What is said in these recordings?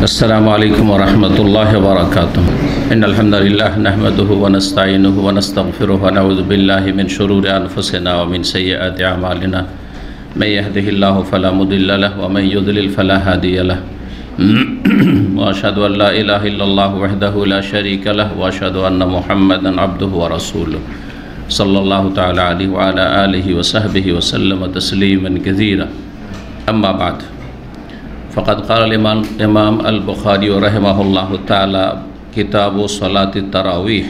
अस्सलामु अलैकुम वरहमतुल्लाहि वबरकातुहू। इन्नल हम्दुलिल्लाह नहमदुहु व नस्तईनुहु व नस्तगफिरुहु व नऊज़ु बिल्लाहि मिन शुरूरि अनफुसिना व मिन सय्यिआति अमालिना। मैं यहदिहिल्लाहु फला मुदिल्ल लहु व मैं युद्लिल फला हादिय लहु। व अशहदु अन ला इलाहा इल्लल्लाहु वहदहु ला शरीका लहु व अशहदु अन्न मुहम्मदन अब्दुहु व रसूलुहु सल्लल्लाहु तआला अलैहि व अला आलिहि व सहबिहि व सल्लम तस्लीमन कसीरा। अम्मा बाद फ़क़द क़ाल इमाम अल बुख़ारी रहमहुल्लाहु तआला किताबु सलाति तरावीह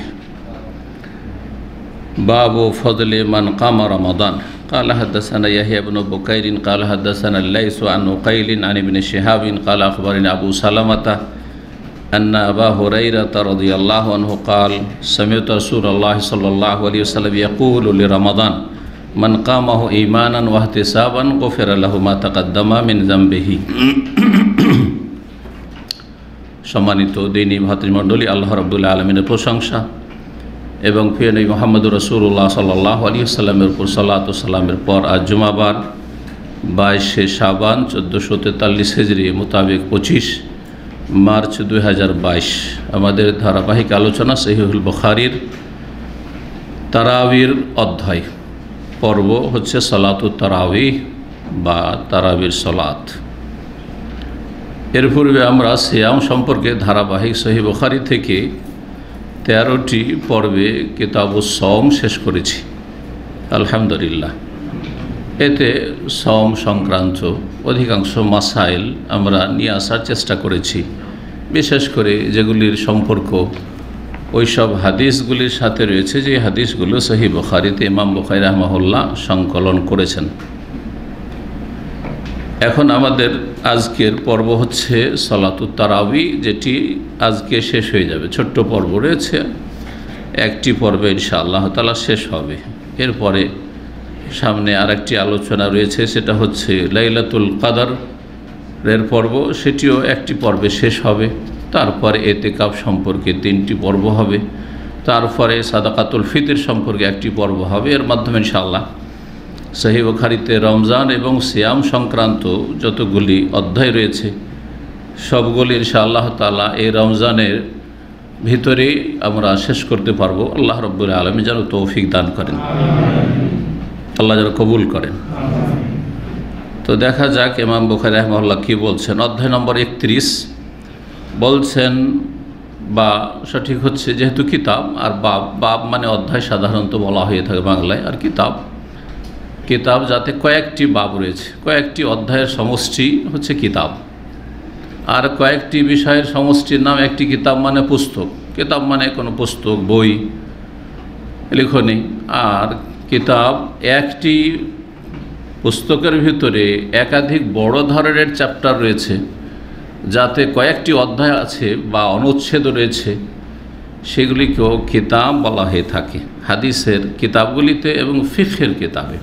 बाबु फ़ज़ल मन क़ाम रमज़ान। क़ाल हद्दसना यहया इब्न बुकैर क़ाल हद्दसना लैस अन उक़ैल अन इब्न शिहाब क़ाल अख़बरना अबू सलमता अन्ना अबा हुरैरता रज़ियल्लाहु अन्हु क़ाल समिअतु रसूलल्लाहि सल्लल्लाहु अलैहि वसल्लम यक़ूलु लिरमज़ान मन क़ामहु ईमानन वहतिसाबन गुफ़िर लहु मा तक़द्दमा मिन ज़म्बिही। सम्मानित दीनी भातृमंडলী, আল্লাহ রাব্বুল আলামিনের প্রশংসা এবং প্রিয় নবী মুহাম্মদ রাসূলুল্লাহ সাল্লাল্লাহু আলাইহি ওয়াসাল্লামের উপর সালাত ও সালামের পর আজ জুমাবার 22 শাবান 1443 হিজরি মোতাবেক 25 মার্চ 2022 আমাদের ধারাবাহিক আলোচনা সহিহুল বুখারীর তারাবির অধ্যায় পর্ব হচ্ছে সালাতুত তারাবিহ বা তারাবির সালাত। এর পূর্বে আমরা সিয়াম সম্পর্কে ধারাবাহিক সহিহ বুখারী থেকে 13টি পর্বে কিতাবুস সওম শেষ করেছি আলহামদুলিল্লাহ। এতে সওম সংক্রান্ত অধিকাংশ মাসাইল আমরা নিয়ে আসার চেষ্টা করেছি, বিশেষ করে যেগুলির সম্পর্ক ওইসব হাদিসগুলির সাথে রয়েছে যে হাদিসগুলো সহিহ বুখারীতে ইমাম বুখারী রাহমাহুল্লাহ সংকলন করেছেন। এখন আমাদের আজকের পর্ব হচ্ছে সালাতুত তারাবিহ, যেটি আজকে শেষ হয়ে যাবে। ছোট্ট পর্ব রয়েছে, একটি পর্বে ইনশাআল্লাহ তাআলা শেষ হবে। এরপরে সামনে আরেকটি আলোচনা রয়েছে, সেটা হচ্ছে লাইলাতুল কদরের পর্ব, সেটিও একটি পর্বে শেষ হবে। তারপরে এতেকাফ সম্পর্কে 3টি পর্ব হবে। তারপরে সাদাকাতুল ফিতর সম্পর্কে একটি পর্ব হবে। এর মাধ্যমে ইনশাআল্লাহ সহিহ বুখারীতে রমজান এবং সিয়াম সংক্রান্ত যতগুলি অধ্যায় রয়েছে সবগুলি ইনশাআল্লাহ তাআলা এই রমজানের ভিতরে আমরা শেষ করতে পারবো। আল্লাহ রাব্বুল আলামিন যেন তৌফিক দান করেন, আল্লাহ যেন কবুল করেন। তো দেখা যাক ইমাম বুখারী রাহিমাহুল্লাহ কী বলছেন। অধ্যায় নম্বর 31 বলছেন, বা সঠিক হচ্ছে যেহেতু কিতাব আর বাব মানে অধ্যায় সাধারণত বলা হয়ে থাকে বাংলায়, আর কিতাব যাতে কয়েকটি বাব রয়েছে, কয়েকটি অধ্যায়ের সমষ্টি হচ্ছে কিতাব, আর কয়েকটি বিষয়ের সমষ্টির নাম একটি কিতাব মানে পুস্তক। কিতাব মানে কোনো পুস্তক, বই, লেখনী। আর কিতাব একটি পুস্তকের ভিতরে একাধিক বড় ধরনের চ্যাপ্টার রয়েছে, যাতে কয়েকটি অধ্যায় আছে বা অনুচ্ছেদ রয়েছে, সেগুলিকেও কিতাব বলা হয়ে থাকে হাদিসের কিতাবগুলিতে এবং ফিকহের কিতাবে।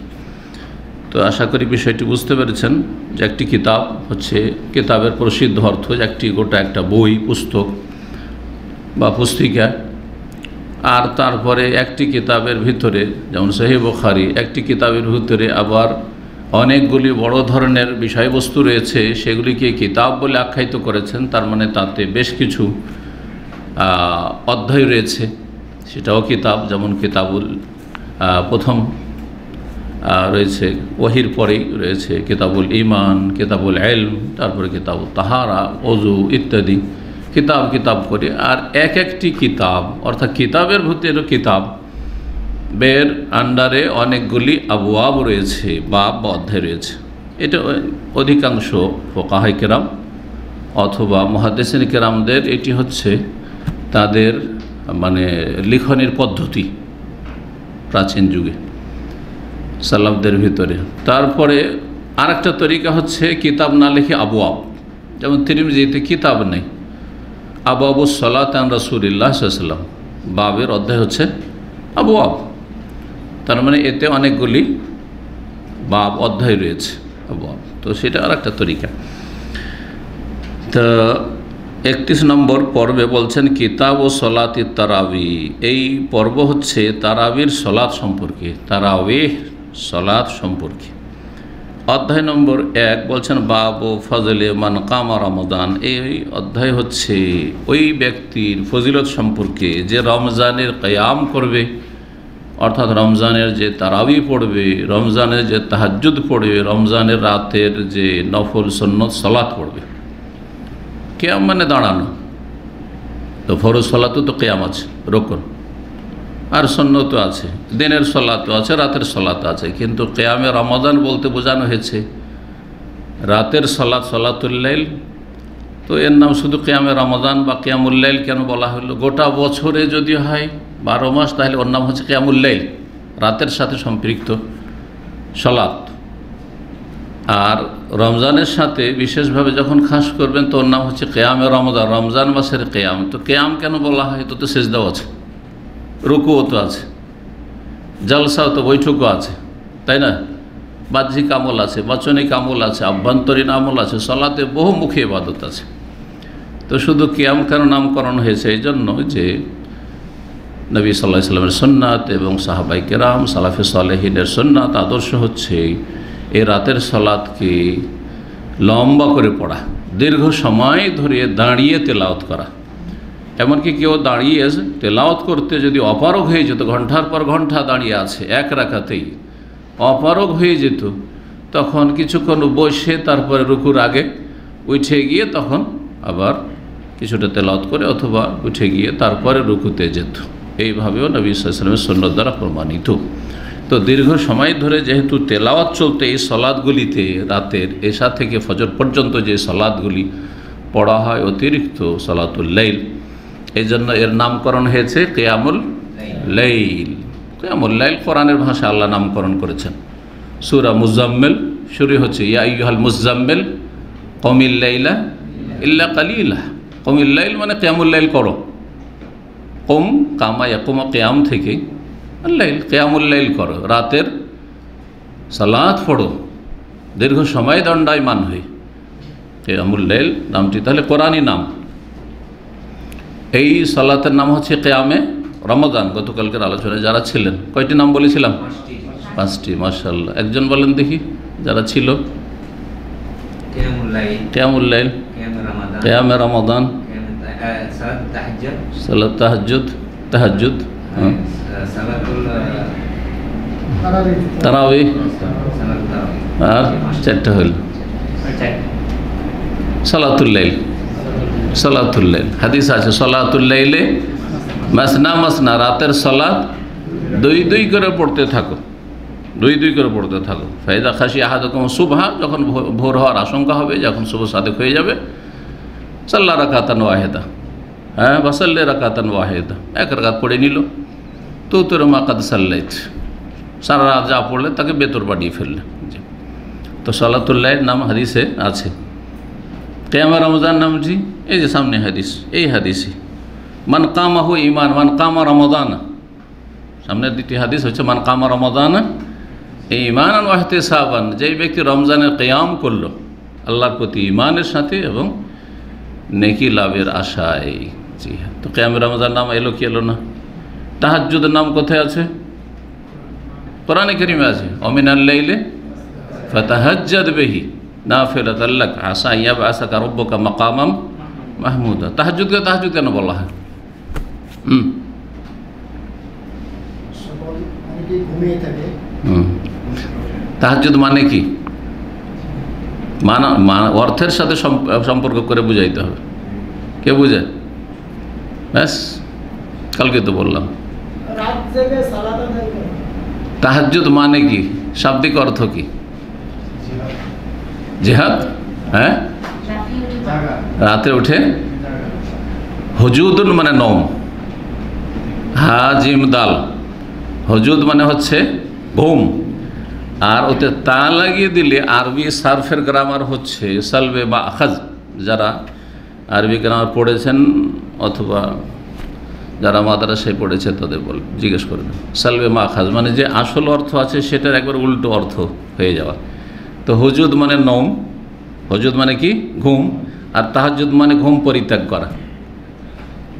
তো আশা করি বিষয়টি বুঝতে পেরেছেন যে একটি কিতাব হচ্ছে কিতাবের প্রসিদ্ধ অর্থ যে একটি গোটা একটা বই, পুস্তক বা পুস্তিকা। আর তারপরে একটি কিতাবের ভিতরে, যেমন সহিহ বুখারী, একটি কিতাবের ভিতরে আবার অনেকগুলি বড় ধরনের বিষয়বস্তু রয়েছে, সেগুলিকে কিতাব বলে আখ্যায়িত করেছেন। তার মানে তাতে বেশ কিছু অধ্যায় রয়েছে, সেটাও কিতাব। যেমন কিতাবুল প্রথম রয়েছে ওহির পরেই রয়েছে কিতাবুল ঈমান, কিতাবুল ইলম, তারপরে কিতাবুল তাহারা, ওযু ইত্যাদি কিতাব করে। আর একটি কিতাব অর্থাৎ কিতাবের ভিতরে কিতাবের আন্ডারে অনেকগুলি আবওয়াব রয়েছে, বাব বা অধ্যায় রয়েছে। এটা অধিকাংশ ফুকাহায়ে কেরাম অথবা মুহাদ্দিসিনে কেরামদের এটি হচ্ছে তাদের মানে লিখনের পদ্ধতি প্রাচীন যুগে সালাফদের ভিতরে। তারপরে আরেকটা তরিকা হচ্ছে কিতাব না লিখে আবওয়াব। যেমন তিরমিজিতে কিতাব নেই, আবওয়াবুস সালাত আন রাসূলিল্লাহ সাল্লাল্লাহু আলাইহি ওয়াসাল্লাম, বাবের অধ্যায় হচ্ছে আবওয়াব। তার মানে এতে অনেকগুলি বাব অধ্যায় রয়েছে, আবওয়াব। তো সেটা আরেকটা তরিকা। তো 31 নম্বর পর্বে বলছেন কিতাব ও সলাতি তারাবিহ। এই পর্ব হচ্ছে তারাবির সলাত সম্পর্কে, তারাবিহ সলাত সম্পর্কে। অধ্যায় নম্বর 1 বলছেন বাবু ফজলে মান কামা রমাদান। এই অধ্যায় হচ্ছে ওই ব্যক্তির ফজিলত সম্পর্কে যে রমজানের কিয়াম করবে, অর্থাৎ রমজানের যে তারাবি পড়বে, রমজানের যে তাহাজ্জুদ পড়বে, রমজানের রাতের যে নফল সুন্নত সালাত পড়বে। কিয়াম মানে দাঁড়ানো, তো ফরজ সালাতও তো কিয়াম আছে, রুকুন, আর সুন্নতও আছে, দিনের সালাতও আছে, রাতের সালাত আছে। কিন্তু কিয়ামে রমাদান বলতে বোঝানো হয়েছে রাতের সালাত, সালাতুল লাইল। তো এর নাম শুধু কিয়ামে রমাদান বা কিয়ামুল লাইল কেন বলা হলো? গোটা বছরে যদি হয় 12 মাস, তাহলে ওর নাম হচ্ছে কিয়ামুল লাইল, রাতের সাথে সম্পৃক্ত সালাত। আর রমজানের সাথে বিশেষভাবে যখন খাস করবেন তো ওর নাম হচ্ছে কিয়ামে রমাদান, রমজান মাসের কিয়াম। তো কিয়াম কেন বলা হয়? তো সেজদাও আছে, রুকুও তো আছে, জলসাও তো বৈঠকও আছে, তাই না? বাহ্যিক আমল আছে, বাচনিক আমল আছে, আভ্যন্তরীণ আমল আছে, সালাতে বহুমুখী ইবাদত আছে। তো শুধু কিয়াম কেন নামকরণ হয়েছে? এই জন্য যে নবী সাল্লাল্লাহু আলাইহি ওয়াসাল্লামের সুন্নাত এবং সাহাবায়ে কেরাম সালাফে সালেহিনের সুন্নাত আদর্শ হচ্ছে এই রাতের সালাতকে লম্বা করে পড়া, দীর্ঘ সময় ধরে দাঁড়িয়ে তেলাওয়াত করা। এমনকি কেউ দাঁড়িয়ে তেলাওয়াত করতে যদি অপারগ হয়ে যেত, ঘন্টার পর ঘন্টা দাঁড়িয়ে আছে এক রাকাতেই, অপারগ হয়ে যেত, তখন কিছুক্ষণ বসে তারপরে রুকুর আগে উঠে গিয়ে তখন আবার কিছুটা তেলাওয়াত করে অথবা উঠে গিয়ে তারপরে রুকুতে যেত। এইভাবেও নবী সাল্লাল্লাহু আলাইহি ওয়াসাল্লামের সুন্নাত দ্বারা প্রমাণিত। তো দীর্ঘ সময় ধরে যেহেতু তেলাওয়াত চলতে এই সালাতগুলিতে, রাতের এশা থেকে ফজর পর্যন্ত যে সালাতগুলি পড়া হয় অতিরিক্ত সালাতুল লাইল, এই জন্য এর নামকরণ হয়েছে কিয়ামুল লাইল। কিয়ামুল লাইল কোরআনের ভাষায় আল্লাহ নামকরণ করেছেন। সূরা মুজাম্মিল শুরু হচ্ছে ইয়া আইয়ুহাল মুজাম্মিল কুমিল লাইলা ইল্লা কালিলা। কুমিল লাইল মানে কিয়ামুল লাইল করো, কুম কামা ইয়াকুম কিয়াম থেকে লাইল, কিয়ামুল লাইল করো, রাতের সালাত পড়ো, দীর্ঘ সময় দণ্ডায়মান হয়ে। কিয়ামুল লাইল নামটি তাহলে কোরআনই নাম। এই সালাতের নাম হচ্ছে কিয়ামে রমাদান। গতকালকের আলোচনায় যারা ছিলেন কয়টি নাম বলেছিলাম? 5টি। মাশাআল্লাহ, একজন বলেন দেখি যারা ছিল। কিয়ামুল লাইল, কিয়ামে রমাদান, সালাত তাহাজ্জুদ, তাহাজ্জুদ, তারাবি, আর 4টা হইল সালাতুল লাইল। সালাতুল লাইল হাদিস আছে সালাতুল লাইলে মাসনা মাসনা, রাতের সালাত 2 করে পড়তে থাকো, 2 করে পড়তে থাকো। ফাইদা খাশি আহাদুকুম সুবহা, যখন ভোর হওয়ার আশঙ্কা হবে, যখন শুভ সাদেক হয়ে যাবে, সাল্লা রাকাতান ওয়াহিদা, হ্যাঁ বাসাল্লে রাকাতান ওয়াহিদা, 1 রাকাত পড়ে নিল। তো তোর মা কাদ সাল্লাইত, সারা রাত যা পড়লে তাকে বেতর বাড়িয়ে ফেললে। তো সালাতুল লাইল নাম হাদিসে আছে। কিয়ামে রমজান নামটি এই যে সামনে হাদিস, এই হাদিসে মান কামাহু ঈমান, মান কামা রমাদান, সামনের 2টি হাদিস হচ্ছে মান কামা রমাদান ঈমানান ওয়া ইহতিসাবান, যেই ব্যক্তি রমজানের কিয়াম করলো আল্লাহর প্রতি ঈমানের সাথে এবং নেকি লাভের আশায়। জি হ্যাঁ, তো কিয়ামে রমজান নাম এলো কি এলো না? তাহাজ্জুদের নাম কোথায় আছে? কোরআনে কারীমে আছে ওমিনাল লাইলি ফাতাহাজ্জাদ বিহি নাফিলাতাল লাক আসা ইয়াবআসাকা রাব্বুকা মাকামাম মাহমুদা। তাহাজ্জুদকে তাহাজ্জুদ কেন বলা হয়? তাহাজ্জুদ মানে কি? অর্থের সাথে সম্পর্ক করে বুঝাইতে হবে। কে বুঝে? ব্যাস, কালকে তো বললাম। তাহাজ্জুদ মানে কি? শাব্দিক অর্থ কি? জিহাদ, হ্যাঁ, রাতে উঠে। হুজুদুন মানে নওম, হাজিম দাল, হুজুদ মানে হচ্ছে ঘুম, আর ওতে তা লাগিয়ে দিলে আরবি সার্ফের গ্রামার হচ্ছে সালবে বা আখাজ। যারা আরবি গ্রামার পড়েছেন অথবা যারা মাদ্রাসায় পড়েছে তাদের জিজ্ঞেস করবেন। সালবে মা আখাজ মানে যে আসল অর্থ আছে সেটার একবার উল্টো অর্থ হয়ে যাওয়া। তো হুজুদ মানে নওম, হুজুদ মানে কি? ঘুম। আর তাহাজ্জুদ মানে ঘুম পরিত্যাগ করা,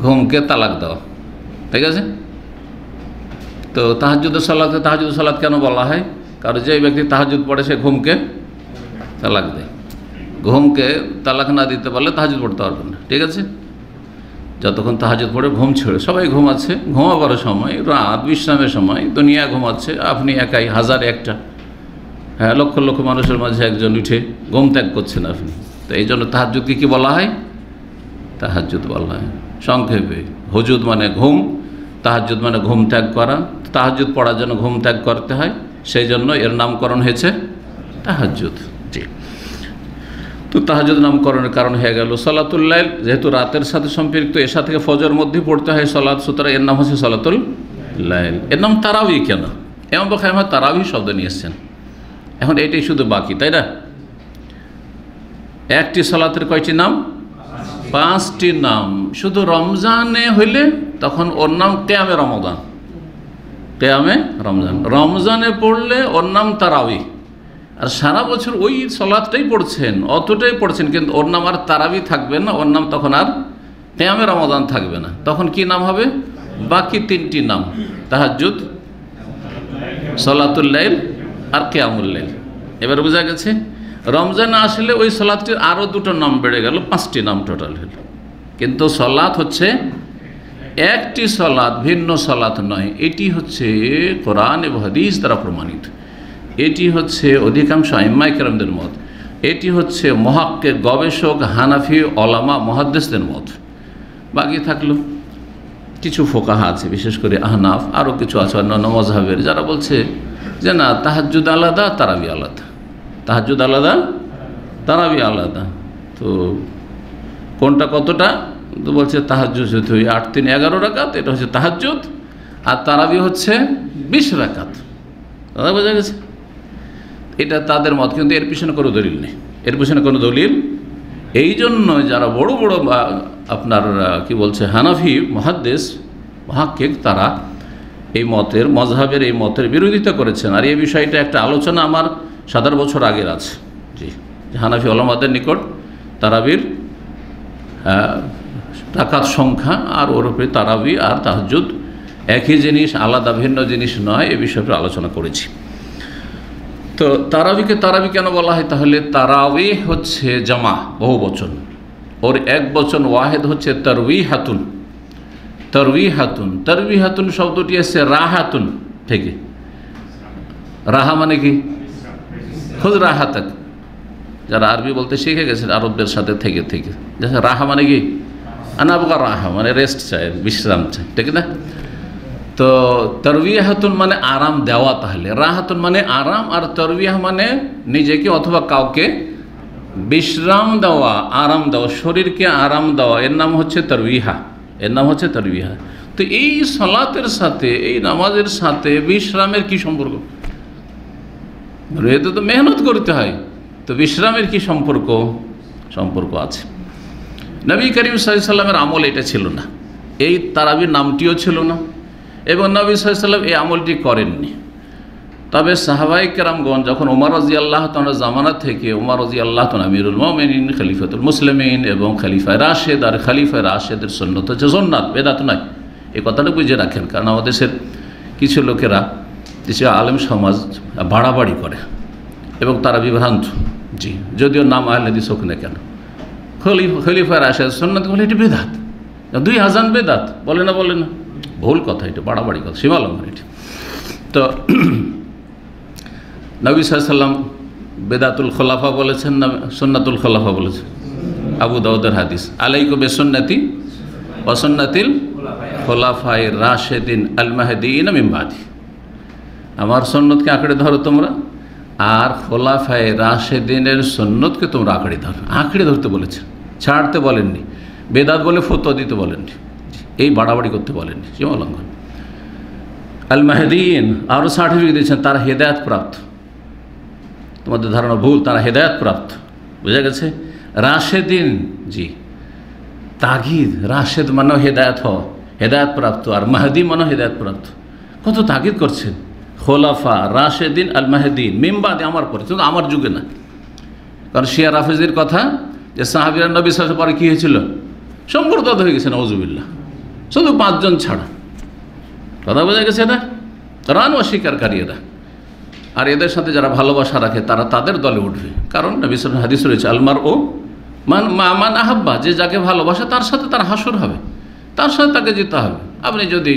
ঘুমকে তালাক দেওয়া, ঠিক আছে? তো তাহাজ্জুদের সালাত কেন বলা হয়? কারণ যে ব্যক্তি তাহাজ্জুদ পড়ে সে ঘুমকে তালাক দেয়। ঘুমকে তালাক না দিতে পারলে তাহাজ্জুদ পড়তে পারবেন না, ঠিক আছে? যতক্ষণ তাহাজ্জুদ পড়ে ঘুম ছেড়ে, সবাই ঘুমাচ্ছে, ঘুমাবার সময়, রাত বিশ্রামের সময়, দুনিয়া ঘুমাচ্ছে, আপনি একাই, হাজারে একটা, হ্যাঁ, লক্ষ লক্ষ মানুষের মাঝে একজন উঠে ঘুম ত্যাগ করছেন আপনি। তো এই জন্য তাহাজ্জুদকে কী বলা হয়? তাহাজ্জুদ বলা হয়। সংক্ষেপে হুজুদ মানে ঘুম, তাহাজ্জুদ মানে ঘুম ত্যাগ করা। তাহাজ্জুদ পড়ার জন্য ঘুম ত্যাগ করতে হয়, সেই জন্য এর নামকরণ হয়েছে তাহাজ্জুদ। জি, তো তাহাজ্জুদ নামকরণের কারণ হয়ে গেল সালাতুল লাইল, যেহেতু রাতের সাথে সম্পৃক্ত, এশা থেকে ফজর মধ্যে পড়তে হয় সালাত, সুতরাং এর নাম হচ্ছে সালাতুল লাইল। এর নাম তারাবি কেন? ইমাম বুখারী তারাবি শব্দ নিয়ে এসেছেন। এখন এটাই শুধু বাকি, তাই না? একটি সালাতের কয়টি নাম? 5টি নাম। শুধু রমজানে হইলে তখন ওর নাম কিয়ামে রমাদান, কিয়ামে রমজান। রমজানে পড়লে ওর নাম তারাবি। আর সারা বছর ওই সালাতটাই পড়ছেন, অতটাই পড়ছেন, কিন্তু ওর নাম আর তারাবি থাকবে না, ওর নাম তখন আর কিয়ামে রমাদান থাকবে না। তখন কি নাম হবে? বাকি 3টি নাম, তাহাজ্জুদ, সালাতুল লাইল আর কিয়ামুল লাইল। এবার বোঝা গেছে? রমজানে আসলে ওই সালাতটির আরও 2টো নাম বেড়ে গেল, 5টি নাম টোটাল হল। কিন্তু সালাত হচ্ছে একটি সালাত, ভিন্ন সালাত নয়। এটি হচ্ছে কোরআন এবং হাদিস দ্বারা প্রমাণিত। এটি হচ্ছে অধিকাংশ আইম্মায়ে কেরামদের মত। এটি হচ্ছে মুহাক্কিক, গবেষক, হানাফি ওলামা, মুহাদ্দিসদের মত। বাকি থাকলো কিছু ফোকাহা আছে, বিশেষ করে আহনাফ, আরও কিছু আছে অন্যান্য মযহাবের, যারা বলছে যে না, তাহাজ্জুদ আলাদা, তারাবি আলাদা। তাহাজ্জুদ আলাদা, তারাবি আলাদা। তো কোনটা কতটা? তো বলছে তাহাজ্জুদ হচ্ছে 8 3 11 রাকাত, এটা হচ্ছে তাহাজ্জুদ, আর তারাবি হচ্ছে 20 রাকাত। দাদা বোঝা গেছে? এটা তাদের মত, কিন্তু এর পিছনে কোনো দলিল নেই, এর পিছনে কোনো দলিল। এই জন্য যারা বড় বড় আপনার কি বলছে হানাফি মুহাদ্দিস মুহাক্কিক, তারা এই মতের, মযহাবের এই মতের বিরোধিতা করেছেন। আর এই বিষয়টা একটা আলোচনা আমার 7 বছর আগের আছে। জি, হানাফি ওলামাদের নিকট তারাবির রাকাত সংখ্যা আর ওরূপে তারাবি আর তাহাজ্জুদ একই জিনিস, আলাদা ভিন্ন জিনিস নয়, এ বিষয়ে আলোচনা করেছি। তো তারাবিকে তারাবি কেন বলা হয়? তাহলে তারাবি হচ্ছে জামা, বহু বচন, ওর এক বচন ওয়াহেদ হচ্ছে তারবিহাতুন। তারবিহাতুন, তারবিহাতুন শব্দটি এসছে রাহাতুন থেকে। রাহা মানে কি? খুদ রাহাতাক। যারা আরবি বলতে শিখে গেছেন আরবদের সাথে থেকে থেকে, রাহা মানে কি? আনাবগা রাহা মানে রেস্ট চায়, বিশ্রাম চায়, ঠিক না? তো তারবিহাতুন মানে আরাম দেওয়া। তাহলে রাহাতুন মানে আরাম, আর তারবিয়াহ মানে নিজেকে অথবা কাউকে বিশ্রাম দেওয়া, আরাম দেওয়া, শরীরকে আরাম দেওয়া, এর নাম হচ্ছে তারবিহা, এর নাম হচ্ছে তারবিহা। তো এই সালাতের সাথে, এই নামাজের সাথে বিশ্রামের কি সম্পর্ক? এতে তো মেহনত করতে হয়, তো বিশ্রামের কি সম্পর্ক? সম্পর্ক আছে। নবী করিম সাল্লাল্লাহু আলাইহি ওয়াসাল্লামের আমল এটা ছিল না, এই তারাবির নামটিও ছিল না, এবং নবী সাল্লাল্লাহু আলাইহি ওয়াসাল্লাম এই আমলটি করেননি। তবে সাহাবায়ে কেরামগণ যখন ওমর রাদিয়াল্লাহু তাআলার জামানা থেকে, ওমর রাদিয়াল্লাহু তাআলা আমিরুল মুমিনিন, খলিফাতুল মুসলিমিন এবং খলিফায়ে রাশেদ, আর খলিফায়ে রাশেদের সুন্নাত হচ্ছে সুন্নাত, বেদাত নয়। এই কথাটা বুঝে রাখেন, কারণ আমাদের দেশের কিছু লোকেরা, কিছু আলেম সমাজ বাড়াবাড়ি করে এবং তারা বিভ্রান্ত। জি, যদিও নাম আহলে হাদিস হোক না কেন, খলিফায়ে রাশেদ সুন্নাত বলে এটি বেদাত, 2000 বেদাত বলে না, বলে না, ভুল কথা, এটা বাড়াবাড়ি কথা, সীমালঙ্ঘন এটি। তো নবী সাল্লাল্লাহু আলাইহি ওয়াসাল্লাম বেদাতুল খোলাফা বলেছেন না সুন্নাতুল খোলাফা বলেছেন? আবু দাউদের হাদিস, আলাইকুম বিসুন্নতি ওয়া সুন্নাতিল খোলাফায়ে রাশেদিন আল মাহদিয়িন মিন বাদি। আমার সুন্নতকে আঁকড়ে ধরো তোমরা, আর খোলাফায়ে রাশেদিনের সুন্নতকে তোমরা আঁকড়ে ধরো। আঁকড়ে ধরতে বলেছেন, ছাড়তে বলেননি। বেদাত বলে ফতোয়া দিতে বলেননি, এই বাড়াবাড়ি করতে বলেননি, সীমালঙ্ঘন। আল মাহদিয়িন আরও সার্টিফিকেট দিয়েছেন, তারা হেদায়েত প্রাপ্ত। তোমাদের ধারণা ভুল, তারা হেদায়েত প্রাপ্ত, বুঝা গেছে? রাশেদিন, জি, তাগিদ, রাশেদ মানেও হেদায়েত হওয়া, হেদায়েত প্রাপ্ত, আর মাহদি মানেও হেদায়েত প্রাপ্ত। কত তাগিদ করছেন! খোলাফা রাশেদিন আল মাহদিন মিন বাদি, আমার পরে, কিন্তু আমার যুগে না। কারণ শিয়া রাফেজির কথা যে সাহাবীরা নবী সাল্লাল্লাহু আলাইহি ওয়াসাল্লাম পরে কী হয়েছিল? সম্পর্কত হয়ে গেছে, নাউযুবিল্লাহ, শুধু 5 জন ছাড়া। কথা বোঝা গেছে? এটা কোরআন অস্বীকারী এরা। আর এদের সাথে যারা ভালোবাসা রাখে তারা তাদের দলে উঠবে। কারণ নবী সাল্লাল্লাহু আলাইহি ওয়াসাল্লাম হাদিস রয়েছে, আলমার ও মান আহাব্বা, যে যাকে ভালোবাসে তার সাথে তার হাসর হবে, তার সাথে তাকে যেতে হবে। আপনি যদি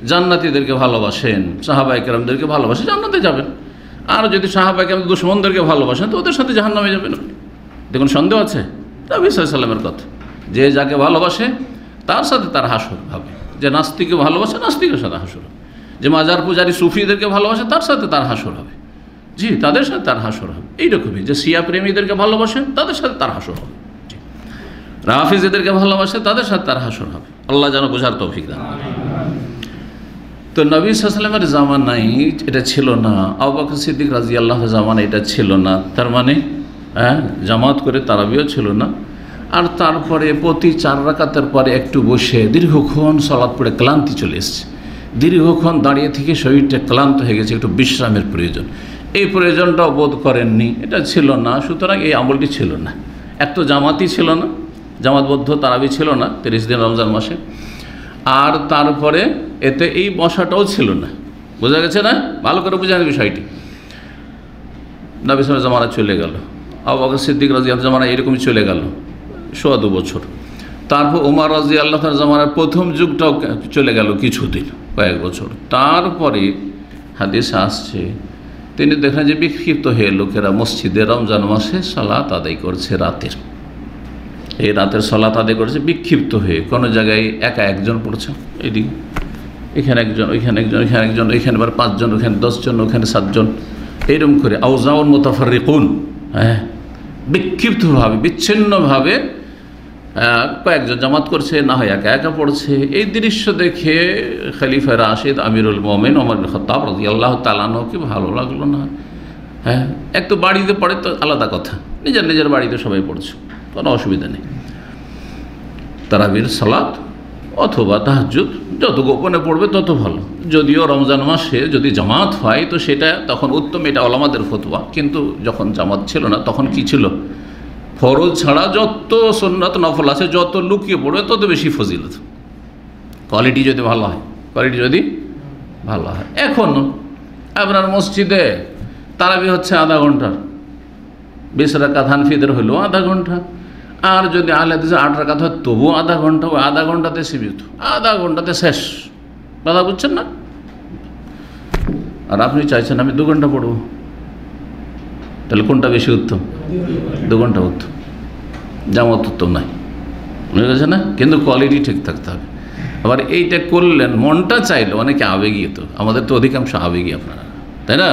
জান্নাতীদেরকে ভালোবাসেন, সাহাবায়ে কেরামদেরকে ভালোবাসেন, জান্নাতে যাবেন। আর যদি সাহাবায়ে কেরাম দুশমনদেরকে ভালোবাসেন তো ওদের সাথে জাহান্নামে যাবেন। দেখুন সন্দেহ আছে? নবী সাল্লাল্লাহু আলাইহি ওয়াসাল্লামের কথা, যে যাকে ভালোবাসে তার সাথে তার হাসর হবে। যে নাস্তিককে ভালোবাসে নাস্তিকের সাথে হাসর হবে, যে মাজার পূজারী সুফিদেরকে ভালোবাসে তার সাথে তার হাসর হবে, জি তাদের সাথে তার হাসর হবে। এইরকমই যে শিয়া প্রেমীদেরকে ভালোবাসে তাদের সাথে তার হাসর হবে, রাফিজিদেরকে ভালোবাসে তাদের সাথে তার হাসর হবে। আল্লাহ যেন বোঝার তৌফিক দান। তো নবী সাল্লাল্লাহু আলাইহি ওয়াসাল্লামের জামানায় এটা ছিল না, আবু বকর সিদ্দিক রাদিয়াল্লাহু আনহু জামানায় এটা ছিল না। তার মানে জামাত করে তারাবিও ছিল না। আর তারপরে প্রতি 4 রাকাতের পরে একটু বসে দীর্ঘক্ষণ সালাত পড়ে ক্লান্তি চলে এসছে, দীর্ঘক্ষণ দাঁড়িয়ে থেকে শরীরটা ক্লান্ত হয়ে গেছে, একটু বিশ্রামের প্রয়োজন। এই প্রয়োজনটাও বোধ করেননি, এটা ছিল না। সুতরাং এই আমলটি ছিল না। এক তো জামাতই ছিল না, জামাতবদ্ধ তারাবি ছিল না 30 দিন রমজান মাসে। আর তারপরে এতে এই বসাটাও ছিল না। বোঝা গেছে না? ভালো করে বোঝান বিষয়টি। নবী সাল্লাল্লাহু আলাইহি ওয়াসাল্লাম জামানা চলে গেল, আবু বকর সিদ্দিক রাদিয়াল্লাহু আনহু জামানা এরকমই চলে গেল 2.25 বছর। তারপর ওমর রাদিয়াল্লাহু আনহু জামানার প্রথম যুগটাও চলে গেল কিছুদিন, কয়েক বছর। তারপরে হাদিস আসছে তিনি দেখেন যে বিক্ষিপ্ত হয়ে লোকেরা মসজিদে রমজান মাসে সালাত আদায় করছে রাতের। এই রাতের সালাত আদায় করছে বিক্ষিপ্ত হয়ে, কোনো জায়গায় একা একজন পড়ছে, এইদিকে এখানে একজন, ওইখানে একজন, এখানে একজন, এখানে আবার 5 জন, ওখানে 10 জন, ওখানে 7 জন, এইরকম করে আউজাউন মুতাফাররিকুন, বিক্ষিপ্তভাবে বিচ্ছিন্নভাবে কয়েকজন জামাত করছে, না হয় একা একা পড়ছে। এই দৃশ্য দেখে খলিফা রাশিদ আমিরুল মোমেন ওমর বিন খাত্তাব রাদিয়াল্লাহু তাআলা আনহুকে ভালো লাগলো না। এক তো বাড়িতে পড়ে তো আলাদা কথা, নিজের নিজের বাড়িতে সবাই পড়ছে, কোনো অসুবিধা নেই। তারাবির সালাত অথবা তাহাজ্জুদ যত গোপনে পড়বে তত ভালো। যদিও রমজান মাসে যদি জামাত হয় তো সেটা তখন উত্তম, এটা ওলামাদের ফতোয়া। কিন্তু যখন জামাত ছিল না তখন কি ছিল? ফরজ ছাড়া যত সুন্নাত নফল আছে যত লুকিয়ে পড়বে তত বেশি ফজিলত, কোয়ালিটি যদি ভালো হয়, কোয়ালিটি যদি ভালো হয়। এখন আপনার মসজিদে তারাবি হচ্ছে আধা ঘন্টার, 20 রাকাত হানফিদের হলো আধা ঘন্টা। আর যদি আহলে হাদিসে 8 রাকাত হয় তবুও আধা ঘন্টা, ওই আধা ঘন্টাতে সীমিত, আধা ঘন্টাতে শেষ। কথা বুঝছেন না? আর আপনি চাইছেন আমি 2 ঘন্টা পড়ব, তাহলে কোনটা বেশি উত্তম? 2 ঘন্টা উত্তম, জামাত উত্তম নাই, বুঝে গেছে না? কিন্তু কোয়ালিটি ঠিক থাকতে হবে। আবার এইটা করলেন মনটা চাইলো, অনেকে আবেগী, তো আমাদের তো অধিকাংশ আবেগী আপনারা, তাই না?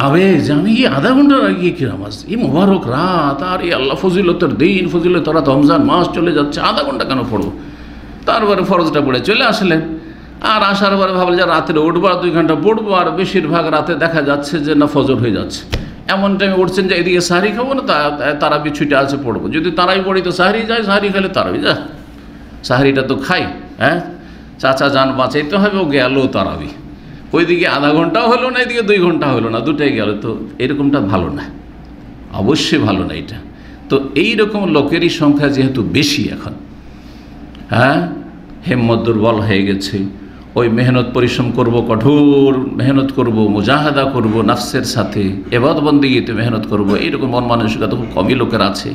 আবেগ যে আমি আধা ঘন্টার আগে কি নামাজ, এই মোবারক রাত, আর এই আল্লাহ ফজিলতের দিন, ফজিলতের রাত, রমজান মাস চলে যাচ্ছে, আধা ঘন্টা কেন পড়বো? তারপরে ফরজটা পড়ে চলে আসলেন, আর আসার পরে ভাবলেন যে রাত্রে উঠবো আর 2 ঘন্টা পড়বো, আর বেশিরভাগ রাতে দেখা যাচ্ছে যে না ফজর হয়ে যাচ্ছে। এমন টাইমে উঠছেন যে এদিকে সাহারি খাবো না, তারাবি ছুটে আছে পড়বো, যদি তারাই পড়ি তো সাহারি যায়, সাহারি খেলে তারাবি যা, সাহারিটা তো খাই, চাচা যান বাঁচাইতে হবে, ও গেল তারাবি, ওইদিকে আধা ঘন্টাও হলো না, এদিকে 2 ঘন্টা হলো না, দুটাই গেল। তো এরকমটা ভালো না, অবশ্যই ভালো না এটা। তো এইরকম লোকেরই সংখ্যা যেহেতু বেশি এখন, হিম্মত দুর্বল হয়ে গেছে, ওই মেহনত পরিশ্রম করব, কঠোর মেহনত করব, মুজাহাদা করব নাফসের সাথে, এবাদত বন্দেগীতে মেহনত করব, এইরকম মন মানসিকতা খুব কমই লোকের আছে।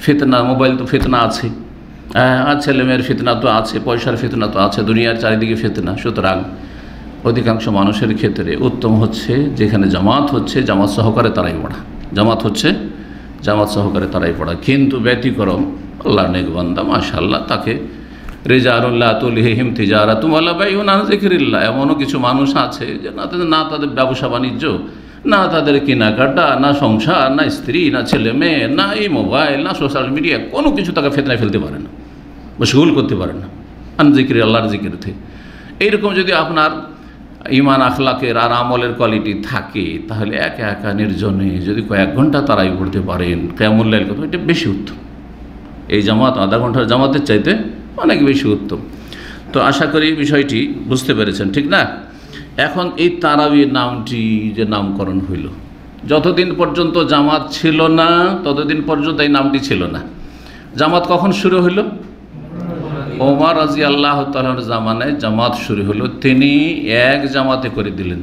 ফিতনা, মোবাইল তো ফিতনা আছে, আর ছেলেমেয়ের ফিতনা তো আছে, পয়সার ফিতনা তো আছে, দুনিয়ার চারিদিকে ফিতনা। সুতরাং অধিকাংশ মানুষের ক্ষেত্রে উত্তম হচ্ছে যেখানে জামাত হচ্ছে জামাত সহকারে তারাই পড়া, জামাত হচ্ছে জামাত সহকারে তারাই পড়া। কিন্তু ব্যতিক্রম আল্লাহর নেক বান্দা মাশাআল্লাহ, তাকে রিজালুল্লাহ তুলহিহিম তিজারাতুম ওয়ালা বাইউন আন যিকরিল্লাহ, এমনও কিছু মানুষ আছে যে না তাদের ব্যবসা বাণিজ্য, না তাদের কেনাকাটা, না সংসার, না স্ত্রী, না ছেলে মেয়ে, না এই মোবাইল, না সোশ্যাল মিডিয়া, কোনো কিছু তাকে ফিতনায় ফেলতে পারে না, মশগুল করতে পারে না আন যিকরি, আল্লাহর জিকির থেকে। এইরকম যদি আপনার ইমান আখলাকের আর আমলের কোয়ালিটি থাকে, তাহলে একা একা নির্জনে যদি কয়েক ঘন্টা তারাই পড়তে পারেন, কিয়ামুল লাইল করতে, এটা বেশি উত্তম। এই জামাত আধা ঘন্টার জামাতের চাইতে অনেক বেশি উত্তম। তো আশা করি বিষয়টি বুঝতে পেরেছেন, ঠিক না? এখন এই তারাবির নামটি যে নামকরণ হইল, যতদিন পর্যন্ত জামাত ছিল না ততদিন পর্যন্ত এই নামটি ছিল না। জামাত কখন শুরু হইল? ওমর রাদিয়াল্লাহু তাআলার জামানায় জামাত শুরু হলো, তিনি এক জামাতে করে দিলেন।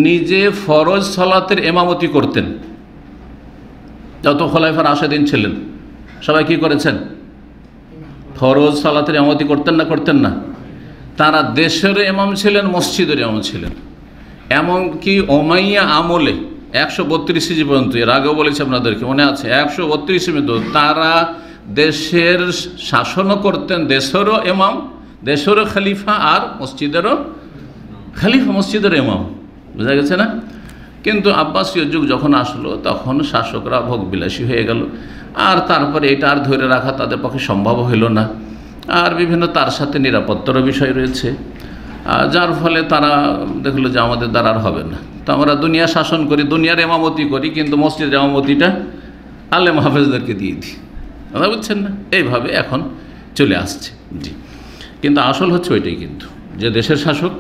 নিজে ফরজ সালাতের ইমামতি করতেন। যত খোলাফা রাশেদিন ছিলেন সবাই কি করেছেন? ফরজ সালাতের ইমামতি করতেন না করতেন না? তারা দেশের ইমাম ছিলেন, মসজিদের ইমাম ছিলেন। এমনকি ওমাইয়া আমলে 132 হিজরি পর্যন্ত, এর আগেও বলেছি আপনাদেরকে মনে আছে, 132 পর্যন্ত তারা দেশের শাসনও করতেন, দেশেরও ইমাম, দেশেরও খলিফা, আর মসজিদেরও খলিফা, মসজিদের ইমাম। বোঝা গেছে না? কিন্তু আব্বাসীয় যুগ যখন আসলো তখন শাসকরা ভোগবিলাসী হয়ে গেল, আর তারপরে এটা আর ধরে রাখা তাদের পক্ষে সম্ভব হইল না। আর বিভিন্ন তার সাথে নিরাপত্তারও বিষয় রয়েছে, যার ফলে তারা দেখলো যে আমাদের দ্বারা আর হবে না, তো আমরা দুনিয়া শাসন করি, দুনিয়ার ইমামতি করি, কিন্তু মসজিদের ইমামতিটা আলেম হাফেজদেরকে দিয়ে দিই। কথা বুঝছেন না? এইভাবে এখন চলে আসছে। জি, কিন্তু আসল হচ্ছে ওইটাই, কিন্তু যে দেশের শাসক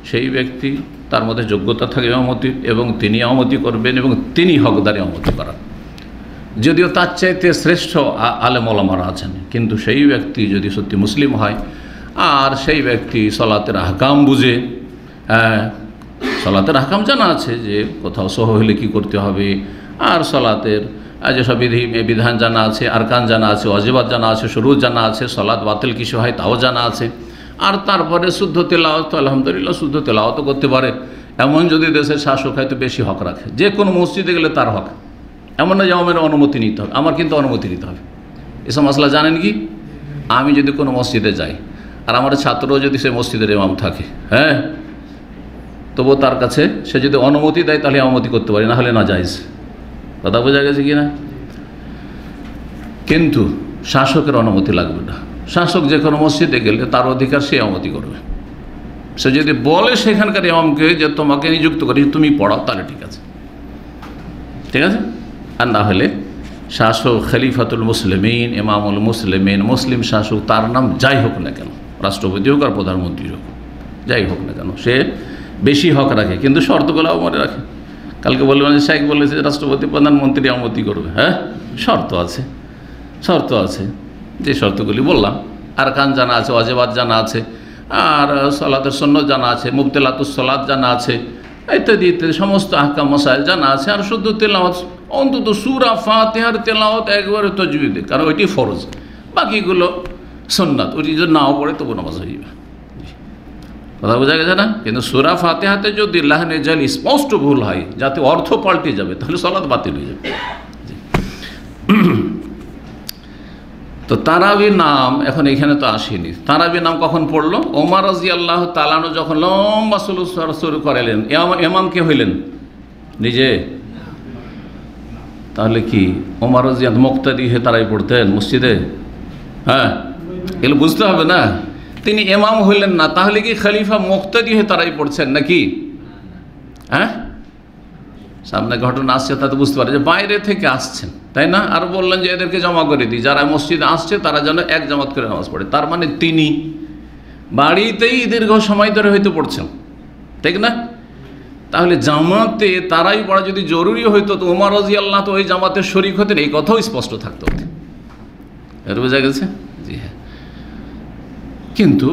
সেই ব্যক্তি, তার মধ্যে যোগ্যতা থাকে ইমামতির, এবং তিনি ইমামতি করবেন এবং তিনি হকদার ইমামতি করান। যদিও তার চাইতে শ্রেষ্ঠ আলেম ওলামারা আছেন, কিন্তু সেই ব্যক্তি যদি সত্যি মুসলিম হয় আর সেই ব্যক্তি সলাতের আহকাম বুঝে, সলাতের আহকাম জানা আছে যে কোথাও সহ হলে কী করতে হবে, আর সলাতের যেসব বিধান জানা আছে, আরকান জানা আছে, ওয়াজিবাত জানা আছে, শুরুত জানা আছে, সলাত বাতিল কিছু হয় তাও জানা আছে, আর তারপরে শুদ্ধ তেলাওয়াত, তো আলহামদুলিল্লাহ শুদ্ধ তেলাওয়াতও করতে পারে। এমন যদি দেশের শাসক হয়তো বেশি হক রাখে, যে কোনো মসজিদে গেলে তার হক, এমন না যে আমার অনুমতি নিতে হবে, আমার কিন্তু অনুমতি নিতে হবে। এসব মশলা জানেন কি? আমি যদি কোনো মসজিদে যাই আর আমার ছাত্রও যদি সে মসজিদের ইমাম থাকে, হ্যাঁ, তবুও তার কাছে সে যদি অনুমতি দেয় তাহলে অনুমতি করতে পারি, না হলে না জায়েজ। কথা বোঝা গেছে কি না? কিন্তু শাসকের অনুমতি লাগবে না। শাসক যে কোনো মসজিদে গেলে তার অধিকার সে অনুমতি করবে। সে যদি বলে সেখানকার ইমামকে যে তোমাকে নিযুক্ত করি, তুমি পড়াও, তাহলে ঠিক আছে, ঠিক আছে। আর না হলে শাসক খলিফাতুল মুসলিমিন, ইমামুল মুসলিমিন, মুসলিম শাসক, তার নাম যাই হোক না কেন, রাষ্ট্রপতি হোক আর প্রধানমন্ত্রী হোক, যাই হোক না কেন, সে বেশি হক রাখে, কিন্তু শর্তগুলোও মনে রাখে। কালকে বলবেন যে শেখ বলেছে যে রাষ্ট্রপতি প্রধানমন্ত্রী ইমামতি করবে, হ্যাঁ, শর্ত আছে, শর্ত আছে, যে শর্তগুলি বললাম। আরকান জানা আছে, ওয়াজিবাত জানা আছে, আর সালাতের সুন্নাত জানা আছে, মুবতিলাতুস সালাত জানা আছে, ইত্যাদি ইত্যাদি সমস্ত আহকাম মাসাইল জানা আছে। আর শুদ্ধ তেলাওয়াত, অন্তত সূরা ফাতিহার তেলাওয়াত একবারে তাজবিদে, কারণ ওইটি ফরজ, বাকিগুলো সুন্নাত, ওইটি যদি নাও পড়ে তবু নামাজ হয়ে যাবে। কথা বোঝা গেছে না? কিন্তু সূরা ফাতিহাতে যদি লাহনে জালি স্পষ্ট ভুল হয়, যাতে অর্থ পাল্টে যাবে, তাহলে সালাত বাতিল হয়ে যাবে। তো তারাবির নাম এখন এখানে তো আসেনি। তারাবির নাম কখন পড়লো? ওমর রাদিয়াল্লাহু তাআলা আনহু যখন লম্বা সালাত শুরু করালেন, ইমাম কে হইলেন? নিজে? তাহলে কি ওমর রাদিয়াল্লাহু মুক্তাদি হয়ে তারাই পড়তেন মসজিদে? হ্যাঁ, এগুলো বুঝতে হবে না। তিনি ইমাম হইলেন না, তাহলে কি খলিফা মুক্তাদি হয়ে তারাই পড়ছেন নাকি? হ্যাঁ, সামনে ঘটনা আসছে তাতে বুঝতে পারে যে বাইরে থেকে আসছেন, তাই না? আর বললেন যে এদেরকে জমা করে দিই, যারা মসজিদে আসছে তারা যেন এক জামাত করে নামাজ পড়ে। তার মানে তিনি বাড়িতেই দীর্ঘ সময় ধরে হয়তো পড়ছেন, ঠিক না? তাহলে জামাতে তারাই পড়া যদি জরুরি হইতো, তো ওমর রাদিয়াল্লাহু তো ওই জামাতের শরীক হতেন, এই কথাও স্পষ্ট থাকতো। এর বোঝা গেছে? জি হ্যাঁ। কিন্তু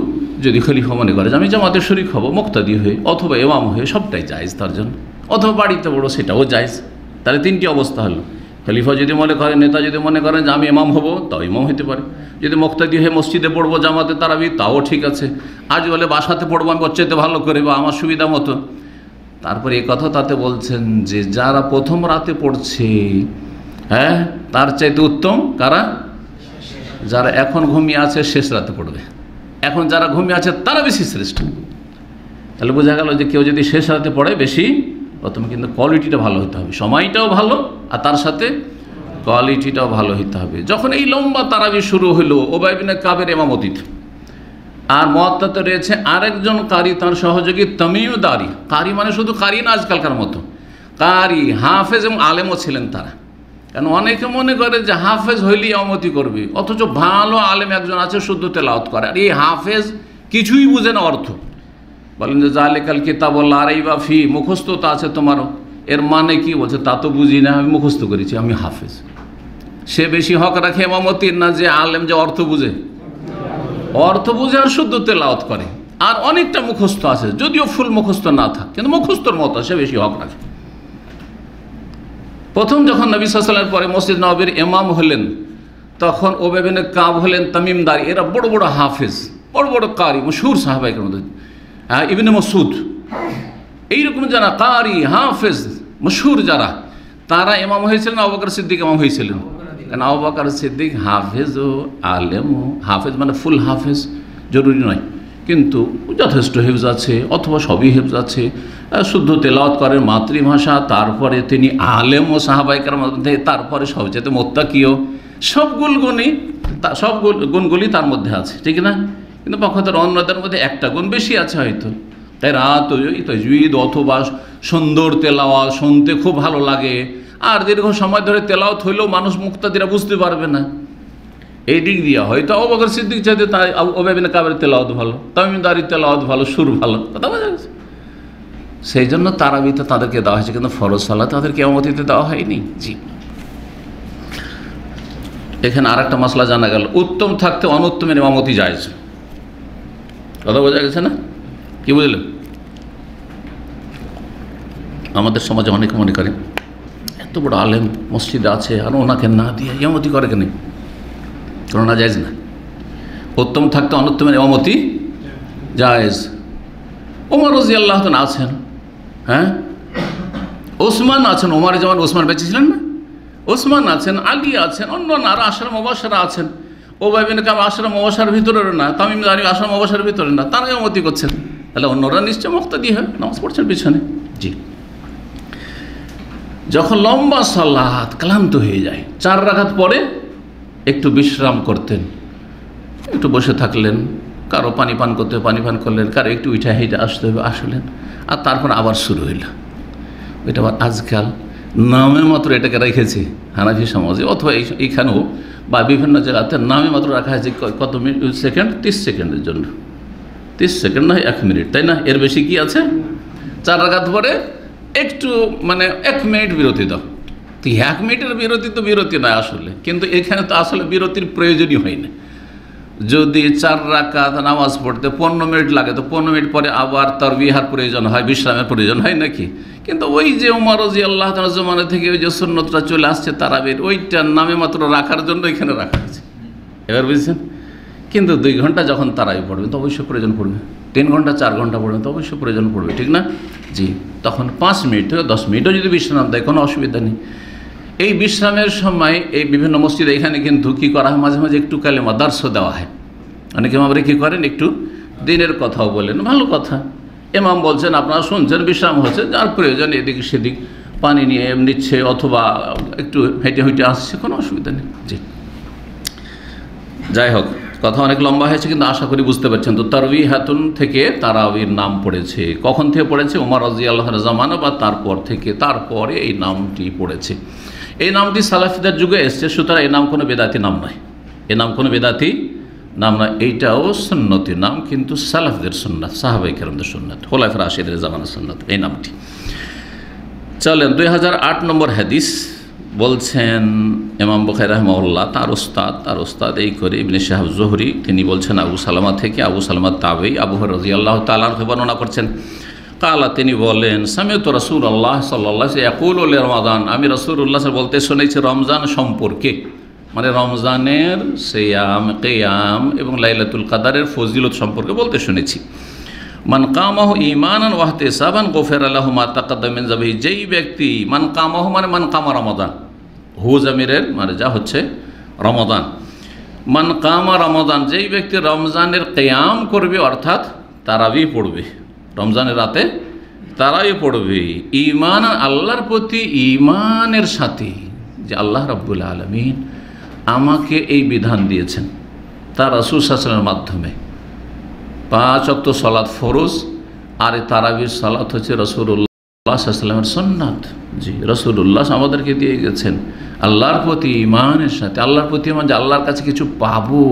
যদি খলিফা মনে করে যে আমি জামাতের শরীক হব মুক্তাদি হয়ে অথবা ইমাম হয়ে, সবটাই জায়েজ তার জন্য, অথবা বাড়িতে বড় সেটাও জায়েজ। তাহলে তিনটি অবস্থা হলো। খলিফা যদি মনে করেন, নেতা যদি মনে করেন যে আমি ইমাম হব, তাও ইমাম হতে পারে। যদি মুক্তাদি হয়ে মসজিদে পড়বো জামাতে তারাবি, তাও ঠিক আছে। আজ বলে বাসাতে পড়বো আমি বচ্চাতে ভালো করে বা আমার সুবিধা মতো। তারপরে এই কথা তাতে বলছেন যে যারা প্রথম রাতে পড়ছে, হ্যাঁ, তার চাইতে উত্তম কারা? যারা এখন ঘুমিয়ে আছে শেষ রাতে পড়বে। এখন যারা ঘুমিয়ে আছে তারা বেশি শ্রেষ্ঠ। তাহলে বোঝা গেল যে কেউ যদি শেষ রাতে পড়ে বেশি প্রথমে, কিন্তু কোয়ালিটিটা ভালো হতে হবে, সময়টাও ভালো আর তার সাথে কোয়ালিটিটাও ভালো হতে হবে। যখন এই লম্বা তারাবি শুরু হলো উবাই বিন কাবের ইমামতিতে, আর মুয়াত্তাতে রয়েছে আরেকজন কারি, তার সহযোগী তামিম দারি। কারি মানে শুধু কারি না আজকালকার মতো, কারি হাফেজ এবং আলেমও ছিলেন তারা। কারণ অনেকে মনে করে যে হাফেজ হইলেই ইমামতি করবে, অথচ ভালো আলেম একজন আছে শুদ্ধ তেলাওয়াত করে, আর এই হাফেজ কিছুই বুঝে না অর্থ। বলেন যে জালিকাল কিতাবুল লা রাইবা ফি, মুখস্থ তো আছে তোমারও, এর মানে কি? বলছে তা তো বুঝি না, আমি মুখস্থ করেছি, আমি হাফেজ। সে বেশি হক রাখে ইমামতির, না যে আলেম যে অর্থ বুঝে? অর্থ বুঝে আর শুদ্ধ তেলাওয়াত করে। আর অনেকটা মুখস্থ আছে, যদিও ফুল মুখস্থ না থাকে, কিন্তু মুখস্থর মতো সে বেশি হক রাখে। প্রথম যখন নবী সাল্লাল্লাহু আলাইহি ওয়াসাল্লামের পরে মসজিদ নববীর ইমাম হলেন, তখন উবাই বিন কাব হলেন তামিমদারি। এরা বড় বড় হাফেজ, বড় বড় কারি, মশহুর সাহাবায়ে মধ্যে ইবনে মাসউদ, এইরকম যারা কারি হাফেজ মশহুর যারা, তারা ইমাম হয়েছিলেন। আবু বকর সিদ্দিক ইমাম হয়েছিলেন, কারণ আবু বকর সিদ্দিক হাফেজ ও আলেম। হাফেজ মানে ফুল হাফেজ জরুরি নয়, কিন্তু যথেষ্ট হেফজ আছে অথবা সবই হেফজ আছে, শুদ্ধ তেলাওয়াত করেন মাতৃভাষা, তারপরে তিনি আলেম ও সাহাবায়ে কেরামের মধ্যে, তারপরে সবচেয়ে মুত্তাকিও, সব গুণগুলি তার মধ্যে আছে, ঠিক না? কিন্তু পক্ষান্তর অন্যদের মধ্যে একটা গুণ বেশি আছে হয়তো, তাই রাত তাজউইদ অথবা সুন্দর তেলাওয়াত শুনতে খুব ভালো লাগে, আর দীর্ঘ সময় ধরে তেলাওয়াত হইলেও মানুষ মুক্তাদিরা বুঝতে পারবে না। এই দিক দিয়ে হয়তো আবু বকর সিদ্দিক চাইতে তাই উবাই বিন কাবের তেলাওয়াত ভালো, তামিমদারির তেলাওয়াত ভালো, সুর ভালো, কথা বোঝা গেছে। সেই জন্য তারাবিতে তাদেরকে দেওয়া হয়েছে, কিন্তু ফরজ সালাত তাদেরকে ইমামতিতে দেওয়া হয়নি। জি, এখানে আর একটা মসলা জানা গেল, উত্তম থাকতে অনুত্তমের ইমামতি জায়েজ। কথা বোঝা গেছে না? কি বুঝলেন? আমাদের সমাজে অনেকে মনে করে এত বড় আলেম মসজিদে আছে আর ওনাকে না দিয়ে ইমামতি করে কেন? না, জায়েজ না। উত্তম থাকতে অনুত্তমের ইমামতি জায়েজ। ওমর রাদিয়াল্লাহু তাআলা আছেন, হ্যাঁ, ওসমান আছেন, ওমর যেমন ওসমান বেঁচে ছিলেন না, ওসমান আছেন, আলী আছেন, অন্য আর আশরা মুবাশশারা আছেন। উবাই বিন কাব আশরা মুবাশশারার ভিতরে না, তামিমদারি আশরা মুবাশশারার ভিতরে না, তারা ইমামতি করছেন, তাহলে অন্যরা নিশ্চয় মুক্তাদি হয়, নামাজ পড়ছেন পিছনে। জি, যখন লম্বা সালাত ক্লান্ত হয়ে যায়, 4 রাকাত পরে একটু বিশ্রাম করতেন, একটু বসে থাকলেন, কারো পানি পান করতে পানি পান করলেন, কারো একটু উঠা হেঁটে আসতে হবে আসলেন, আর তারপর আবার শুরু হইল। এটা আবার আজকাল নামে মাত্র এটাকে রেখেছে হানাফি সমাজে, অথবা এইখানেও বা বিভিন্ন জায়গাতে নামে মাত্র রাখা হয়েছে কত সেকেন্ড, 30 সেকেন্ডের জন্য। 30 সেকেন্ড নয় 1 মিনিট, তাই না? এর বেশি কি আছে? 4 রাকাত পরে একটু মানে 1 মিনিট বিরতি দাও। তো 1 মিনিটের বিরতি তো বিরতি নয় আসলে, কিন্তু এখানে তো আসলে বিরতির প্রয়োজনই হয় না। যদি 4 রাকাত নামাজ পড়তে 15 মিনিট লাগে, তো 15 মিনিট পরে আবার তারবিহার প্রয়োজন হয়, বিশ্রামের প্রয়োজন হয় নাকি? কিন্তু ওই যে ওমর রাদিয়াল্লাহু তাআলা জমানা থেকে ওই যে সুন্নতটা চলে আসছে তারাবির, ওইটার নামে মাত্র রাখার জন্য এখানে রাখা আছে। এবার বুঝছেন? কিন্তু 2 ঘন্টা যখন তারাবি পড়বেন তো অবশ্যই প্রয়োজন পড়বে, 3 ঘন্টা 4 ঘন্টা পড়বেন তো অবশ্যই প্রয়োজন পড়বে, ঠিক না? জি, তখন 5 মিনিট থেকে 10 মিনিটও যদি বিশ্রাম দেয় কোনো অসুবিধা নেই। এই বিশ্রামের সময় এই বিভিন্ন মসজিদে এখানে কিন্তু কী করা হয়, মাঝে মাঝে একটু কালেমা দার্সও দেওয়া হয়। অনেকে আমরা কী করেন, একটু দিনের কথাও বলেন, ভালো কথা। ইমাম বলছেন, আপনারা শুনছেন, বিশ্রাম হচ্ছে, যার প্রয়োজন এদিক সেদিক পানি নিয়ে নিচ্ছে অথবা একটু হেঁটে হেঁটে আসছে, কোনো অসুবিধা নেই। জি, যাই হোক, কথা অনেক লম্বা হয়েছে, কিন্তু আশা করি বুঝতে পারছেন। তো তারবিহাতুন থেকে তারাবির নাম পড়েছে, কখন থেকে পড়েছে? ওমর রাদিয়াল্লাহু আনহু জামানা বা তারপর থেকে, তারপরে এই নামটি পড়েছে। এই নামটি সালাফিদের যুগে এসছে, সুতরাং এই নাম কোনো বেদাতি নাম নয়, এই নাম কোনো বেদাতি নাম নয়। এইটাও সুন্নতি নাম, কিন্তু সালাফদের সুন্নাত, সাহাবায়ে কেরামদের সুন্নাত, খোলাফায়ে রাশিদের জামানার সুন্নাত এই নামটি। চলেন 2008 নম্বর হাদিস বলছেন ইমাম বুখারী রাহিমাহুল্লাহ, তার ওস্তাদ এই করে ইবনে শিহাব জুহরি, তিনি বলছেন আবু সালামা থেকে, আবু সালামা তাবেঈ, আবু হুরায়রা রাদিয়াল্লাহু তাআলা আনহু বর্ণনা করছেন, কালা, তিনি বলেন, সামিউতু রাসূলুল্লাহ সাল্লাল্লাহু আলাইহি ওয়াসাল্লাম ইয়াকুলু লিরমাদান, আমি রাসূলুল্লাহ বলতে শুনেছি রমজান সম্পর্কে, মানে রমজানের সিয়াম, কিয়াম এবং লাইলাতুল কদরের ফজিলত সম্পর্কে বলতে শুনেছি। মান কামাহু ঈমানান ওয়া ইহতিসাবান গুফিরা লাহু মা তাকাদ্দাম মিন যামবিহি, যেই ব্যক্তি, মান কামাহু মানে মান কামা রমাদান, হু জামিরের মানে যা হচ্ছে রমাদান, মান কামা রমাদান, যেই ব্যক্তি রমজানের কিয়াম করবে, অর্থাৎ তারাবি পড়বে, রমজানের রাতে তারাবি পড়বে, ঈমান, আল্লাহর প্রতি ঈমানের সাথে, যে আল্লাহ রাব্বুল আলামিন আমাকে এই বিধান দিয়েছেন তার রাসূল সাল্লাল্লাহু আলাইহি ওয়াসাল্লামের মাধ্যমে, 5 ওয়াক্ত সালাত ফরজ, আর তারাবির সালাত হচ্ছে রাসূলুল্লাহ সাল্লাল্লাহু আলাইহি ওয়াসাল্লামের সুন্নাত। জি, রাসূলুল্লাহ আমাদেরকে দিয়ে গেছেন আল্লাহর প্রতি ঈমানের সাথে, আল্লাহর প্রতি ঈমান, যে আল্লাহর কাছে কিছু পাবো,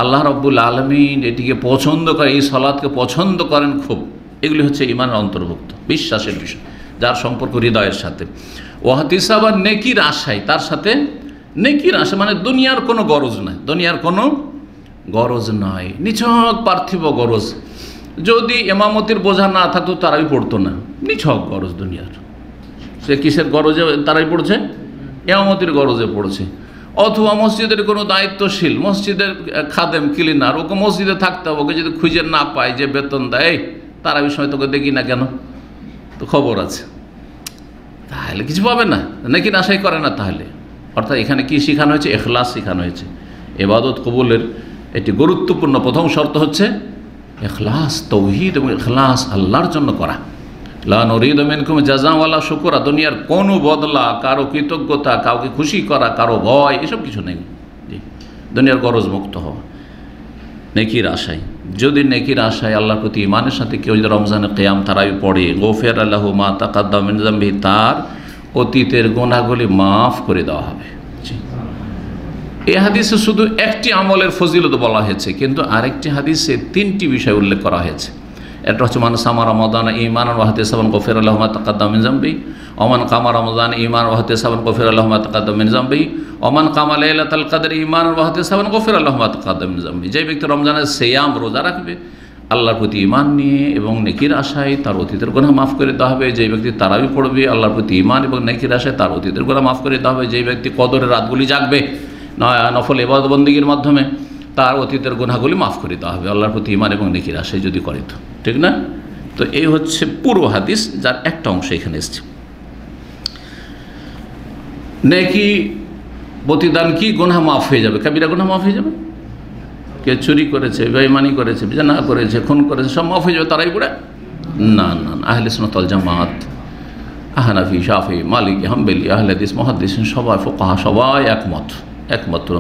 আল্লাহ রাব্বুল আলামিন এটিকে পছন্দ করে, এই সালাতকে পছন্দ করেন খুব, এগুলি হচ্ছে ঈমানের অন্তর্ভুক্ত, বিশ্বাসের বিষয়, যার সম্পর্ক হৃদয়ের সাথে। ওয়াহতিসাবান, নেকির আশায়, তার সাথে নেকির আশা, মানে দুনিয়ার কোনো গরজ নাই, দুনিয়ার কোনো গরজ নয়, নিছক পার্থিব গরজ, যদি এমামতির বোঝা না থাকতো তারাই পড়তো না, নিছক গরজ দুনিয়ার। সে কিসের গরজে তারাই পড়ছে? এমামতির গরজে পড়ছে। অথবা মসজিদের কোনো দায়িত্বশীল, মসজিদের খাদেম, ক্লিনার, ওকে মসজিদে থাকতে হবে, ওকে যদি খুঁজে না পায় যে বেতন দেয়, তারা বিষয় তোকে দেখি না কেন, তো খবর আছে, তাহলে কিছু পাবে না, নাকি আশাই করে না। তাহলে অর্থাৎ এখানে কি শেখানো হয়েছে? ইখলাস শেখানো হয়েছে। ইবাদত কবুলের একটি গুরুত্বপূর্ণ প্রথম শর্ত হচ্ছে ইখলাস, তৌহিদ এবং ইখলাস আল্লাহর জন্য করা। লা নুরিদু মিনকুম জাযাআ ওয়ালা শুকরা, দুনিয়ার কোনো বদলা, কারো কৃতজ্ঞতা, কাউকে খুশি করা, কারো ভয়, এসব কিছু নেই। জি, দুনিয়ার গরজ মুক্ত হওয়া নেকির আশায়। যদি নেকির আশায় আল্লাহর প্রতি ইমানের সাথে কেউ যদি রমজানে কিয়াম তারাবি পড়ে, গফিরা লাহু মা তাকাদ্দাম মিন যামবিহি, তার অতীতের গুনাহগুলি মাফ করে দেওয়া হবে। জি, এই হাদিসে শুধু একটি আমলের ফজিলত বলা হয়েছে, কিন্তু আরেকটি হাদিসে তিনটি বিষয় উল্লেখ করা হয়েছে। এটা হচ্ছে মান সামা রমাদান ঈমানান ওয়া ইহতিসাবান গফিরা লাহু মা তাকাদ্দাম মিন যামবিহি, ওমান কামা রমাদান ঈমানান ওয়া ইহতিসাবান গফিরা লাহু মা তাকাদ্দাম মিন যামবিহি, ওমান কামা লাইলাতুল কদর ঈমানান ওয়া ইহতিসাবান গফিরা লাহু মা তাকাদ্দাম মিন যামবিহি। যে ব্যক্তি রমজানের সিয়াম রোজা রাখবে আল্লাহর প্রতি ঈমান নিয়ে এবং নেকির আশায়, তার অতীতের গুনাহ মাফ করে দেওয়া হবে। যে ব্যক্তি তারাবি পড়বে আল্লাহর প্রতি ঈমান এবং নেকির আশায়, তার অতীতের গুনাহ মাফ করে দেওয়া হবে। যে ব্যক্তি কদরের রাতগুলি জাগবে নফল ইবাদত বন্দেগীর মাধ্যমে, তার অতীতের গুনাহগুলি মাফ করে দেওয়া হবে আল্লাহর প্রতি ঈমান এবং নেকির আশায় যদি করে। তো ঠিক না? তো এই হচ্ছে পুরো হাদিস, যার একটা অংশ এখানে এসছে। নেকি প্রতিদান কি? গুনাহ মাফ হয়ে যাবে, কাবিরা গুনাহ মাফ হয়ে যাবে। কে চুরি করেছে, বেঈমানি করেছে, জিনা করেছে, খুন করেছে, সব মাফ হয়ে যাবে তারাই পড়ে? না না, আহলে সুন্নাত ওয়াল জামাত, আহনাফি, শাফি, মালিকি, হাম্বলি, আহলে হাদিস, মুহাদ্দিসিন, সবাই ফুকাহা সবাই একমাত্র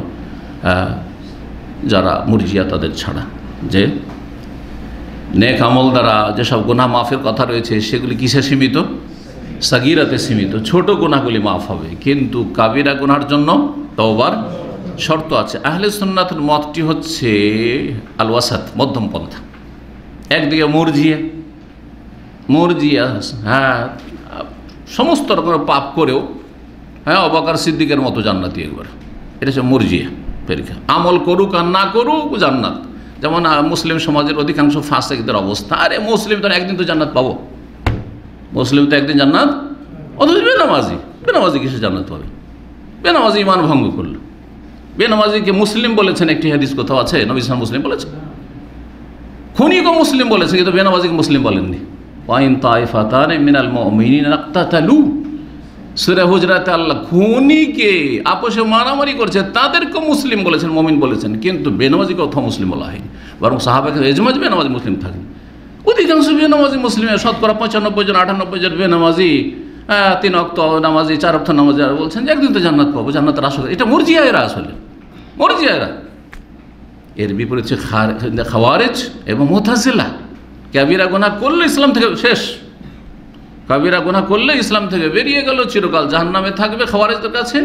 যারা মুরজিয়া তাদের ছাড়া, যে নেক আমল দ্বারা যেসব গুনাহ মাফের কথা রয়েছে সেগুলি কিসে সীমিত? সাগীরাতে সীমিত। ছোট গুনাহগুলি মাফ হবে, কিন্তু কাবিরা গুনার জন্য তওবার শর্ত আছে। আহলে সুন্নাতের মতটি হচ্ছে আল ওয়াসাত, মধ্যম পন্থা। একদিকে মুরজিয়া হ্যাঁ সমস্ত রকমের পাপ করেও হ্যাঁ আবু বকর সিদ্দিকের মতো জান্নাতি একবার, এটা হচ্ছে মুরজিয়া পরীক্ষা। আমল করুক আর না করুক জান্নাত। যেমন মুসলিম সমাজের অধিকাংশ ফাসিকদের অবস্থা, আরে মুসলিম তো একদিন তো জান্নাত পাবো, মুসলিম তো একদিন জান্নাত, অথচ বেনামাজি কিসে জান্নাত পাবে? বেনামাজি ইমান ভঙ্গ করলো। বেনামাজিকে মুসলিম বলেছেন, একটি হাদিস কোথাও আছে নবী সাল্লাল্লাহু মুসলিম বলেছেন, খুনিকে মুসলিম বলেছে, কিন্তু বেনামাজিকে মুসলিম বলেননি। ওয়াইন তাইফাতান মিনাল মুমিনিনা ইকতাতালু, সূরা হুজরাতে আল্লাহ খুনিকে আপোষে মারামারি করছে তাদেরকে মুসলিম বলেছেন, মুমিন বলেছেন, কিন্তু বেনামাজিকে কোথাও মুসলিম বলা হয়নি। বরং সাহাবাকে এজমাজ বেনামাজি মুসলিম থাকেন, অধিকাংশ বেনামাজি মুসলিমের শতকরা 95 জন 98 জন বেনামাজি, 3 ওয়াক্ত নামাজি, 4 ওয়াক্ত নামাজি, আর বলছেন যে একদিন তো জান্নাত পাবো, জান্নাতের আশা। এটা মুরজিয়ায়েরা, আসলে মুরজিয়ায়েরা। এর বিপরীতে খাওয়ারিজ এবং মুতাজিলা, কাবিরা গুনাহ করলে ইসলাম থেকে শেষ, কাবিরা গুনাহ করলে ইসলাম থেকে বেরিয়ে গেল, চিরকাল জাহান্নামে থাকবে খাওয়ারিজদের কাছে।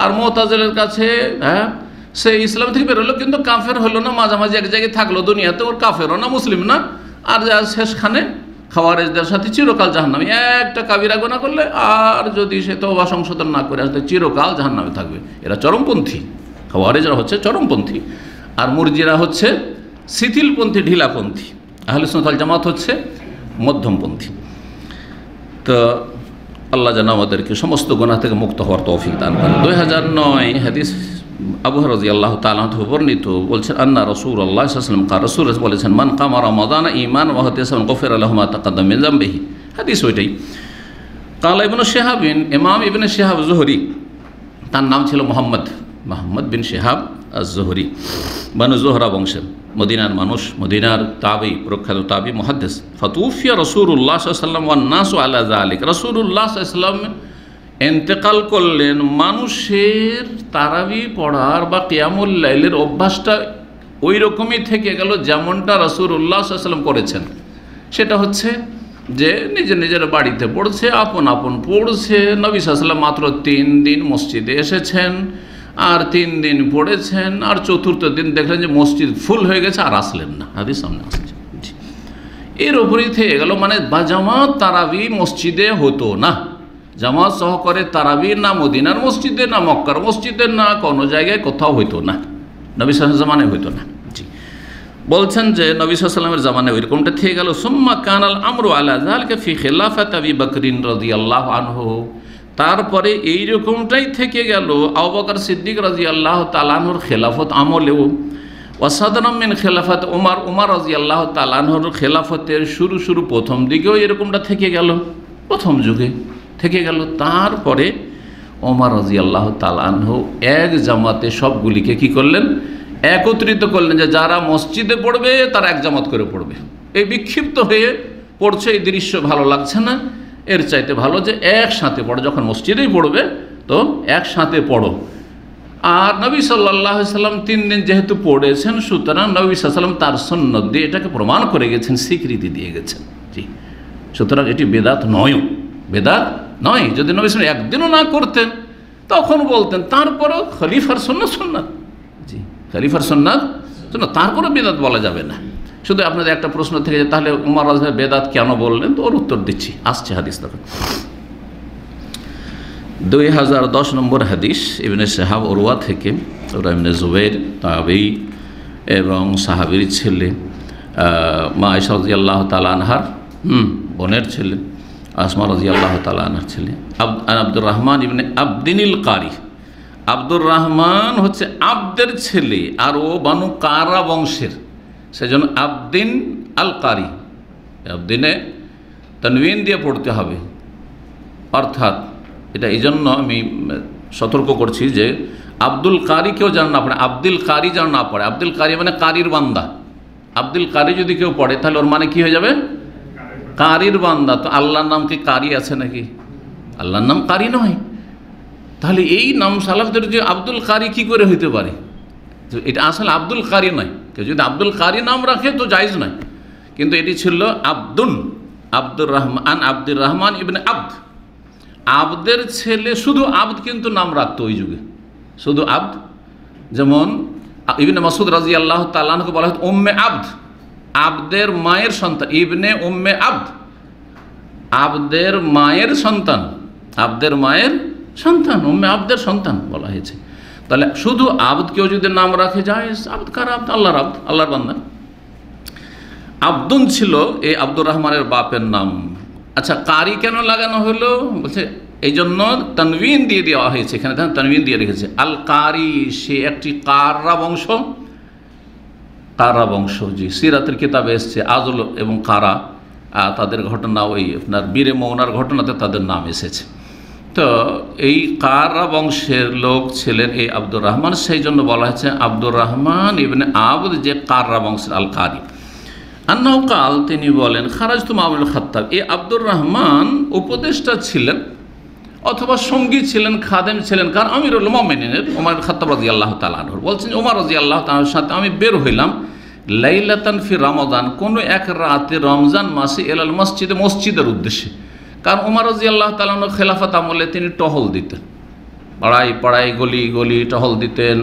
আর মুতাজিলার কাছে হ্যাঁ সে ইসলাম থেকে বেরোলো, কিন্তু কাফের হলো না, মাঝামাঝি এক জায়গায় থাকলো দুনিয়াতে, ওর কাফেরও না মুসলিম না, আর যা শেষখানে খাওয়ারিজদের সাথে চিরকাল জাহান্নামে। একটা কাবিরা গুনাহ করলে আর যদি সে তওবা সংশোধন না করে আসলে চিরকাল জাহান্নামে থাকবে। এরা চরমপন্থী, খাওয়ারিজরা হচ্ছে চরমপন্থী, আর মুরজিরা হচ্ছে শিথিলপন্থী, ঢিলাপন্থী। আহলে সুন্নাত ওয়াল জামাত হচ্ছে মধ্যমপন্থী। তো আল্লাহ যেন আমাদেরকে সমস্ত গুনাহ থেকে মুক্ত হওয়ার তৌফিক দান করেন। 2009 হাদিস আবু হুরায়রা রাদিয়াল্লাহু তাআলা আনহু বর্ণিত, বলছেন আন্না রাসূলুল্লাহ সাল্লাল্লাহু আলাইহি ওয়াসাল্লাম কাল, রাসূল বলেছেন মান কামা রমাদান ঈমান ওয়া ইহতিসাবান গফিরা লাহু মা তাকাদ্দাম মিন যামবিহি। হাদিস ওইটাই। কালা ইবনে শিহাবিন, ইমাম ইবনে শিহাব যুহরি, তার নাম ছিল মুহাম্মদ বিন শিহাব আজ-যুহরি, বানু যোহরা বংশের, মদিনার মানুষ, মদিনার তাবি, প্রখ্যাত তাবি, মুহাদ্দিস। ফাতুফিয়া রাসূলুল্লাহ সাল্লাল্লাহু আলাইহি ওয়াসাল্লাম ওয়ান নাসু আলা যালিক, রাসূলুল্লাহ সাল্লাল্লাহু আলাইহি ওয়াসাল্লাম ইন্তেকাল করলেন, মানুষের তারাবি পড়ার বা কিয়ামুল লাইলের অভ্যাসটা ওই রকমই থেকে গেল যেমনটা রাসূলুল্লাহ সাল্লাল্লাহু আলাইহি ওয়াসাল্লাম করেছেন। সেটা হচ্ছে যে নিজের বাড়িতে পড়ছে, আপন পড়ছে। নবী সাল্লাল্লাহু আলাইহি ওয়াসাল্লাম মাত্র 3 দিন মসজিদে এসেছেন, আর 3 দিন পড়েছেন, আর চতুর্থ দিন দেখলেন যে মসজিদ ফুল হয়ে গেছে, আর আসলেন না। হাদিস সামনে আসছে। এর উপরেই থেকে গেল, মানে জামাত তারাবি মসজিদে হতো না, জামাত সহকারে তারাবি না মদিনার মসজিদে, না মক্কার মসজিদে, না কোনো জায়গায় কোথাও হইতো না, নবী সাল্লাল্লাহু আলাইহি ওয়াসাল্লাম হইতো না। জি, বলছেন যে নবী সাল্লাল্লাহু আলাইহি ওয়াসাল্লামের জামানায় ওইরকমটা থেকে গেল। সুম্মা কানাল আমরু আলা যালিকা ফি খিলাফাতি আবি বকরিন রাদিয়াল্লাহু আনহু, তারপরে এইরকমটাই থেকে গেল আবু বকর সিদ্দিক রাদিয়াল্লাহু তাআলা আনহুর খেলাফত আমলেও। ওয়াসাদারাম মিন খেলাফত উমর রাদিয়াল্লাহু তাআলা আনহুর খেলাফতের শুরু প্রথম দিকেও এরকমটা থেকে গেল, প্রথম যুগে থেকে গেল। তারপরে ওমর রাদিয়াল্লাহু তাআলা আনহু এক জামাতে সবগুলিকে কি করলেন, একত্রিত করলেন যে যারা মসজিদে পড়বে তারা এক জামাত করে পড়বে। এই বিক্ষিপ্ত হয়ে পড়ছে, এই দৃশ্য ভালো লাগছে না, এর চাইতে ভালো যে একসাথে পড়ো, যখন মসজিদেই পড়বে তো একসাথে পড়ো। আর নবী সাল্লাল্লাহু আলাইহি সাল্লাম 3 দিন যেহেতু পড়েছেন, সুতরাং নবী সাল্লাল্লাহু আলাইহি সাল্লাম তার সুন্নাত দিয়ে এটাকে প্রমাণ করে গেছেন, স্বীকৃতি দিয়ে গেছেন। জি, সুতরাং এটি বেদাত নয়, বেদাত নয়। যদি নবী সাল্লাল্লাহু আলাইহি সাল্লাম একদিনও না করতেন তখন বলতেন, তারপরেও খলিফার সুন্নাত। জি, খলিফার সুন্নাত, তারপরে বেদাত বলা যাবে না। শুধু আপনাদের একটা প্রশ্ন থেকে যে তাহলে উমর রাদিয়াল্লাহু বেদাত কেন বললেন, তো ওর উত্তর দিচ্ছি, আসছে হাদিস দেখুন। 2010 নম্বর হাদিস ইবনে শাহাব উরওয়া থেকে, ওরা ইবনে জুবাইর তাবেঈ এবং সাহাবীর ছেলে, মা আয়েশা রাদিয়াল্লাহু তাআলা আনহার বোনের ছেলে, আসমা রাদিয়াল্লাহু তাআলা আনহার ছেলে, আব্দুর রহমান ইবনে আবদিনিল কারি। আব্দুর রহমান হচ্ছে আব্দের ছেলে, আর ও বানু কারা বংশের, সেজন্য আবদিন আল কারি। আবদিনে তানবিন দিয়ে পড়তে হবে, অর্থাৎ এটা এই জন্য আমি সতর্ক করছি যে আব্দুল কারি কেউ যেন না পড়ে, আব্দুল কারি যেন না পড়ে। আব্দুল কারি মানে কারির বান্দা। আব্দুল কারি যদি কেউ পড়ে তাহলে ওর মানে কি হয়ে যাবে, কারির বান্দা। তো আল্লাহর নাম কি কারি আছে নাকি? আল্লাহর নাম কারি নয়। তাহলে এই নাম সালাফদের যে আব্দুল কারি কি করে হইতে পারে? এটা আসলে আব্দুল কারি নয়। কেউ যদি আব্দুল কারি নাম রাখে তো জায়েজ নয়, কিন্তু এটি ছিল আব্দুর রহমান ইবনে আব্দ, আব্দের ছেলে। শুধু আব্দ কিন্তু নাম রাখতো ওই যুগে, শুধু আব্দ। যেমন ইবনে মাসউদ রাদিয়াল্লাহু তাআলা আনহু বলা হয় উম্মে আব্দ, আব্দের মায়ের সন্তান, ইবনে উম্মে আব্দ, আব্দের মায়ের সন্তান, আব্দের মায়ের সন্তান, উম্মে আব্দের সন্তান বলা হয়েছে। তাহলে শুধু আব্দ কেউ যদি নাম রাখে যায়, আব্দ কার আব্দ? আল্লাহর আব্দ, আল্লাহর বান্দা। আব্দুন ছিল এই আব্দুর রহমানের বাপের নাম। আচ্ছা, কারি কেন লাগানো হলো? বলছে এই জন্য তানবিন দিয়ে দেওয়া হয়েছে, এখানে তানবিন দিয়ে রেখেছে। আল কারি, সে একটি কাররা বংশ, কারা বংশ। জি, সিরাতের কিতাবে এসছে আজল এবং কারা, তাদের ঘটনা, ওই আপনার বীরে মৌনার ঘটনাতে তাদের নাম এসেছে। তো এই কারা বংশের লোক ছিলেন এই আব্দুর রহমান, সেই জন্য বলা হয়েছে আব্দুর রহমান ইবনে আবদ, যে কাররা বংশের আল কারি। আন্নাহু কাল, তিনি বলেন, খারাজতু মা উমর খাত্তাব। এই আব্দুর রহমান উপদেষ্টা ছিলেন অথবা সঙ্গী ছিলেন, খাদেম ছিলেন কার? আমিরুল মুমিনিনের ওমর খাত্তাব রাদিয়াল্লাহু তাআলা আনহু। বলছেন ওমর রাদিয়াল্লাহু তাআলার সাথে আমি বের হইলাম লাইলাতান ফি রমাদান, কোনো এক রাতে রমজান মাসে, এলাল মসজিদে, মসজিদের উদ্দেশ্যে। কারণ ওমর রাদিয়াল্লাহু তাআলা আনহু খেলাফত আমলে তিনি টহল দিতেন, পাড়ায় পাড়ায় গলি গলি টহল দিতেন,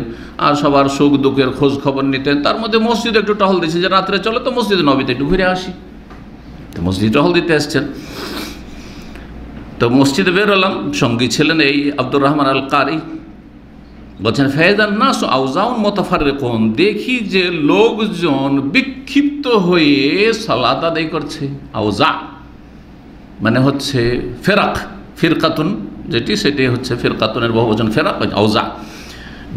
আর সবার সুখ দুঃখের খোঁজ খবর নিতেন। তার মধ্যে মসজিদে একটু টহল দিচ্ছে, যে রাত্রে চলে তো মসজিদে নবীতে একটু ঘুরে আসি, তো মসজিদ টহল দিতে এসছেন। তো মসজিদে বের হলাম, সঙ্গী ছিলেন এই আব্দুর রহমান আল কারি। বলছেন ফায়দান নাস আউজাউন মুতাফাররিকুন, দেখি যে লোকজন বিক্ষিপ্ত হয়ে সালাত আদায় করছে। আউজা মানে হচ্ছে ফেরাক, ফিরকাতুন যেটি, সেটি হচ্ছে ফিরকাতুনের বহুবচন ফেরাক, আউজা।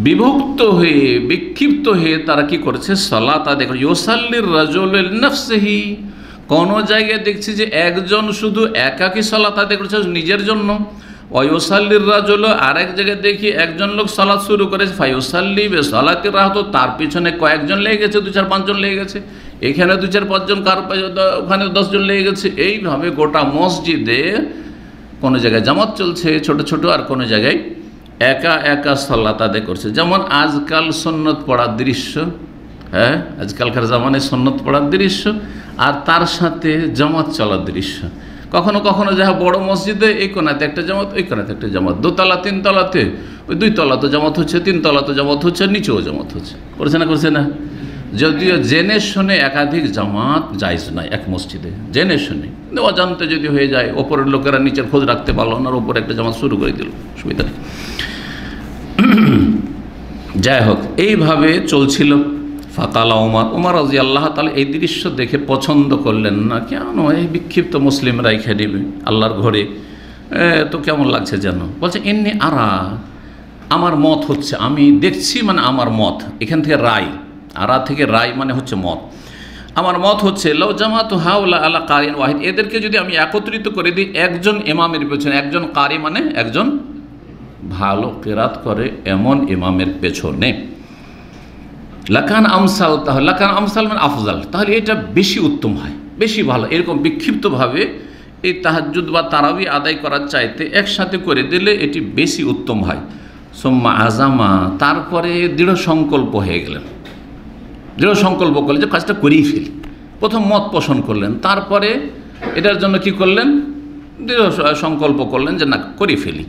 বিভক্ত হয়ে, বিক্ষিপ্ত হয়ে তারা কি করছে? সালাত আদায় করছে। ইউসাল্লির রাজুলু লিনাফসিহি, কোনো জায়গায় দেখছি যে একজন শুধু একাকী সালাত আদায় করছে নিজের জন্য। ওয়ায়ুসাল্লির রাজুলু, আরেক জায়গায় দেখি একজন লোক সালাত শুরু করেছে, ফায়ুসাল্লি বিসালাতির রাহত, তার পিছনে কয়েকজন লেগে গেছে, 2-4-5 জন লেগে গেছে, এখানে 2-4-5 জন, কার ওখানে 10 জন লেগে গেছে। এইভাবে গোটা মসজিদে কোনো জায়গায় জামাত চলছে ছোট ছোট, আর কোনো জায়গায় একা একা সালাত আদায় করছে। যেমন আজকাল সুন্নত পড়ার দৃশ্য, হ্যাঁ, আজকালকার জামানায় সুন্নত পড়ার দৃশ্য, আর তার সাথে জামাত চলার দৃশ্য। কখনো কখনো যাহা বড় মসজিদে এই কোনাতে একটা জামাত, ওই কোনাতে একটা জামাত, 2 তলা 3 তলাতে, ওই 2 তলা তো জামাত হচ্ছে, 3 তলা তো জামাত হচ্ছে, নিচেও জামাত হচ্ছে। করছে না, করছে না? যদিও জেনে শুনে একাধিক জামাত জায়েজ নয় এক মসজিদে, জেনে শুনে। কিন্তু অজান্তে যদি হয়ে যায়, ওপরের লোকেরা নিচের খোঁজ রাখতে পারলো না, আর ওপরে একটা জামাত শুরু করে দিল, সুবিধা নেই। যাই হোক, এইভাবে চলছিল। ফাকালা উমর রাদিয়াল্লাহু তাআলা এই দৃশ্য দেখে পছন্দ করলেন না। কেন এই বিক্ষিপ্ত মুসলিমরা এখানে আল্লাহর ঘরে, তো কেমন লাগছে যেন। বলছে এমনি আমার মত হচ্ছে, আমি দেখছি মানে আমার মত, এখান থেকে রায়, আরা থেকে রায় মানে হচ্ছে মত। আমার মত হচ্ছে লাউ জামাতু হাউলা আলা কারিন ওয়াহিদ, এদেরকে যদি আমি একত্রিত করে দিই একজন ইমামের পেছনে, একজন কারি মানে একজন ভালো কিরাত করে এমন ইমামের পেছনে, লাকান আমসাল, তাহলে লাকান আমসাল মানে আফজাল, তাহলে এটা বেশি উত্তম হয়, বেশি ভালো। এরকম বিক্ষিপ্তভাবে এই তাহাজ্জুদ বা তারাবি আদায় করার চাইতে একসাথে করে দিলে এটি বেশি উত্তম হয়। সুম্মা আজামা, তারপরে দৃঢ় সংকল্প হয়ে গেলেন, দৃঢ় সংকল্প করলেন যে কাজটা করেই ফেলি। প্রথম মত পোষণ করলেন, তারপরে এটার জন্য কি করলেন, দৃঢ় সংকল্প করলেন যে না করে ফেলি।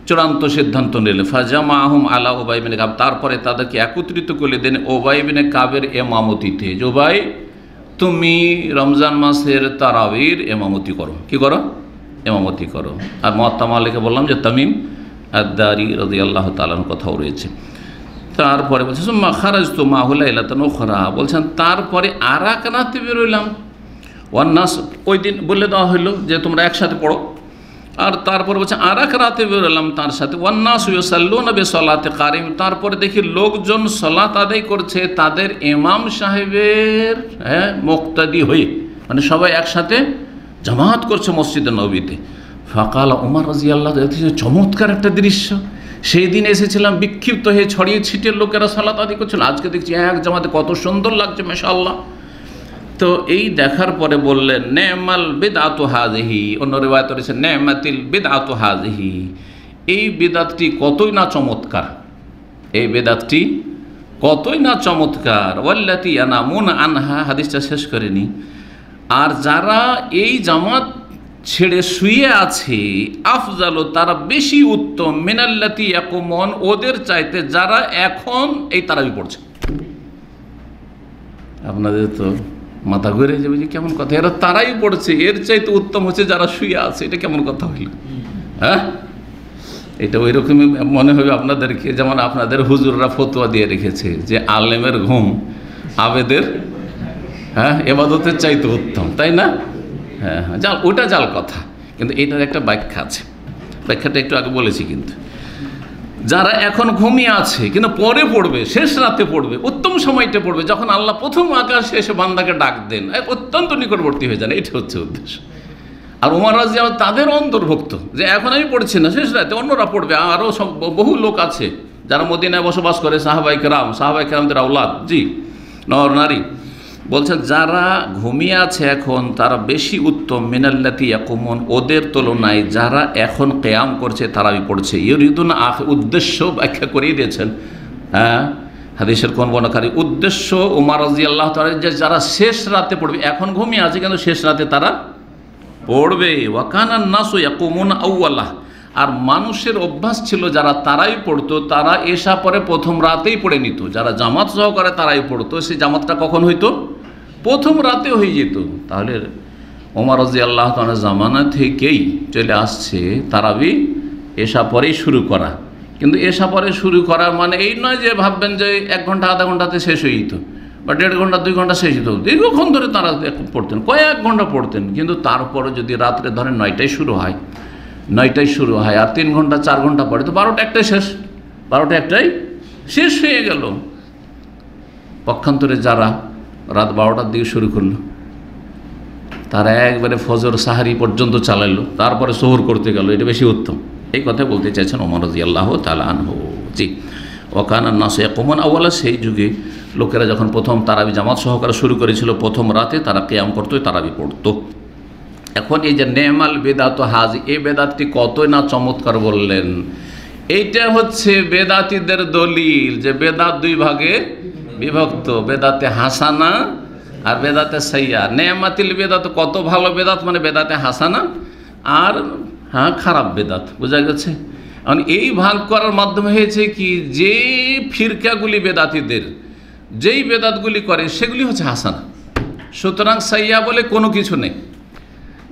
চূড়ান্ত সিদ্ধান্ত নিলেন। ফাজামাহুম আলা উবাই বিন কাব, তারপরে তাদেরকে একত্রিত করে দেন উবাই বিন কাবের এমামতিতে, যে উবাই তুমি রমজান মাসের তারাবির এমামতি করো। কি করো? এমামতি করো। আর মুয়াত্তা মালিকে বললাম যে তামিম আদ-দারি রাদিয়াল্লাহু তাআলার কথাও রয়েছে। তারপরে বলছে সুম্মা খারাজতু মাহু লাইলাতান উখরা, বলছেন তারপরে আর এক রাতে বেরোলাম। ওয়ান্নাস, ওই দিন বলে দেওয়া হইলো যে তোমরা একসাথে পড়ো। আর তারপরে বলছে আর এক রাতে বেরোলাম তার সাথে। ওয়ান্নাস ইউসাল্লুনা বিসলাতি কারিম, তারপরে দেখি লোকজন সালাত আদায় করছে তাদের ইমাম সাহেবের মুক্তাদি হয়ে, মানে সবাই একসাথে জামাত করছে মসজিদে নববীতে। ফাকালা উমর রাদিয়াল্লাহু তাআলা, চমৎকার একটা দৃশ্য। সেই দিন এসেছিলাম বিক্ষিপ্ত হয়ে ছড়িয়ে ছিটিয়ে লোকেরা সালাত আদায় করছিল, আজকে দেখছি এক জামাতে কত সুন্দর লাগছে মাশাআল্লাহ। তো এই দেখার পরে বললেন নেমাল বিদআতু হাযিহি, অন্য রিওয়ায়াতে রয়েছে নেমাতিল বিদআতু হাযিহি, এই বিদআতটি কতই না চমৎকার, এই বিদআতটি কতই না চমৎকার। ওয়াল্লাতী ইয়ানামুনা আনহা, হাদিসটা শেষ করেনি। আর যারা এই জামাত ছেড়ে শুয়ে আছে, আফজালু, তারা বেশি উত্তম, মিনাল্লাতী ইয়াকুমুন, ওদের চাইতে যারা এখন এই তারাবি পড়ছে। আপনাদের তো মাথা ঘুরে যাবে যে কেমন কথা, এরা তারাই পড়ছে, এর চাইতে উত্তম হচ্ছে যারা শুয়ে আছে, এটা কেমন কথা হইল? হ্যাঁ, এটা ওই রকমই মনে হবে আপনাদেরকে, যেমন আপনাদের হুজুররা ফতোয়া দিয়ে রেখেছে যে আলেমের ঘুম আবেদের এবাদতের চাইতে উত্তম, তাই না? হ্যাঁ হ্যাঁ, জাল, ওটা জাল কথা, কিন্তু এটার একটা ব্যাখ্যা আছে, ব্যাখ্যাটা একটু আগে বলেছি। কিন্তু যারা এখন ঘুমিয়ে আছে কিন্তু পরে পড়বে, শেষ রাতে পড়বে, উত্তম সময়টা পড়বে, যখন আল্লাহ প্রথম আকাশে এসে বান্দাকে ডাক দেন, অত্যন্ত নিকটবর্তী হয়ে যান, এটা হচ্ছে উদ্দেশ্য। আর উমর রাদিয়াল্লাহু তাদের অন্তর্ভুক্ত, যে এখন আমি পড়ছি না, শেষ রাতে অন্যরা পড়বে। আরও সব বহু লোক আছে যারা মদিনায় বসবাস করে, সাহাবায়ে কেরামদের আওলাদ, জি, নর নারী। বলছেন যারা ঘুমিয়ে আছে এখন তারা বেশি উত্তম, মিনাল্লাতী ইয়াকুমুন, ওদের তুলনায় যারা এখন কিয়াম করছে, তারাবি পড়ছে। ইউরিদুনা উদ্দেশ্য ব্যাখ্যা করিয়ে দিয়েছেন। হ্যাঁ, হাদিসের কোন বর্ণনাকারী উদ্দেশ্য উমর রাদিয়াল্লাহু তাআলা যে যারা শেষ রাতে পড়বে, এখন ঘুমিয়ে আছে কিন্তু শেষ রাতে তারা পড়বে। ওয়া কানান নাসু ইয়াকুমুনা আউয়ালাহ, আর মানুষের অভ্যাস ছিল যারা তারাই পড়তো, তারা এশা পরে প্রথম রাতেই পড়ে নিত। যারা জামাত সহকারে তারাই পড়তো, সেই জামাতটা কখন হইতো? প্রথম রাতে হয়ে যেত। তাহলে ওমর রাদিয়াল্লাহু তাআলা জামানা থেকেই চলে আসছে তারাবি এশা পরেই শুরু করা। কিন্তু এশা পরে শুরু করা মানে এই নয় যে ভাববেন যে 1 ঘন্টা আধা ঘন্টাতে শেষ হয়ে যেত, বা 1.5 ঘন্টা 2 ঘন্টা শেষ হতো। দীর্ঘক্ষণ ধরে তারা পড়তেন, কয়েক ঘন্টা পড়তেন। কিন্তু তারপরে যদি রাত্রে ধরেন 9টায় শুরু হয় আর 3 ঘন্টা 4 ঘন্টা পরে তো 12টা 1টায় শেষ, 12টা 1টায় শেষ হয়ে গেল। পক্ষান্তরে যারা রাত 12টার দিকে শুরু করলো, তারা একবারে ফজর সাহারি পর্যন্ত চালাইলো, তারপরে শোহর করতে গেল, এটা বেশি উত্তম। এই কথা বলতে চাইছেন ওমর রাদিয়াল্লাহু তাআলা আনহু। জি, ওয়া কানান নাসু ইয়াকুমুন আউয়ালা, সেই যুগে লোকেরা যখন প্রথম তারাবি জামাত সহকারে শুরু করেছিল, প্রথম রাতে তারা কিয়াম করতো, তারাবি পড়তো। এখন এই যে নেমাল বেদাতু হাজি, এই বেদাতটি কতই না চমৎকার বললেন। এইটা হচ্ছে বেদাতীদের দলিল যে বেদাত 2 ভাগে বিভক্ত, বেদাতে হাসানা আর বেদাতে সাইয়্যা। নেমাতিল বেদাত, কত ভালো বেদাত মানে বেদাতে হাসানা, আর খারাপ বেদাত, বোঝা গেছে। এখন এই ভাগ করার মাধ্যমে হয়েছে কি, যে ফিরকাগুলি বেদাতীদের যেই বেদাতগুলি করে সেগুলি হচ্ছে হাসানা, সুতরাং সাইয়্যা বলে কোনো কিছু নেই।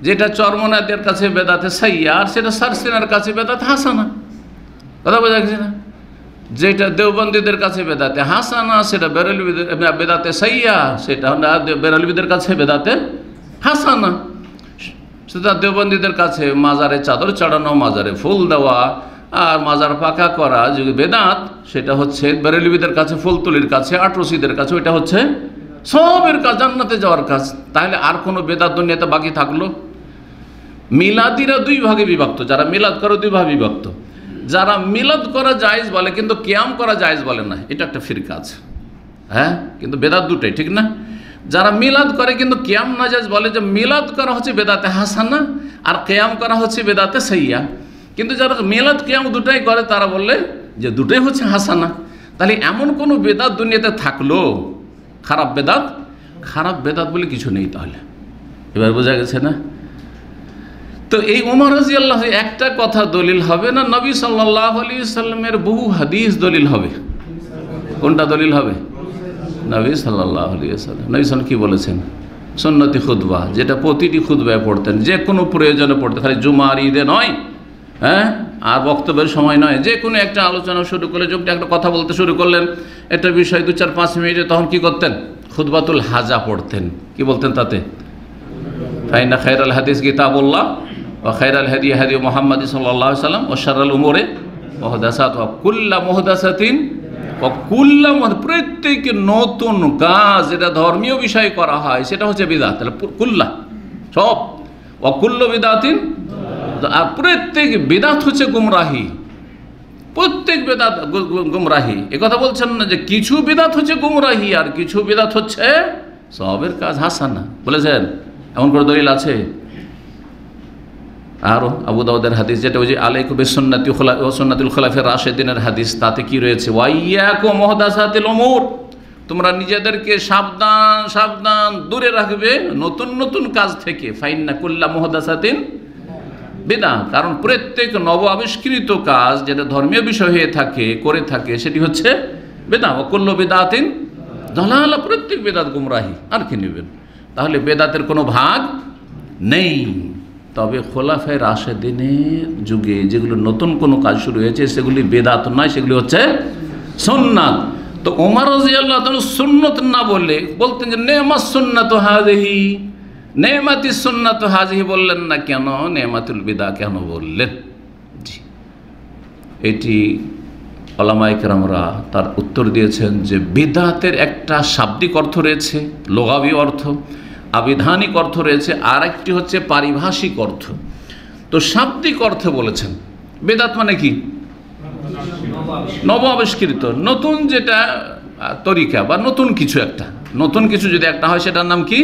যেটা চরমনাদের কাছে বেদাতে সাইয়্যা, আর সেটা সারসিনার কাছে বেদাতে হাসানা, কথা বোঝা গেছে না? যেটা দেওবন্দীদের কাছে বেদাতে হাসানা, সেটা বেরেলভিদের বেদাতে সাইয়া, সেটা বেরেলভিদের কাছে বেদাতে হাসানা। সেটা দেওবন্দীদের কাছে মাজারে চাদর চড়ানো, মাজারে ফুল দেওয়া আর মাজার পাকা করা যে বেদাত, সেটা হচ্ছে বেরেলভিদের কাছে, ফুলতুলির কাছে, আটরসিদের কাছে ওইটা হচ্ছে সবের কাজ, জান্নাতে যাওয়ার কাজ। তাহলে আর কোনো বেদাত দুনিয়াতে বাকি থাকলো? মিলাদিরা দুই ভাগে বিভক্ত, যারা মিলাদ করে দুই ভাগে বিভক্ত। যারা মিলাদ করা জায়েজ বলে কিন্তু কিয়াম করা জায়েজ বলে না, এটা একটা ফিরকা আছে। হ্যাঁ, কিন্তু বেদাত দুটাই, ঠিক না? যারা মিলাদ করে কিন্তু কিয়াম না জায়েজ বলে, যে মিলাদ করা হচ্ছে বেদাতে হাসানা আর কিয়াম করা হচ্ছে বেদাতে সাইয়া। কিন্তু যারা মিলাদ কিয়াম দুটাই করে তারা বললে যে দুটাই হচ্ছে হাসানা। তাহলে এমন কোনো বেদাত দুনিয়াতে থাকলো খারাপ বেদাত? খারাপ বেদাত বলে কিছু নেই। তাহলে এবার বোঝা গেছে না? তো এই ওমর রাদিয়াল্লাহু একটা কথা দলিল হবে না, নবী সাল্লাল্লাহু আলাইহি সাল্লামের বহু হাদিস দলিল হবে। কোনটা দলিল হবে? নবী সাল্লাল্লাহু আলাইহি সাল্লাম। নবী সাল্লাল্লাহু কি বলেছেন? সুন্নতি খুতবা, যেটা প্রতিটি খুতবায় পড়তেন, যে কোনো প্রয়োজনে পড়তেন, খালি জুমার ঈদে নয়, হ্যাঁ, আর বক্তব্যের সময় নয়, যে কোনো একটা আলোচনা শুরু করলে, যখন একটা কথা বলতে শুরু করলেন, একটা বিষয় 2-4-5 মিনিটে, তখন কি করতেন? খুতবাতুল হাজা পড়তেন। কি বলতেন তাতে? ফাইনা খায়রাল হাদিস কিতাবুল্লাহ ওয়া খায়রাল হাদি হাদি মুহাম্মাদ সাল্লাল্লাহু আলাইহি ওয়াসাল্লাম ওয়া শাররাল উমুরি মুহদাসাতুহা কুল্লু মুহদাসাতিন ওয়া কুল্লু, প্রত্যেক নতুন কাজ যেটা ধর্মীয় বিষয় করা হয় সেটা হচ্ছে বিদআত। তাহলে কুল্লা সব, ওয়া কুল্লু বিদআতিন, আর প্রত্যেক বিদআত হচ্ছে গুমরাহি, প্রত্যেক বেদাত গুমরাহি। একথা বলছেন না যে কিছু বিদআত হচ্ছে গুমরাহি আর কিছু বিদআত হচ্ছে সবের কাজ হাসানা, বলেছেন? এমন করে দলিল আছে? আরও আবু দাউদের হাদিস, যেটা ওই যে আলাইকুম বিসুন্নতি ওয়া সুন্নাতুল খুলাফায়ে রাশিদিনের হাদিস, তাতে কি রয়েছে? ওয়া ইয়াকুম মুহদাসাতিল উমুর, তোমরা নিজেদেরকে সাবধান সাবধান দূরে রাখবে নতুন নতুন কাজ থেকে। ফাইন্না কুল্লা মুহদাসাতিন বিদআহ, কারণ প্রত্যেক নব আবিষ্কৃত কাজ যেটা ধর্মীয় বিষয় হয়ে থাকে, করে থাকে, সেটি হচ্ছে বিদআহ। ওয়া কুল্লু বিদআতিন দালালা, প্রত্যেক বেদাত গুমরাহি। আর কি নেবেন? তাহলে বেদাতের কোনো ভাগ নেই। তবে খোলাফায়ে রাশেদিনের যুগে যেগুলো নতুন কোনো কাজ শুরু হয়েছে সেগুলি বেদাত নয়, সেগুলি হচ্ছে সুন্নাত। তো ওমর রাদিয়াল্লাহু তাআলা সুন্নাত না বলে বলতেন যে নেমাস সুন্নাতু হাযিহি, নেমাতিস সুন্নাতু হাযিহি বললেন না কেন? নেমাতুল বিদআ কেন বললেন? জি, এটি উলামায়ে কেরামরা তার উত্তর দিয়েছেন যে বিদআতের একটা শাব্দিক অর্থ রয়েছে, লুগাবি অর্থ, আবিধানিক অর্থ রয়েছে, আর একটি হচ্ছে পারিভাষিক অর্থ। তো শাব্দিক অর্থে বলেছেন বেদাত মানে কি? নব আবিষ্কৃত, নতুন যেটা তরিকা বা নতুন কিছু একটা, নতুন কিছু যদি একটা হয় সেটার নাম কি?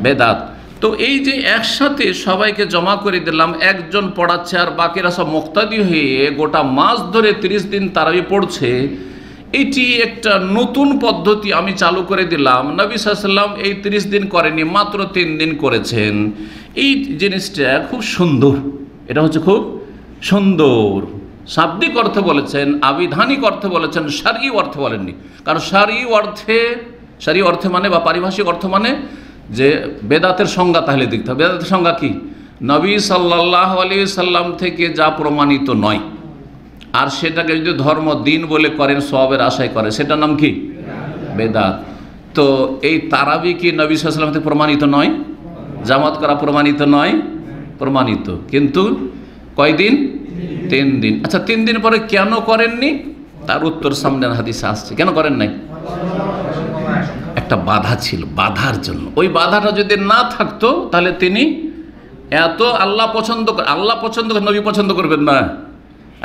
বেদাত। তো এই যে একসাথে সবাইকে জমা করে দিলাম, একজন পড়াচ্ছে আর বাকিরা সব মুক্তাদি হয়ে গোটা মাস ধরে 30 দিন তারাবি পড়ছে, এটি একটা নতুন পদ্ধতি আমি চালু করে দিলাম। নবী সাল্লাল্লাহু আলাইহি ওয়াসাল্লাম এই 30 দিন করেনি, মাত্র 3 দিন করেছেন। এই জিনিসটা খুব সুন্দর, এটা হচ্ছে খুব সুন্দর। শাব্দিক অর্থে বলেছেন, আবিধানিক অর্থে বলেছেন, শারঈ অর্থে বলেননি। কারণ শারঈ অর্থে মানে বা পারিভাষিক অর্থ মানে যে বেদাতের সংজ্ঞা, তাহলে দেখতে হবে বেদাতের সংজ্ঞা কি? নবী সাল্লাল্লাহু আলাইহি ওয়াসাল্লাম থেকে যা প্রমাণিত নয়, আর সেটাকে যদি ধর্ম দিন বলে করেন, সওয়াবের আশায় করে, সেটার নাম কি? বেদাত। তো এই তারাবি কি নবী সাল্লাল্লাহু আলাইহি ওয়াসাল্লাম থেকে প্রমাণিত নয়? জামাত করা প্রমাণিত নয়? প্রমাণিত, কিন্তু কয়দিন? 3 দিন। আচ্ছা, 3 দিন পরে কেন করেননি? তার উত্তর সামনের হাদিসে আসছে। কেন করেন নাই? একটা বাধা ছিল, বাধার জন্য। ওই বাধাটা যদি না থাকতো তাহলে তিনি এত আল্লাহ পছন্দ করে, নবী পছন্দ করবেন না?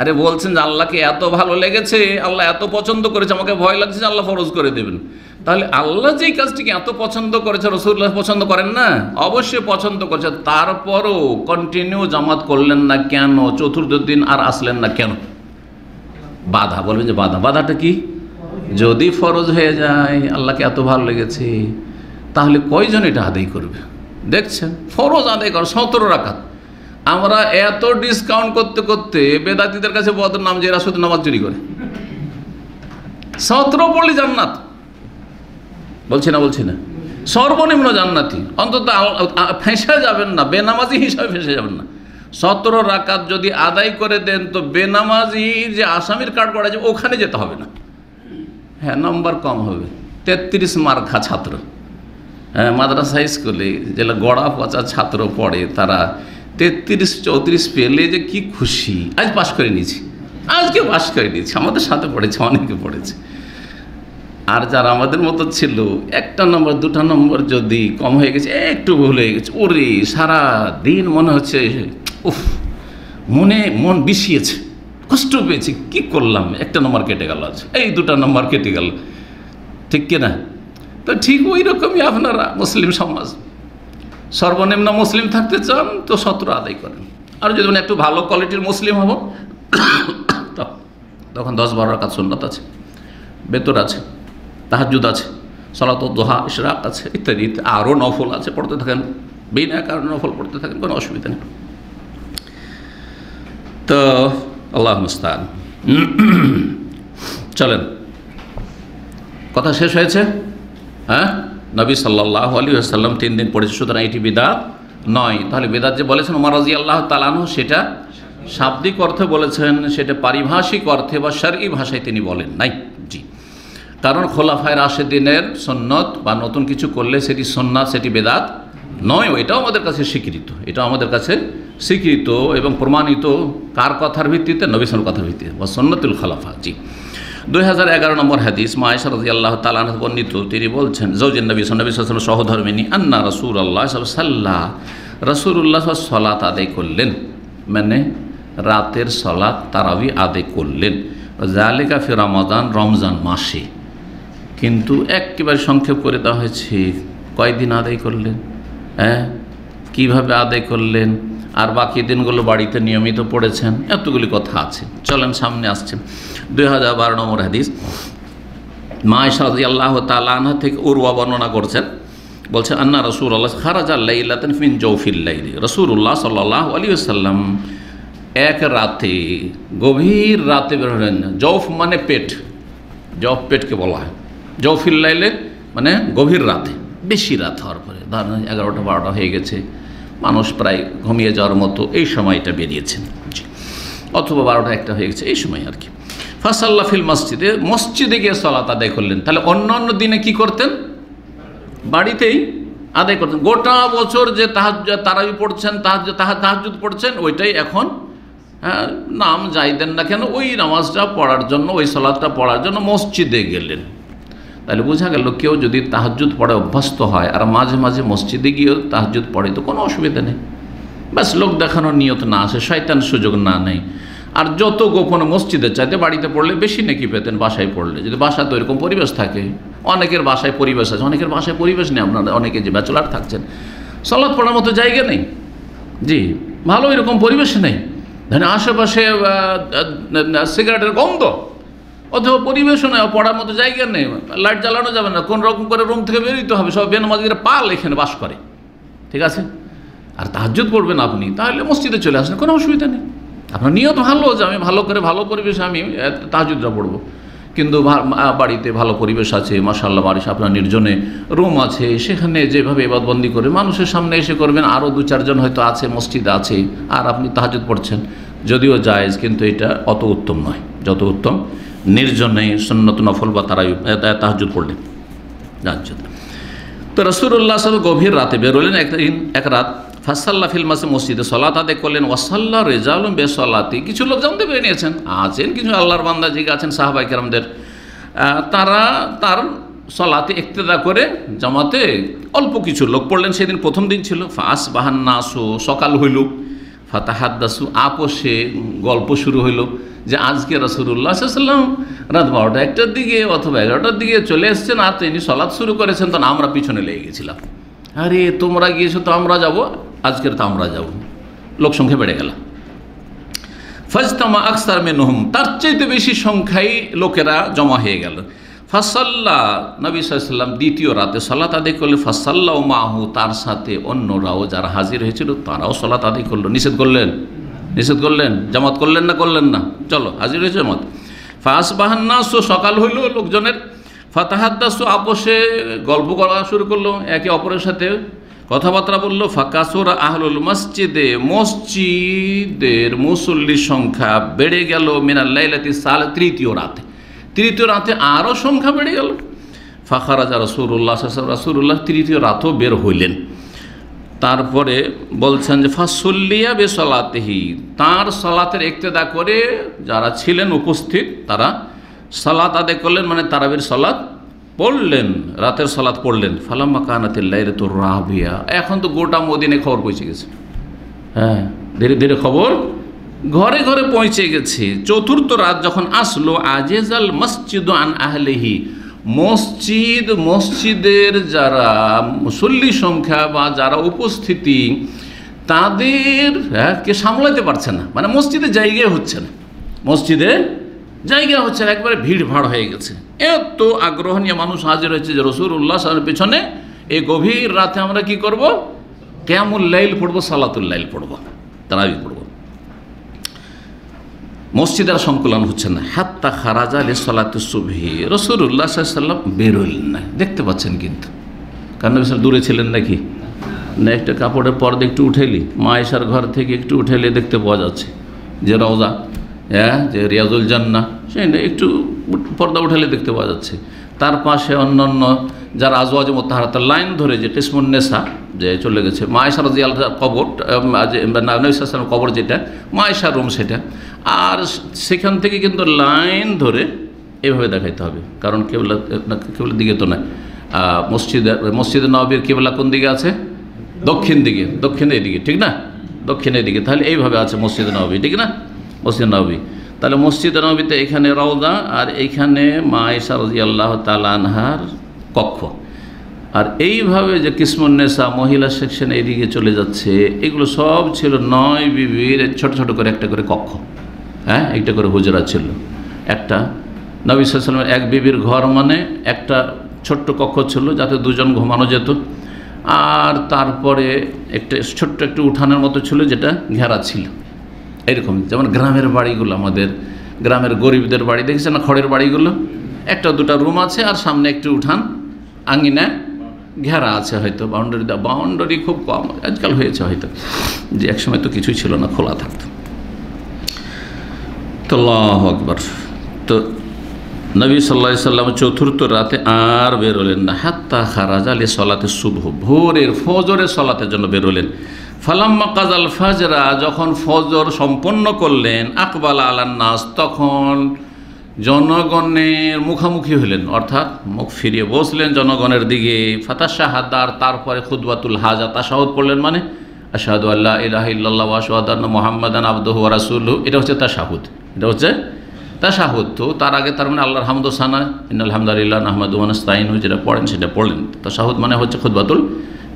আরে বলছেন যে আল্লাহকে এত ভালো লেগেছে, আল্লাহ এত পছন্দ করেছে, আমাকে ভয় লাগছে যে আল্লাহ ফরজ করে দেবেন। তাহলে আল্লাহ যেই কাজটিকে এত পছন্দ করেছে, রাসূলুল্লাহ পছন্দ করেন না? অবশ্যই পছন্দ করেছে। তারপরও কন্টিনিউ জামাত করলেন না কেন? চতুর্থ দিন আর আসলেন না কেন? বাধা। বলবেন যে বাধাটা কি? যদি ফরজ হয়ে যায়, আল্লাহকে এত ভালো লেগেছে, তাহলে কয়জন এটা আদায় করবে? দেখছেন, ফরজ আদায় কর 17 রাকাত। আমরা এত ডিসকাউন্ট করতে করতে বেদাতীদের কাছে বদনাম যে এরা শুধু নামাজ চুরি করে। 17 পড়লে জান্নাত, বলছি না, সর্বনিম্ন জান্নাতি। অন্তত ফেঁসে যাবেন না, বেনামাজি হিসাবে ফেঁসে যাবেন না। 17 রাকাত যদি আদায় করে দেন তো বেনামাজি যে আসামির কার্ড করা যাবে ওখানে যেতে হবে না। হ্যাঁ, নম্বর কম হবে। 33 মার্কা ছাত্র, হ্যাঁ, মাদ্রাসা স্কুলে যেগুলো গড়া পচা ছাত্র পড়ে তারা 33-34 পেলে যে কি খুশি, আজ পাশ করে নিয়েছি, আজকে পাশ করে নিয়েছি। আমাদের সাথে পড়েছে, অনেকে পড়েছে। আর যারা আমাদের মতো ছিল 1টা নম্বর 2টা নম্বর যদি কম হয়ে গেছে, একটু ভুল হয়ে গেছে, ওরে সারা দিন মনে হচ্ছে উফ, মন বিষিয়েছে, কষ্ট পেয়েছি, কি করলাম, 1টা নম্বর কেটে গেল, আজ এই 2টা নম্বর কেটে গেল, ঠিক কিনা? তো ঠিক ওই রকমই আপনারা মুসলিম সমাজ, সর্বনিম্ন মুসলিম থাকতে চান তো 17 আদায় করেন। আর যদি একটু ভালো কোয়ালিটির মুসলিম হব তখন 10-12 রাকাত সুন্নাত আছে, বেতর আছে, তাহাজ্জুদ আছে, সালাতুদ দুহা, ইশরাক আছে, ইত্যাদি আরও নফল আছে, পড়তে থাকেন, বিনা কারণে নফল পড়তে থাকেন, কোনো অসুবিধা নেই। তো আল্লাহ মুস্তাআন। চলেন, কথা শেষ হয়েছে। হ্যাঁ, নবী সাল্লাল্লাহু আলাইহি ওয়াসাল্লাম 3 দিন পড়েছে, সুতরাং এটি বিদআত নয়। তাহলে বিদআত যে বলেছেন ওমর রাদিয়াল্লাহু তাআলা আনহু, সেটা শাব্দিক অর্থে বলেছেন, সেটা পারিভাষিক অর্থে বা শরঈ ভাষায় তিনি বলেন নাই। জি, কারণ খোলাফায়ে রাশেদিনের সুন্নত বা নতুন কিছু করলে সেটি সুন্নাত, সেটি বিদআত নয়। এটাও আমাদের কাছে স্বীকৃত, এটাও আমাদের কাছে স্বীকৃত এবং প্রমাণিত। কার কথার ভিত্তিতে? নবী সাল্লাল্লাহু কথার ভিত্তিতে, বা সুন্নাতুল খোলাফা। জি, 2011 নম্বর হাদিস, মা আয়েশা রাদিয়াল্লাহু তাআলা আনহা বর্ণিত, তিনি বলছেন, জওজেন নবী সাল্লাল্লাহু আলাইহি ওয়াসাল্লাম সহধর্মিনী, আন্না রাসূলুল্লাহ সাল্লাল্লাহু, রাসূলুল্লাহ সালাত আদায় করলেন, মানে রাতের সালাত তারাবি আদায় করলেন, যালিকা ফি রমাদান, রমজান মাসে। কিন্তু একেবারে সংক্ষেপ করে দেওয়া হয়েছে, কয়দিন আদায় করলেন, হ্যাঁ, কীভাবে আদায় করলেন, আর বাকি দিনগুলো বাড়িতে নিয়মিত পড়েছেন, এতগুলি কথা আছে। চলেন, সামনে আসছেন 2012 নম্বর হাদিস, মা আয়েশা রাদিয়াল্লাহু তাআলা আনহা থেকে উরওয়া বর্ণনা করছেন, বলছেন, আন্না রাসূলুল্লাহ খারাজা লাইলাতান মিন জাওফিল লাইল, রাসূলুল্লাহ সাল্লাল্লাহু আলাইহি ওয়াসাল্লাম এক রাতে, গভীর রাতে বের হলেন। জওফ মানে পেট, জওফ পেটকে বলা হয়। জাওফিল লাইলে মানে গভীর রাতে, বেশি রাত হওয়ার পরে, ধরেন 11টা-12টা হয়ে গেছে, মানুষ প্রায় ঘুমিয়ে যাওয়ার মতো এই সময়টা বেরিয়েছেন, অথবা 12টা-1টা হয়ে গেছে, এই সময় আর কি। ফাসাল্লা ফিল মসজিদে, মসজিদে গিয়ে সালাত আদায় করলেন। তাহলে অন্য দিনে কি করতেন? বাড়িতেই আদায় করতেন। গোটা বছর যে তারাবি পড়ছেন, তাহাজ্জুদ পড়ছেন, ওইটাই এখন নাম যাই দেন না কেন, ওই নামাজটা পড়ার জন্য, ওই সালাতটা পড়ার জন্য মসজিদে গেলেন। তাহলে বোঝা গেল, কেউ যদি তাহাজ্জুদ পড়ে অভ্যস্ত হয় আর মাঝে মাঝে মসজিদে গিয়েও তাহাজ্জুদ পড়ে তো কোনো অসুবিধা নেই, ব্যাস লোক দেখানোর নিয়ত না আসে, শয়তান সুযোগ না নেই। আর যত গোপনে মসজিদের চাইতে বাড়িতে পড়লে বেশি নেকি পেতেন বাসায় পড়লে, যদি বাসায় তো এরকম পরিবেশ থাকে। অনেকের বাসায় পরিবেশ আছে, অনেকের বাসায় পরিবেশ নেই। আপনারা অনেকে যে ব্যাচেলার থাকছেন, সালাত পড়ার মতো জায়গা নেই, জি, ভালো এরকম পরিবেশ নেই, ধরেন আশেপাশে সিগারেটের গন্ধ, অথবা পরিবেশও নেই, পড়ার মতো জায়গা নেই, লাইট জ্বালানো যাবে না, কোন রকম করে রুম থেকে বেরোতে হবে, সব বেনামাজিরা পাল এখানে বাস করে, ঠিক আছে। আর তাহাজ্জুদ পড়বেন আপনি, তাহলে মসজিদে চলে আসেন, কোনো অসুবিধা নেই। আপনার নিয়ত ভালো যে আমি ভালো করে ভালো পরিবেশে আমি তাহাজ্জুদটা পড়বো, কিন্তু বাড়িতে ভালো পরিবেশ আছে, মাশাআল্লাহ, বাড়ি আপনার নির্জনে রুম আছে, সেখানে যেভাবে ইবাদতবন্দি করে মানুষের সামনে এসে করবেন, আরও 2-4 জন হয়তো আছে, মসজিদ আছে, আর আপনি তাহাজ্জুদ পড়ছেন, যদিও জায়েজ, কিন্তু এটা অত উত্তম নয় যত উত্তম নির্জনে সুন্নত নফল বা তাহাজ্জুদ পড়লেন, তাহাজ্জুদ। তো রাসূলুল্লাহ সাল্লাল্লাহু গভীর রাতে বেরোলেন, এক রাত, ফাসাল্লা ফিল মসজিদে সালাত আদায় করলেন। ওয়াসাল্লা রিজালুন বিসসালাতি, কিছু লোক জানতে পেরে নিয়েছেন, আছেন কিছু আল্লাহর বান্দা যে আছেন সাহাবায়ে কেরামদের, তারা তার সালাতে ইক্তেদা করে জামাতে অল্প কিছু লোক পড়লেন। সেদিন প্রথম দিন ছিল। ফাসবাহান নাসু, সকাল হইল, ফাতাহাদ্দাসু, আপোষে গল্প শুরু হইল যে আজকে রাসূলুল্লাহ সাল্লাল্লাহু আলাইহি ওয়াসাল্লাম রাত 12টা-1টার দিকে অথবা 11টার দিকে চলে এসেছেন, আর তিনি সালাত শুরু করেছেন, তখন আমরা পিছনে লেগে গেছিলাম, আরে তোমরা গিয়েছো তো আমরা যাব, আজকের তো আমরা যাব। লোক সংখ্যা বেড়ে গেল। ফাজতামা আকসার মিনহুম, তার চাইতে বেশি সংখ্যায় লোকেরা জমা হয়ে গেল। ফাসাল্লা, নবী সাল্লাল্লাহু আলাইহি ওয়াসাল্লাম দ্বিতীয় রাতে সালাত আদায় করলে, ফাসাল্লাউ মাহু, তার সাথে অন্যরাও যারা হাজির হয়েছিল তারাও সালাত আদায় করলো। নিষেধ করলেন, জামাত করলেন না, করলেন না, চলো হাজির হয়েছে জামাত। ফাসবাহান নাসু, সকাল হইল লোকজনের, ফাতাহাদ্দাসু, আপোষে গল্প করা শুরু করলো একে অপরের সাথে, কথাবার্তা বললো। ফাকাসুরা আহলুল মসজিদে, মসজিদের মুসল্লির সংখ্যা বেড়ে গেল। মিনাল লাইলাতি সাল, তৃতীয় রাতে আরও সংখ্যা বেড়ে গেল। ফাখারাজা রাসূলুল্লাহ সাল্লাল্লাহু আলাইহি ওয়াসাল্লাম, রাসূলুল্লাহ তৃতীয় রাতও বের হইলেন। তারপরে বলছেন যে ফাসল্লিয়া বিসলাতিহি, তার সালাতের ইক্তেদা করে যারা ছিলেন উপস্থিত তারা সালাত আদায় করলেন, মানে তারাবির সালাত পড়লেন, রাতের সালাত পড়লেন। ফালাম্মা কানাতিল লাইলাতুর রাবিয়া, এখন তো গোটা মদিনায় খবর পৌঁছে গেছে। হ্যাঁ, ধীরে ধীরে খবর ঘরে ঘরে পৌঁছে গেছে। চতুর্থ রাত যখন আসলো, আজেজাল মসজিদ আন আহলিহি, মসজিদের যারা মুসল্লি সংখ্যা বা যারা উপস্থিতি তাদের কে সামলাতে পারছে না, মানে মসজিদে জায়গা হচ্ছে না, একবারে ভিড় ভাড় হয়ে গেছে। এত আগ্রহ নিয়ে মানুষ হাজির হয়েছে যে রাসূলুল্লাহ সাল্লাল্লাহু আলাইহি ওয়াসাল্লামের পেছনে এই গভীর রাতে আমরা কি করব, কিয়ামুল লাইল পড়বো, সালাতুল লাইল পড়বো, তারাবি পড়বো। মসজিদের সংকুলন হচ্ছে না। হাত্তা খারাজা লিসসালাতিস সুবহি, রাসূলুল্লাহ সাল্লাল্লাহু আলাইহি ওয়াসাল্লাম বেরোলেন না। দেখতে পাচ্ছেন কিন্তু, কারণ নবী দূরে ছিলেন নাকি না, একটা কাপড়ের পর্দা একটু উঠেলি, মা আয়েশার ঘর থেকে একটু উঠেলে দেখতে পাওয়া যাচ্ছে যে রওজা, হ্যাঁ, যে রিয়াজুল জান্নাহ, সেই একটু পর্দা উঠালে দেখতে পাওয়া যাচ্ছে। তার পাশে অন্যান্য যারা আজওয়াজ মুতাহহারাত লাইন ধরে যে কিসমুন নেসা যে চলে গেছে, মা আয়েশা রাদিয়াল্লাহু আনহার কবর, নবী সাল্লাল্লাহু আলাইহি ওয়াসাল্লামের কবর যেটা, মা আয়েশার রুম সেটা, আর সেখান থেকে কিন্তু লাইন ধরে এভাবে দেখাইতে হবে, কারণ কেবলার দিকে তো নয়। মসজিদে নববীর কিবলা কোন দিকে আছে? দক্ষিণ দিকে, দক্ষিণের দিকে, ঠিক না? দক্ষিণের দিকে, তাহলে এইভাবে আছে মসজিদে নববী, ঠিক না? মসজিদ নববী, তাহলে মসজিদে নববীতে এখানে রওজা আর এইখানে মা আয়েশা রাদিয়াল্লাহু তাআলা আনহার কক্ষ, আর এইভাবে যে কিসমুন নেসা মহিলা সেকশন এইদিকে চলে যাচ্ছে, এগুলো সব ছিল 9 বিবির ছোট ছোট করে একটা করে কক্ষ, হ্যাঁ, একটা করে হুজরা ছিল। একটা নবী সাল্লাল্লাহু আলাইহি ওয়াসাল্লামের এক বিবির ঘর মানে একটা ছোট্ট কক্ষ ছিল যাতে দুজন ঘুমানো যেত, আর তারপরে একটা ছোট্ট একটু উঠানের মতো ছিল যেটা ঘেরা ছিল। এরকম যেমন গ্রামের বাড়িগুলো, আমাদের গ্রামের গরিবদের বাড়ি দেখেছেন না, খড়ের বাড়িগুলো, একটা দুটা রুম আছে আর সামনে একটু উঠান, আঙিনা ঘেরা আছে, হয়তো বাউন্ডারি খুব কম আজকাল হয়েছে হয়তো, যে একসময় তো কিছুই ছিল না, খোলা থাকতো। তো আল্লাহু আকবার। তো নবী সাল্লাল্লাহু আলাইহি ওয়াসাল্লাম চতুর্থ রাতে আর বেরোলেন না। হাত্তা খারাজা লিসসালাতিস সুবহ, ভোরের ফজরের সালাতের জন্য বেরোলেন। ফালাম্মা কাজাল ফাজরা, যখন ফজর সম্পন্ন করলেন, আকবালা আলান নাস, তখন জনগণের মুখামুখি হলেন, অর্থাৎ মুখ ফিরিয়ে বসলেন জনগণের দিকে। ফাতাশাহাদার, তারপরে খুতবাতুল হাজা, তাশাহুদ পড়লেন, মানে আশহাদু আল্লা ইলাহা ইল্লাল্লাহ ওয়া আশহাদু আন্না মুহাম্মাদান আবদুহু ওয়া রাসূলুহু, এটা হচ্ছে তাশাহুদ, এটা হচ্ছে তাশাহুদ। তো তার আগে তার মানে আল্লাহর হামদ ও সানা, ইন্নাল হামদালিল্লাহ নাহমাদুহু ওয়া নাস্তাইনুহু, যেটা পড়েন সেটা পড়লেন। তাশাহুদ মানে হচ্ছে খুতবাতুল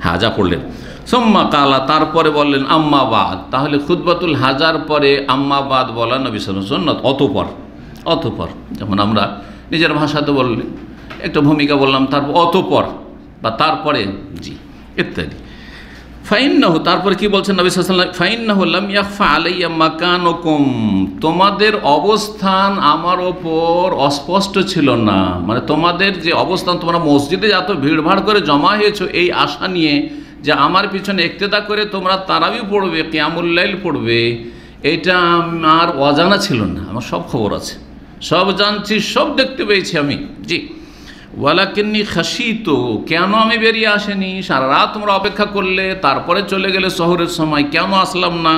হাজা পড়লেন। সুম্মা কালা, তারপরে বললেন আম্মা বাদ, তাহলে খুতবাতুল হাজার পরে আম্মা বাদ বলা নবী সাল্লাল্লাহু আলাইহি ওয়াসাল্লাম সুন্নাত। অতঃপর যেমন আমরা নিজের ভাষাতে বললে একটা ভূমিকা বললাম, তারপর অতঃপর বা তারপরে, জি, ইত্যাদি। ফাইন্নাহু, তারপরে কি বলছেন নবী সাল্লাল্লাহু আলাইহি ওয়াসাল্লাম, ফাইন্নাহু লাম ইয়াখফা আলাইয়া মাকানুকুম, তোমাদের অবস্থান আমার ওপর অস্পষ্ট ছিল না, মানে তোমাদের যে অবস্থান, তোমরা মসজিদে এত ভিড়ভাড় করে জমা হয়েছো এই আশা নিয়ে যে আমার পিছনে ইক্তেদা করে তোমরা তারাবি পড়বে, কিয়ামুল লাইল পড়বে, এটা আমার অজানা ছিল না, আমার সব খবর আছে, সব জানছি, সব দেখতে পেয়েছি আমি, জি। ওয়ালাকিন্নী খাশিত, কেন আমি বেরিয়ে আসেনি, সারা রাত তোমরা অপেক্ষা করলে, তারপরে চলে গেলে শহরের সময়, কেন আসলাম না?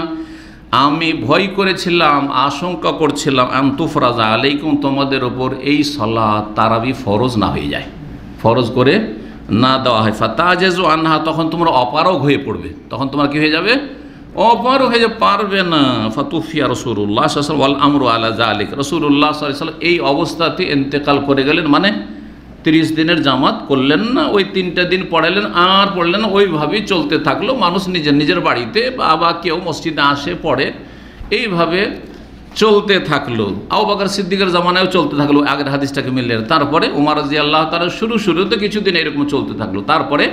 আমি ভয় করেছিলাম, আশঙ্কা করছিলাম, আনতুফরাজা আলাইকুম, তোমাদের ওপর এই সালাত তারাবি ফরজ না হয়ে যায়, ফরজ করে না দেওয়া হয়। ফাতাজেজু আনহা, তখন তোমরা অপারগ হয়ে পড়বে, তখন তোমার কি হয়ে যাবে, অপারগ হয়ে যাবে, পারবে না। ফাতুফিয়া রাসূলুল্লাহ সাল্লাল্লাহু আলাইহি ওয়াসাল্লাম ওয়াল আমরু আলা যালিক, রাসূলুল্লাহ সাল্লাল্লাহু আলাইহি ওয়াসাল্লাম এই অবস্থাতে ইন্তেকাল করে গেলেন, মানে 30 দিনের জামাত করলেন না, ওই 3টা দিন পড়ালেন আর পড়লেন না, ওইভাবেই চলতে থাকলো। মানুষ নিজের বাড়িতে বা কেউ মসজিদে আসে পড়ে, এইভাবে চলতে থাকলো। আবু বকর সিদ্দিকের জামানায়ও চলতে থাকলো, আগের হাদিসটাকে মিললেন। তারপরে ওমর রাদিয়াল্লাহু তাআলা শুরুতে কিছুদিন এরকম চলতে থাকলো, তারপরে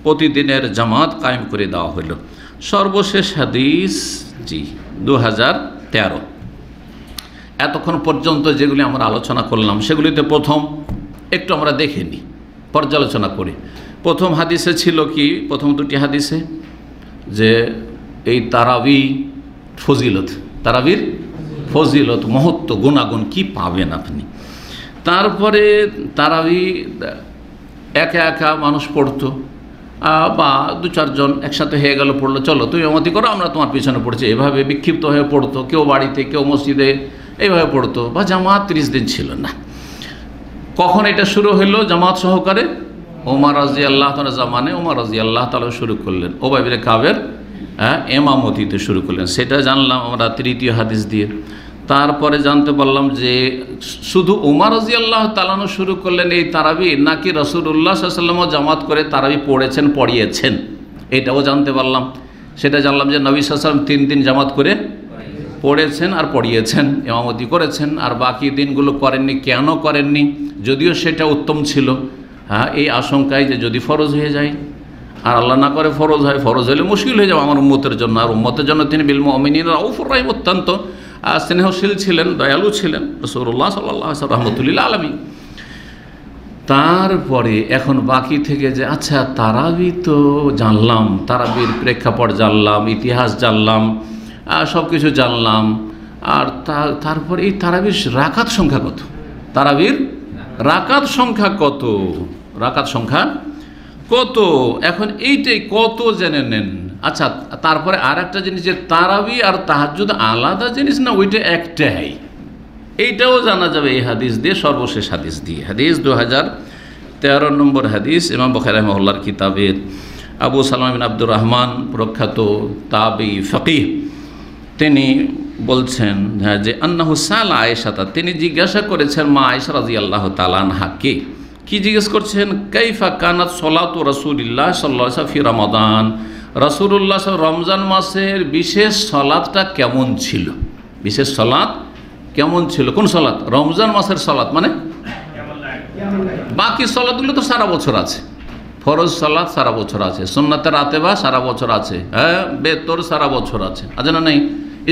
প্রতিদিনের জামাত কায়েম করে দেওয়া হলো। সর্বশেষ হাদিস, জি, 2013। এতক্ষণ পর্যন্ত যেগুলি আমরা আলোচনা করলাম সেগুলিতে প্রথম একটু আমরা দেখে নিই, পর্যালোচনা করি। প্রথম হাদিসে ছিল কি, প্রথম দুটি হাদিসে যে এই তারাবি ফজিলত, তারাবির ফজিলত, মহত্ব, গুণাগুণ কি পাবেন আপনি। তারপরে তারাবি একা একা মানুষ পড়তো বা দু চারজন একসাথে হয়ে গেল, পড়লো, চলো তুমি ইমামতি করো, আমরা তোমার পিছনে পড়ছি, এভাবে বিক্ষিপ্ত হয়ে পড়তো, কেউ বাড়িতে কেউ মসজিদে এইভাবে পড়তো, বা জামাত 30 দিন ছিল না। কখন এটা শুরু হলো জামাত সহকারে? ওমর রাদিয়াল্লাহু তাআলা জামানে ওমর রাদিয়াল্লাহু তাআলা শুরু করলেন, উবাই বিন কাবের ইমামতিতে শুরু করলেন। সেটা জানলাম আমরা তৃতীয় হাদিস দিয়ে। তারপরে জানতে পারলাম যে শুধু ওমর রাদিয়াল্লাহু তাআলা শুরু করলেন এই তারাবি, নাকি রাসূলুল্লাহ সাল্লাল্লাহু আলাইহি ওয়াসাল্লাম জামাত করে তারাবি পড়েছেন, পড়িয়েছেন, এটাও জানতে পারলাম। সেটা জানলাম যে নবী সাল্লাল্লাহু আলাইহি ওয়াসাল্লাম 3 দিন জামাত করে পড়েছেন আর পড়িয়েছেন, ইমামতি করেছেন, আর বাকি দিনগুলো করেননি। কেন করেননি? যদিও সেটা উত্তম ছিল, এই আশঙ্কায় যে যদি ফরজ হয়ে যায়, আর আল্লাহ না করে ফরজ হয়, ফরজ হলে মুশকিল হয়ে যাবে আমার উম্মতের জন্য। আর উম্মতের জন্য তিনি বিল মুমিনিনা রাউফুর রাহিম, অত্যন্ত স্নেহশীল ছিলেন, দয়ালু ছিলেন রাসূলুল্লাহ সাল্লাল্লাহু আলাইহি ওয়াসাল্লাম রাহমাতুল আলামিন। তারপরে এখন বাকি থেকে যে আচ্ছা তারাবি তো জানলাম, তারাবির প্রেক্ষাপট জানলাম, ইতিহাস জানলাম, সব কিছু জানলাম, আর তারপরে এই তারাবির রাকাত সংখ্যা কত? তারাবির রাকাত সংখ্যা কত? রাকাত সংখ্যা কত? এখন এইটাই কত জেনে নেন। আচ্ছা, তারপরে আর একটা জিনিস, যে তারাবি আর তাহাজ্জুদ আলাদা জিনিস না, ওইটা একটাই, এইটাও জানা যাবে এই হাদিস দিয়ে, সর্বশেষ হাদিস দিয়ে। হাদিস 2013 নম্বর হাদিস, ইমাম বুখারী রাহিমাহুল্লাহর কিতাবের। আবু সালামা বিন আব্দুর রহমান, প্রখ্যাত তাবী ফকিহ, তিনি বলছেন যে আন্নাহু সালা আয়েশা, তিনি জিজ্ঞাসা করেছেন মা আয়েশা রাদিয়াল্লাহু তাআলা আনহাকে। কি জিজ্ঞেস করছেন? কাইফা কানাত সলাতু রাসূলিল্লাহ সাল্লাল্লাহু আলাইহি ওয়াসাল্লাম ফি রমাদান, রাসূলুল্লাহ রমজান মাসের বিশেষ সলাতটা কেমন ছিল? বিশেষ সলাত কেমন ছিল? কোন সলাত? রমজান মাসের সলাত, মানে বাকি সলাতগুলো তো সারা বছর আছে, ফরজ সালাত সারা বছর আছে, সুন্নাতে রাতেবা সারা বছর আছে, বেতর সারা বছর আছে, আছে না নেই?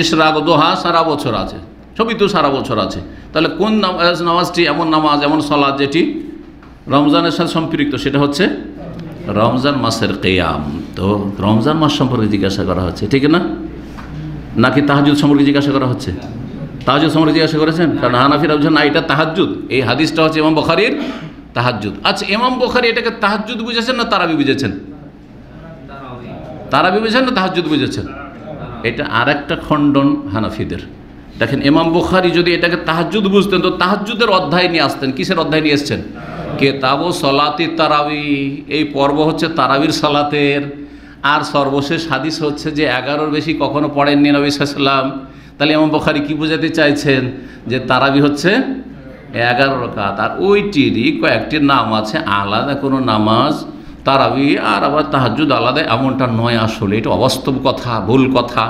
ইশরাক দোহা সারা বছর আছে, সবই তো সারা বছর আছে। তাহলে কোন নামাজটি এমন নামাজ, এমন সালাত যেটি রমজানের সাথে সম্পৃক্ত, সেটা হচ্ছে রমজান মাসের কিয়াম। তো রমজান মাস সম্পর্কে জিজ্ঞাসা করা হচ্ছে, ঠিক না? নাকি তাহাজ্জুদ সম্পর্কে জিজ্ঞাসা করা হচ্ছে? তাহাজ্জুদ সম্পর্কে জিজ্ঞাসা করেছেন, কারণ হানাফিরা বলছেন না, এটা তাহাজ্জুদ, এই হাদিসটা হচ্ছে ইমাম বুখারীর তাহাজ্জুদ। আচ্ছা, ইমাম বুখারী এটাকে তাহাজ্জুদ বুঝেছেন না তারাবি বুঝেছেন? তারাবি বুঝেছেন না তাহাজ্জুদ বুঝেছেন? এটা আর একটা খণ্ডন হানাফিদের। দেখেন, ইমাম বুখারী যদি এটাকে তাহাজ্জুদ বুঝতেন তো তাহাজ্জুদের অধ্যায় নিয়ে আসতেন। কিসের অধ্যায় নিয়ে এসছেন? কিতাবু সলাতি তারাবি, এই পর্ব হচ্ছে তারাবির সালাতের। আর সর্বশেষ হাদিস হচ্ছে যে 11-র বেশি কখনো পড়েননি নবী সাল্লাল্লাহু আলাইহি ওয়াসাল্লাম। তাহলে ইমাম বুখারী কি বোঝাতে চাইছেন? যে তারাবি হচ্ছে 11 রাকাত, আর ওইটিরই কয়েকটি নাম আছে, আলাদা কোনো নামাজ তারাবি আর আবার তাহাজ্জুদ আলাদা, এমনটা নয়। আসলে এটা অবাস্তব কথা, ভুল কথা।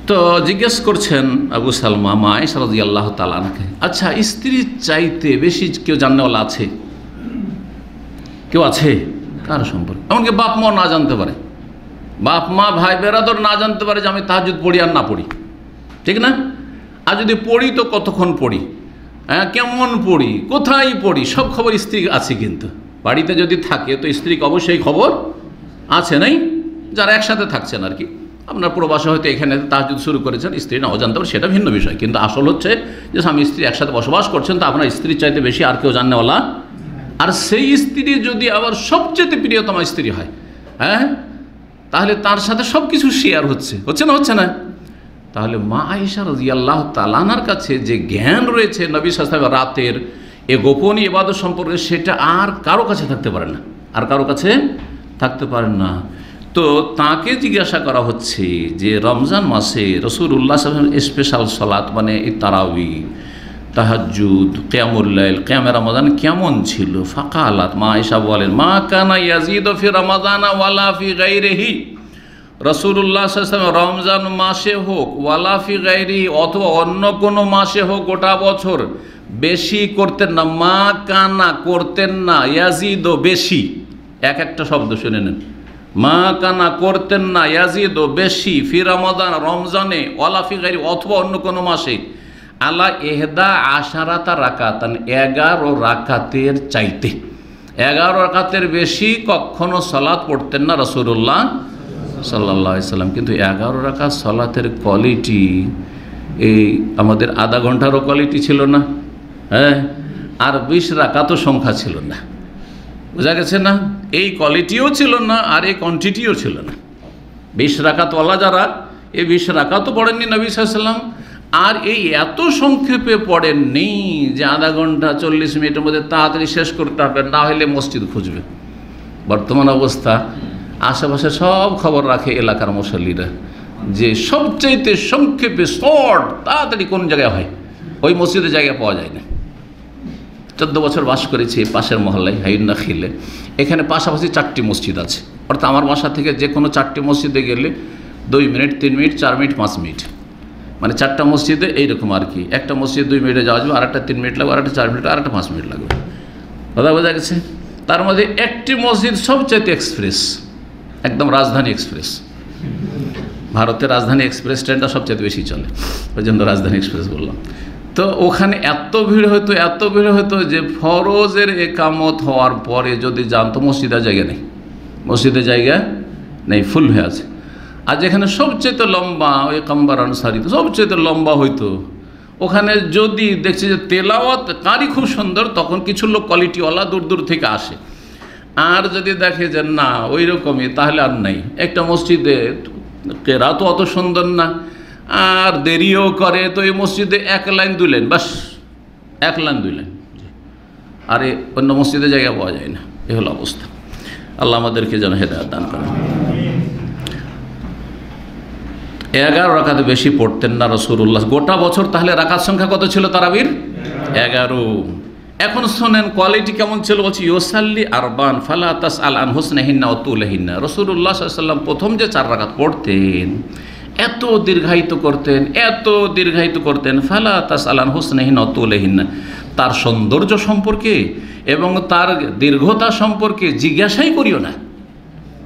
তো জিজ্ঞেস করছেন আবু সালমা মা আয়েশা রাদিয়াল্লাহু তাআলা আনহাকে, আচ্ছা স্ত্রীর চাইতে বেশি কেউ জাননেওয়ালা আছে? কেউ আছে? কার সম্পর্কে? এমনকি বাপ মা না জানতে পারে, বাপ মা ভাই বেরাদর না জানতে পারে যে আমি তাহাজ্জুদ পড়ি আর না পড়ি, ঠিক না? আর যদি পড়ি তো কতক্ষণ পড়ি, কেমন পড়ি, কোথায় পড়ি, সব খবর স্ত্রী আছে। কিন্তু বাড়িতে যদি থাকে তো স্ত্রীকে অবশ্যই খবর আছে, নাই? যারা একসাথে থাকছেন আর কি, আপনার প্রবাসে হয়তো এখানে তাহাজ্জুদ শুরু করেছেন, স্ত্রী নাও জানতে পারে, সেটা ভিন্ন বিষয়। কিন্তু আসল হচ্ছে যে স্বামী স্ত্রী একসাথে বসবাস করছেন, তো আপনার স্ত্রীর চাইতে বেশি আর কেউ জাননেওয়ালা। আর সেই স্ত্রী যদি আবার সবচেয়ে প্রিয়তমা স্ত্রী হয়, তাহলে তার সাথে সব কিছু শেয়ার হচ্ছে না? হচ্ছে না? তাহলে মা আয়েশা রাদিয়াল্লাহু তাআলা আনহার কাছে যে জ্ঞান রয়েছে নবী সাল্লাল্লাহু আলাইহি ওয়াসাল্লাম রাতের এ গোপন ইবাদত সম্পর্কে, সেটা আর কারো কাছে থাকতে পারে না, আর কারো কাছে থাকতে পারে না। তো তাকে জিজ্ঞাসা করা হচ্ছে যে রমজান মাসে রাসূলুল্লাহ সাল্লাল্লাহু আলাইহি ওয়াসাল্লাম স্পেশাল সালাত, মানে তারাবি, তাহাজ্জুদ, কিয়ামুল লাইল, কিয়ামে রমাদান কেমন ছিল? ফাকালাত, মা আয়েশা বলেন, মা কানা ইয়াজিদু ফি রমাদানা ওয়ালা ফি গায়রিহি, রাসূলুল্লাহ সাল্লাল্লাহু আলাইহি ওয়াসাল্লাম রমজান মাসে হোক, ওয়ালা ফি গায়রিহি, অথবা অন্য কোনো মাসে হোক, গোটা বছর বেশি করতেন না। মা কানা করতেন না, ইয়াজিদু বেশি, এক একটা শব্দ শুনে নেন। মা কানা করতেন না, ইয়াজিদু বেশি, ফি রমাদান রমজানে, ওয়ালা ফি গায়রি অথবা অন্য কোনো মাসে, আলা ইহদা আশারাতা রাকাতান 11 রাকাতের চাইতে, 11 রাকাতের বেশি কখনো সালাত পড়তেন না রাসূলুল্লাহ সাল্লাল্লাহু আলাইহি সাল্লাম। কিন্তু 11 রাকাত সালাতের কোয়ালিটি এই আমাদের আধা ঘন্টারও কোয়ালিটি ছিল না, হ্যাঁ, আর 20 রাকাতও সংখ্যা ছিল না। বোঝা গেছে না? এই কোয়ালিটিও ছিল না আর এই কোয়ান্টিটিও ছিল না। 20 রাকাতওয়ালা যারা, এই 20 রাকাতও পড়েননি নবী সাল্লাল্লাহু আলাইহি সাল্লাম, আর এই এত সংক্ষেপে পড়েননি যে আধা ঘন্টা 40 মিনিটের মধ্যে তাড়াতাড়ি শেষ করতে হবে, না হলে মসজিদ খুঁজবে। বর্তমান অবস্থা আশেপাশে সব খবর রাখে এলাকার মুসল্লিরা যে সবচাইতে সংক্ষেপে শর্ট তাড়াতাড়ি কোন জায়গায় হয়, ওই মসজিদের জায়গা পাওয়া যায় না। 14 বছর বাস করেছি পাশের মহল্লায় হাইনাখিলে, এখানে পাশাপাশি 4টি মসজিদ আছে। অর্থাৎ আমার বাসা থেকে যে কোনো 4টি মসজিদে গেলে 2 মিনিট, 3 মিনিট, 4 মিনিট, 5 মিনিট, মানে 4টা মসজিদে এইরকম আর কি। একটা মসজিদ 2 মিনিটে যাওয়া যাবে, আরেকটা 3 মিনিট লাগবে, আরেকটা 4 মিনিট, আরেকটা 5 মিনিট লাগবে। কথা বোঝা গেছে? তার মধ্যে একটি মসজিদ সবচাইতে এক্সপ্রেস, একদম রাজধানী এক্সপ্রেস। ভারতের রাজধানী এক্সপ্রেস ট্রেনটা সবচেয়ে বেশি চলে, ওই জন্য রাজধানী এক্সপ্রেস বললাম। তো ওখানে এত ভিড় হতো যে ফরজের একামত হওয়ার পরে যদি জানতো মসজিদের জায়গা নেই, মসজিদের জায়গা নেই, ফুল হয়ে আছে। আর যেখানে সবচেয়ে লম্বা ওই কাম্বার আনসারি তো সবচেয়ে লম্বা হইতো, ওখানে যদি দেখছে যে তেলাওয়াত কারি খুব সুন্দর, তখন কিছু লোক কোয়ালিটিওয়ালা দূর দূর থেকে আসে। আর যদি দেখে যে না ওই রকমই, তাহলে আর নাই। একটা মসজিদে কেরাত অত সুন্দর না আর দেরিও করে, তো এই মসজিদে 1 লাইন 2 লাইন, বাস 1 লাইন 2 লাইন, আর অন্য মসজিদে জায়গা পাওয়া যায় না। এ হলো অবস্থা। আল্লাহ আমাদেরকে যেন হেদায়েত দান করেন। 11 রাকাত বেশি পড়তেন না রাসূলুল্লাহ গোটা বছর। তাহলে রাকাত সংখ্যা কত ছিল তারাবির? 11। এখন শোনেন কোয়ালিটি কেমন ছিল, বলছি ইউসাল্লি আরবান ফালা তাসআল আন হুসনিহিন্না ওয়া তুলিহিন্না। রাসূলুল্লাহ সাল্লাল্লাহু আলাইহি ওয়াসাল্লাম প্রথম যে 4 রাকাত পড়তেন এত দীর্ঘায়িত করতেন, ফালা তাসআল আন হুসনিহিন্না ওয়া তুলিহিন্না, তার সৌন্দর্য সম্পর্কে এবং তার দীর্ঘতা সম্পর্কে জিজ্ঞাসাই করিও না।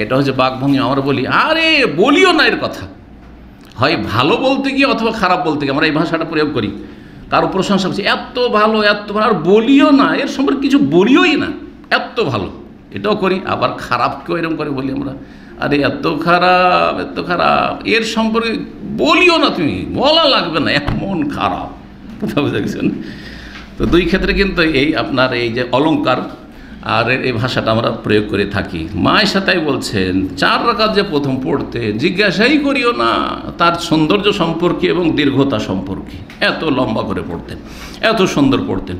এটা হচ্ছে বাকভঙ্গি। আমরা বলি আরে বলিও না এর কথা, হয় ভালো বলতে গিয়ে অথবা খারাপ বলতে গিয়ে আমরা এই ভাষাটা প্রয়োগ করি। কারো প্রশংসা করছি এত ভালো, আর বলিও না, এর সম্পর্কে কিছু বলিওই না, এত ভালো, এটাও করি। আবার খারাপকেও এরকম করে বলি আমরা, আরে এত খারাপ, এর সম্পর্কে বলিও না, তুমি বলা লাগবে না, এমন খারাপ। কথা বুঝে গেছেন? তো 2 ক্ষেত্রে কিন্তু এই আপনার এই যে অলংকার আর এই ভাষাটা আমরা প্রয়োগ করে থাকি। মায়েশা তাই বলছেন 4 রাকাত যে প্রথম পড়তে জিজ্ঞাসাই করিও না তার সৌন্দর্য সম্পর্কে এবং দীর্ঘতা সম্পর্কে, এত লম্বা করে পড়তেন, এত সুন্দর পড়তেন।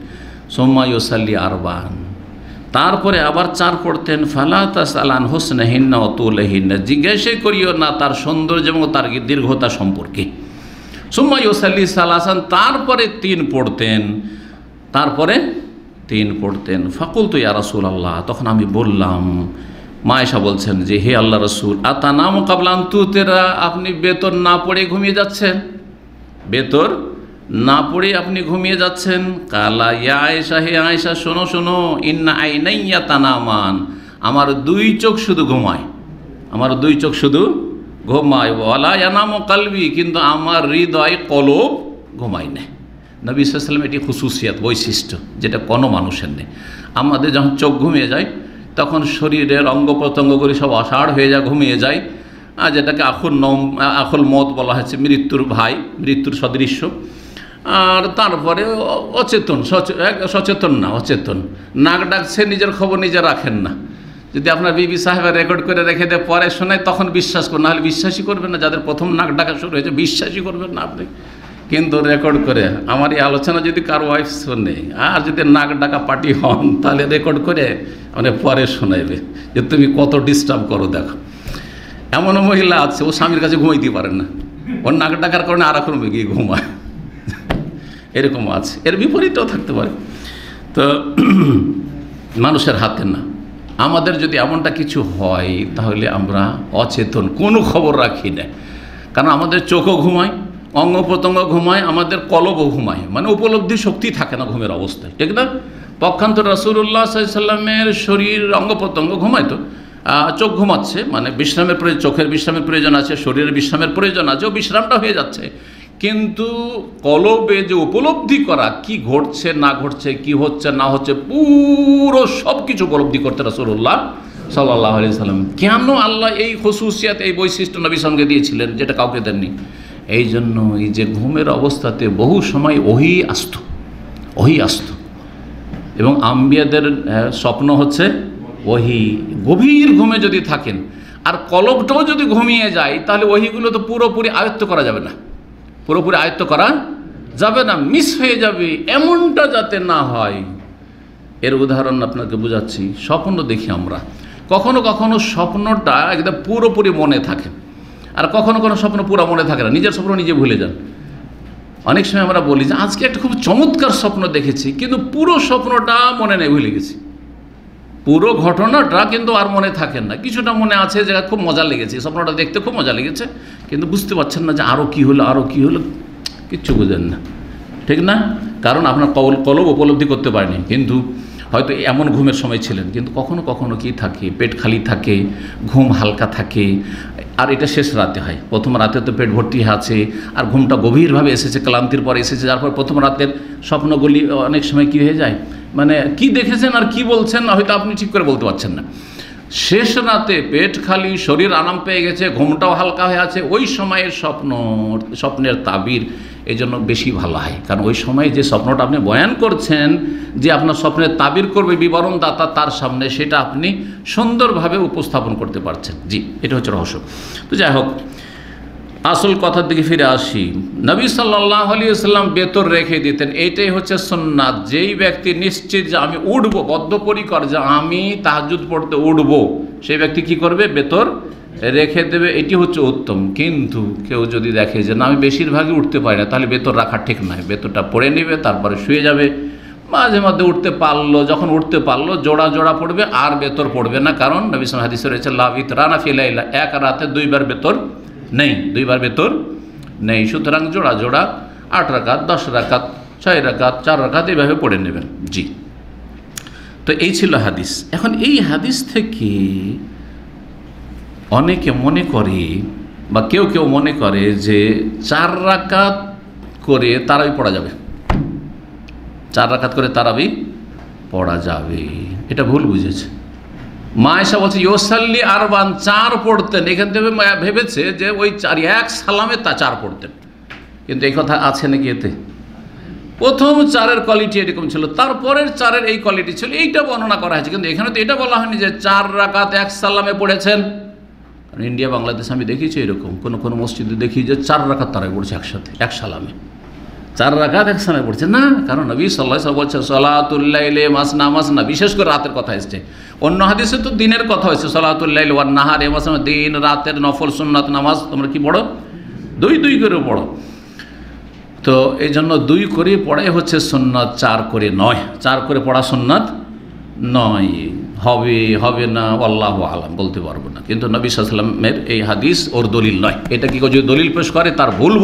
সুম্মা ইউসাল্লি আরবান, তারপরে আবার 4 পড়তেন, ফালা তাসআল আন হুসনিহিন্না ওয়া তুলিহিন্না, জিজ্ঞাসাই করিও না তার সৌন্দর্য এবং তার দীর্ঘতা সম্পর্কে। সুম্মা ইউসাল্লি সালাসান, তারপরে 3 পড়তেন, ফাকুলতু ইয়া রাসূলাল্লাহ, তখন আমি বললাম, মায়েশা বলছেন যে হে আল্লাহ রাসূল, আতানামু ক্বাবলা আন তুতিরা, আপনি বেতর না পড়ে ঘুমিয়ে যাচ্ছেন, বেতর না পড়ে আপনি ঘুমিয়ে যাচ্ছেন। কালা ইয়া আয়েশা, হে আয়েশা শোনো, ইন্না আইনাইয়া তানামান, আমার 2 চোখ শুধু ঘুমায়, ওয়ালা ইয়ানামু কলবি, কিন্তু আমার হৃদয় কলব ঘুমায় না। নবী সাল্লাল্লাহু আলাইহি ওয়াসাল্লাম এটি খুসুসিয়াত, বৈশিষ্ট্য, যেটা কোনো মানুষের নেই। আমাদের যখন চোখ ঘুমিয়ে যায় তখন শরীরের অঙ্গ প্রত্যঙ্গগুলি সব অসাড় হয়ে যায়, ঘুমিয়ে যায়, আর যেটাকে আখুল মত বলা হয়েছে, মৃত্যুর ভাই, মৃত্যুর সদৃশ্য। আর তারপরে সচেতন, নাক ডাকছে, নিজের খবর নিজে রাখেন না। যদি আপনার বিবি সাহেবা রেকর্ড করে রেখে দেয়, পরে শোনায়, তখন বিশ্বাস করুন, নাহলে বিশ্বাসই করবেন না। যাদের প্রথম নাক ডাকা শুরু হয়েছে বিশ্বাসই করবেন না আপনি। কিন্তু রেকর্ড করে আমার এই আলোচনা যদি কারো ওয়াইফ শোনে আর যদি নাক ডাকা পার্টি হন, তাহলে রেকর্ড করে মানে পরে শোনাইবে যে তুমি কত ডিস্টার্ব করো। দেখো এমনও মহিলা আছে, ও স্বামীর কাছে ঘুমাইতে পারে না, ওর নাক ডাকার কারণে আর এক রুমে গিয়ে ঘুমায়, এরকম আছে। এর বিপরীতও থাকতে পারে। তো মানুষের হাতে না। আমাদের যদি এমনটা কিছু হয় তাহলে আমরা অচেতন, কোনো খবর রাখি না। কারণ আমাদের চোখও ঘুমায়, অঙ্গ প্রত্যঙ্গ ঘুমায়, আমাদের কলবও ঘুমায়, মানে উপলব্ধি শক্তি থাকে না ঘুমের অবস্থায়, ঠিক না? পক্ষান্তর রাসূলুল্লাহ সাল্লাল্লাহু আলাইহি ওয়াসাল্লামের শরীর অঙ্গ প্রত্যঙ্গ ঘুমায়, তো চোখ ঘুমাচ্ছে, মানে বিশ্রামের প্রয়োজন, চোখের বিশ্রামের প্রয়োজন আছে, শরীরের বিশ্রামের প্রয়োজন আছে, ও বিশ্রামটা হয়ে যাচ্ছে। কিন্তু কলবে যে উপলব্ধি করা কি ঘটছে না ঘটছে, কি হচ্ছে না হচ্ছে, পুরো সব কিছু উপলব্ধি করতে রাসূলুল্লাহ সাল্লাল্লাহু আলাইহি সাল্লাম। কেন আল্লাহ এই খুসুসিয়াত, এই বৈশিষ্ট্য নবীর সঙ্গে দিয়েছিলেন যেটা কাউকে দেননি? এই জন্য এই যে ঘুমের অবস্থাতে বহু সময় ওহী আসত এবং আম্বিয়াদের স্বপ্ন হচ্ছে ওহী। গভীর ঘুমে যদি থাকেন আর কলবটাও যদি ঘুমিয়ে যায়, তাহলে ওহীগুলো তো পুরোপুরি আয়ত্ত করা যাবে না, মিস হয়ে যাবে। এমনটা যাতে না হয়, এর উদাহরণ আপনাকে বোঝাচ্ছি। স্বপ্ন দেখি আমরা, কখনো কখনো স্বপ্নটা একদম পুরোপুরি মনে থাকে, আর কখনো কোনো স্বপ্ন পুরো মনে থাকে না, নিজের স্বপ্ন নিজে ভুলে যান। অনেক সময় আমরা বলি যে আজকে একটা খুব চমৎকার স্বপ্ন দেখেছি, কিন্তু পুরো স্বপ্নটা মনে নেই, ভুলে গেছি। পুরো ঘটনাটা কিন্তু আর মনে থাকেন না, কিছুটা মনে আছে যে খুব মজা লেগেছে, স্বপ্নটা দেখতে খুব মজা লেগেছে, কিন্তু বুঝতে পারছেন না যে আরও কী হলো, কিচ্ছু বুঝেন না, ঠিক না? কারণ আপনার কলব উপলব্ধি করতে পারেনি। কিন্তু হয়তো এমন ঘুমের সময় ছিলেন, কিন্তু কখনো কখনো কি থাকে, পেট খালি থাকে, ঘুম হালকা থাকে, আর এটা শেষ রাতে হয়। প্রথম রাতে তো পেট ভর্তি আছে, আর ঘুমটা গভীরভাবে এসেছে, ক্লান্তির পরে এসেছে, যার পর প্রথম রাতের স্বপ্নগুলি অনেক সময় কী হয়ে যায়, মানে কি দেখেছেন আর কি বলছেন হয়তো আপনি ঠিক করে বলতে পারছেন না। শেষ রাতে পেট খালি, শরীর আরাম পেয়ে গেছে, ঘুমটাও হালকা হয়ে আছে, ওই সময়ের স্বপ্নের তাবির এই জন্য বেশি ভালো হয়। কারণ ওই সময় যে স্বপ্নটা আপনি বয়ান করছেন, যে আপনার স্বপ্নের তাবির করবে বিবরণদাতা তার সামনে, সেটা আপনি সুন্দরভাবে উপস্থাপন করতে পারছেন। জি, এটা হচ্ছে রহস্য। তো যাই হোক, আসল কথার দিকে ফিরে আসি। নবী সাল্লাল্লাহু আলাইহি ওয়াসাল্লাম বেতর রেখে দিতেন, এইটাই হচ্ছে সুন্নাত। যেই ব্যক্তি নিশ্চিত যে আমি উঠবো, বদ্ধপরিকর যে আমি তাহাজ্জুদ পড়তে উঠবো, সেই ব্যক্তি কি করবে? বেতর রেখে দেবে, এটি হচ্ছে উত্তম। কিন্তু কেউ যদি দেখে যে না আমি বেশিরভাগই উঠতে পারি না, তাহলে বেতর রাখা ঠিক নয়। বেতরটা পড়ে নেবে, তারপরে শুয়ে যাবে। মাঝে মধ্যে উঠতে পারলো, যখন উঠতে পারলো জোড়া জোড়া পড়বে, আর বেতর পড়বে না। কারণ নবী সাল্লাল্লাহু আলাইহি ওয়াসাল্লাম হাদিসে রয়েছে লা ইতরানা ফি লাইলা, এক রাতে দুইবার বেতর নেই, সুতরাং জোড়া জোড়া 8 রাকাত, 10 রাকাত, 6 রাকাত, 4 রাকাত এইভাবে পড়ে নেবেন। জি, তো এই ছিল হাদিস। এখন এই হাদিস থেকে অনেকে মনে করে, বা কেউ মনে করে যে 4 রাকাত করে তারাবি পড়া যাবে, 4 রাকাত করে তারাবি পড়া যাবে। এটা ভুল বুঝেছে। মা আয়েশা বলছে ইউসাল্লি আরবান, 4 পড়তেন। এখান থেকে ভেবেছে যে ওই 4 এক সালামে 4 পড়তেন, কিন্তু এই কথা আছে নাকি? এতে প্রথম 4-এর কোয়ালিটি এরকম ছিল, তারপরের 4-এর এই কোয়ালিটি ছিল, এইটা বর্ণনা করা হয়েছে। কিন্তু এখানে তো এটা বলা হয়নি যে 4 রাকাত এক সালামে পড়েছেন। কারণ ইন্ডিয়া বাংলাদেশে আমি দেখেছি এরকম কোনো মসজিদে দেখি যে 4 রাকাত তারাই পড়ছে একসাথে, এক সালামে 4 রাকাত এক সালামে পড়ছে না। কারণ নবী সাল্লাল্লাহু আলাইহি ওয়াসাল্লাম বলছেন সালাতুল লাইলি মাসনা মাসনা, বিশেষ করে রাতের কথা এসেছে। অন্য হাদিসে তো দিনের কথা হয়েছে, সালাতুল লাইলি ওয়ান নাহার, মাসনা দিন রাতের নফল সুন্নাত নামাজ তোমরা কি পড়ো? 2 করে পড়ো। তো এই জন্য 2 করে পড়াই হচ্ছে সুন্নাত, 4 করে নয়। 4 করে পড়া সুন্নাত নয়। হবে না আল্লাহু আলাম, বলতে পারবো না। কিন্তু নবী সাল্লাল্লাহু আলাইহি ওয়াসাল্লামের এই হাদিস ওর দলিল নয়। এটা কি যদি দলিল পেশ করে তার ভুল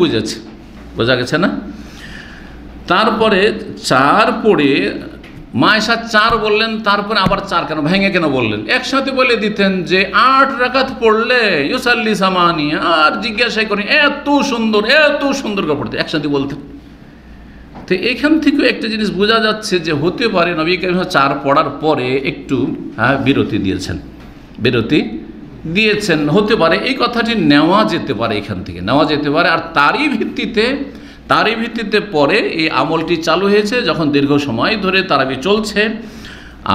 বুঝেছে, বোঝা গেছে না? তারপরে 4 পড়ে মা আয়েশা 4 বললেন, তারপরে আবার 4 কেন ভেঙে কেন বললেন? একসাথে বলে দিতেন যে 8 রাকাত পড়লে ইউসাল্লি সামানি, আর জিজ্ঞাসা করি এত সুন্দর করে পড়তে, একসাথে বলতেন। তো এখান থেকে একটা জিনিস বোঝা যাচ্ছে যে হতে পারে নবী কারীম 4 পড়ার পরে একটু বিরতি দিয়েছেন, হতে পারে। এই কথাটি নেওয়া যেতে পারে, এখান থেকে নেওয়া যেতে পারে। আর তারই ভিত্তিতে পরে এই আমলটি চালু হয়েছে, যখন দীর্ঘ সময় ধরে তারাবি চলছে,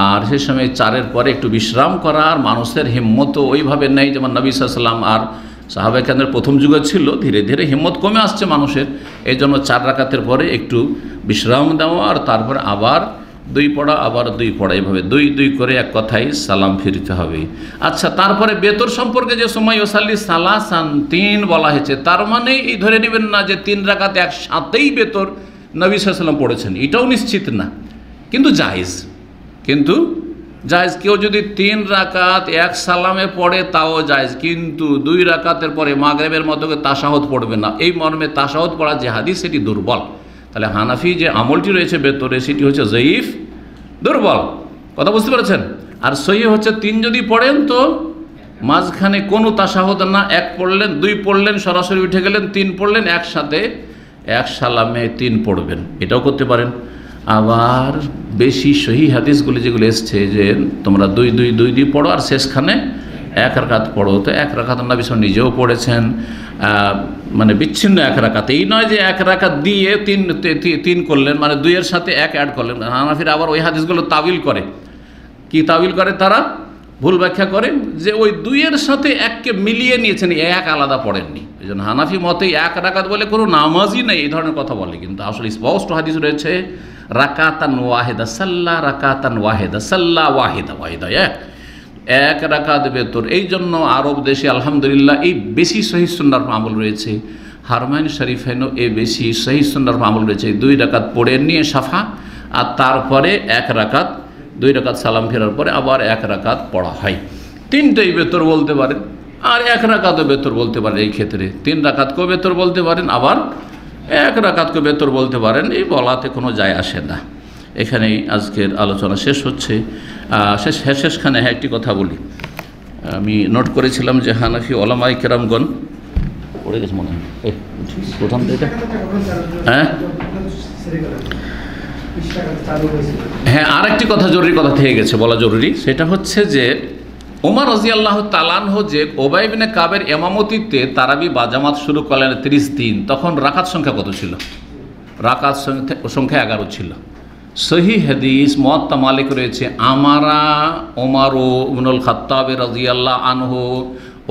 আর সে সময় 4-এর পরে একটু বিশ্রাম করা। আর মানুষের হিম্মতও ওইভাবে নেই, যেমন নবী সাল্লাল্লাহু আলাইহি ওয়াসাল্লাম আর সাহাবায়ে কেরামের প্রথম যুগে ছিল, ধীরে ধীরে হিম্মত কমে আসছে মানুষের। এই জন্য 4 রাকাতের পরে একটু বিশ্রাম দেওয়া, আর তারপরে আবার 2 পড়া, আবার 2 পড়া, এইভাবে 2 করে এক কথায় সালাম ফিরতে হবে। আচ্ছা, তারপরে বেতর সম্পর্কে যে সময় ওসাল্লি সালাসান 3 বলা হয়েছে, তার মানে এই ধরে নেবেন না যে 3 রাকাত একসাথেই বেতর নবী সাল্লাল্লাহু আলাইহি ওয়াসাল্লাম পড়েছেন, এটাও নিশ্চিত না। কিন্তু জায়েজ, কেউ যদি 3 রাকাত এক সালামে পড়ে তাও জায়েজ, কিন্তু 2 রাকাতের পরে মাগরিবের মতো তাশাহুদ পড়বে না। এই মর্মে তাশাহুদ পড়া যে হাদিস সেটি দুর্বল। তাহলে হানাফি যে আমলটি রয়েছে বেতরে সেটি হচ্ছে জয়ীফ, দুর্বল। কথা বুঝতে পেরেছেন? আর সহিহ হচ্ছে 3 যদি পড়েন তো মাঝখানে কোনো তাশাহুদ না, এক পড়লেন, দুই পড়লেন, সরাসরি উঠে গেলেন, তিন পড়লেন, একসাথে এক সালামে তিন পড়বেন, এটাও করতে পারেন। আবার বেশি সহি হাদিসগুলি যেগুলো এসছে যে তোমরা দুই দুই দুই দুই পড়ো আর শেষখানে এক রাকাত পড়ো, তো এক রাকাত নবী সাল্লাল্লাহু আলাইহি ওয়াসাল্লাম নিজেও পড়েছেন, মানে বিচ্ছিন্ন এক রাকাত। এই নয় যে এক রাকাত দিয়ে তিন করলেন, মানে দুইয়ের সাথে এক অ্যাড করলেন। হানাফিরা আবার ওই হাদিসগুলো তাবিল করে। কি তাবিল করে তারা? ভুল ব্যাখ্যা করেন যে ওই দুইয়ের সাথে এককে মিলিয়ে নিয়েছেন, এক আলাদা পড়েননি। এই জন্য হানাফি মতে এক রাকাত বলে কোনো নামাজই নেই, এই ধরনের কথা বলে। কিন্তু আসলে স্পষ্ট হাদিস রয়েছে রাকাতান ওয়াহেদা সাল্লা, রাকাতান ওয়াহেদা সাল্লা, ওয়াহেদা ওয়াহেদা, এক রাকাত বেতর। এই জন্য আরব দেশে আলহামদুলিল্লাহ এই বেশি সহিহ সুন্নাহর আমল রয়েছে। হারমাইন শরীফেনও এই বেশি সহিহ সুন্নাহর আমল রয়েছে। দুই রাকাত পড়ে নিয়ে সাফা, আর তারপরে এক রাকাত, দুই রাকাত সালাম ফেরার পরে আবার এক রাকাত পড়া হয়। তিনটেই বেতর বলতে পারেন, আর এক রাকাতও বেতর বলতে পারেন। এই ক্ষেত্রে তিন রাকাতকেও বেতর বলতে পারেন, আবার এক রাকাতকে বেতর বলতে পারেন, এই বলাতে কোনো যায় আসে না। এখানেই আজকের আলোচনা শেষ হচ্ছে। শেষখানে একটি কথা বলি, আমি নোট করেছিলাম যে হানাফি ওলামায়ে কেরামগণ পড়ে গেছে মনে হয়, প্রথম থেকে হ্যাঁ, আর একটি কথা জরুরি কথা থেকে গেছে, বলা জরুরি। সেটা হচ্ছে যে ওমর রাদিয়াল্লাহু তাআলা আনহু যে উবাই ইবনে কাবের ইমামতিতে তারাবি বা জামাত শুরু করলেন 30 দিন, তখন রাকাত সংখ্যা কত ছিল? রাকাত সংখ্যা 11 ছিল। সহিহ হাদিস মুয়াত্তা মালিক রয়েছে, আমারা ওমর ইবনুল খাত্তাব রাদিয়াল্লাহু আনহু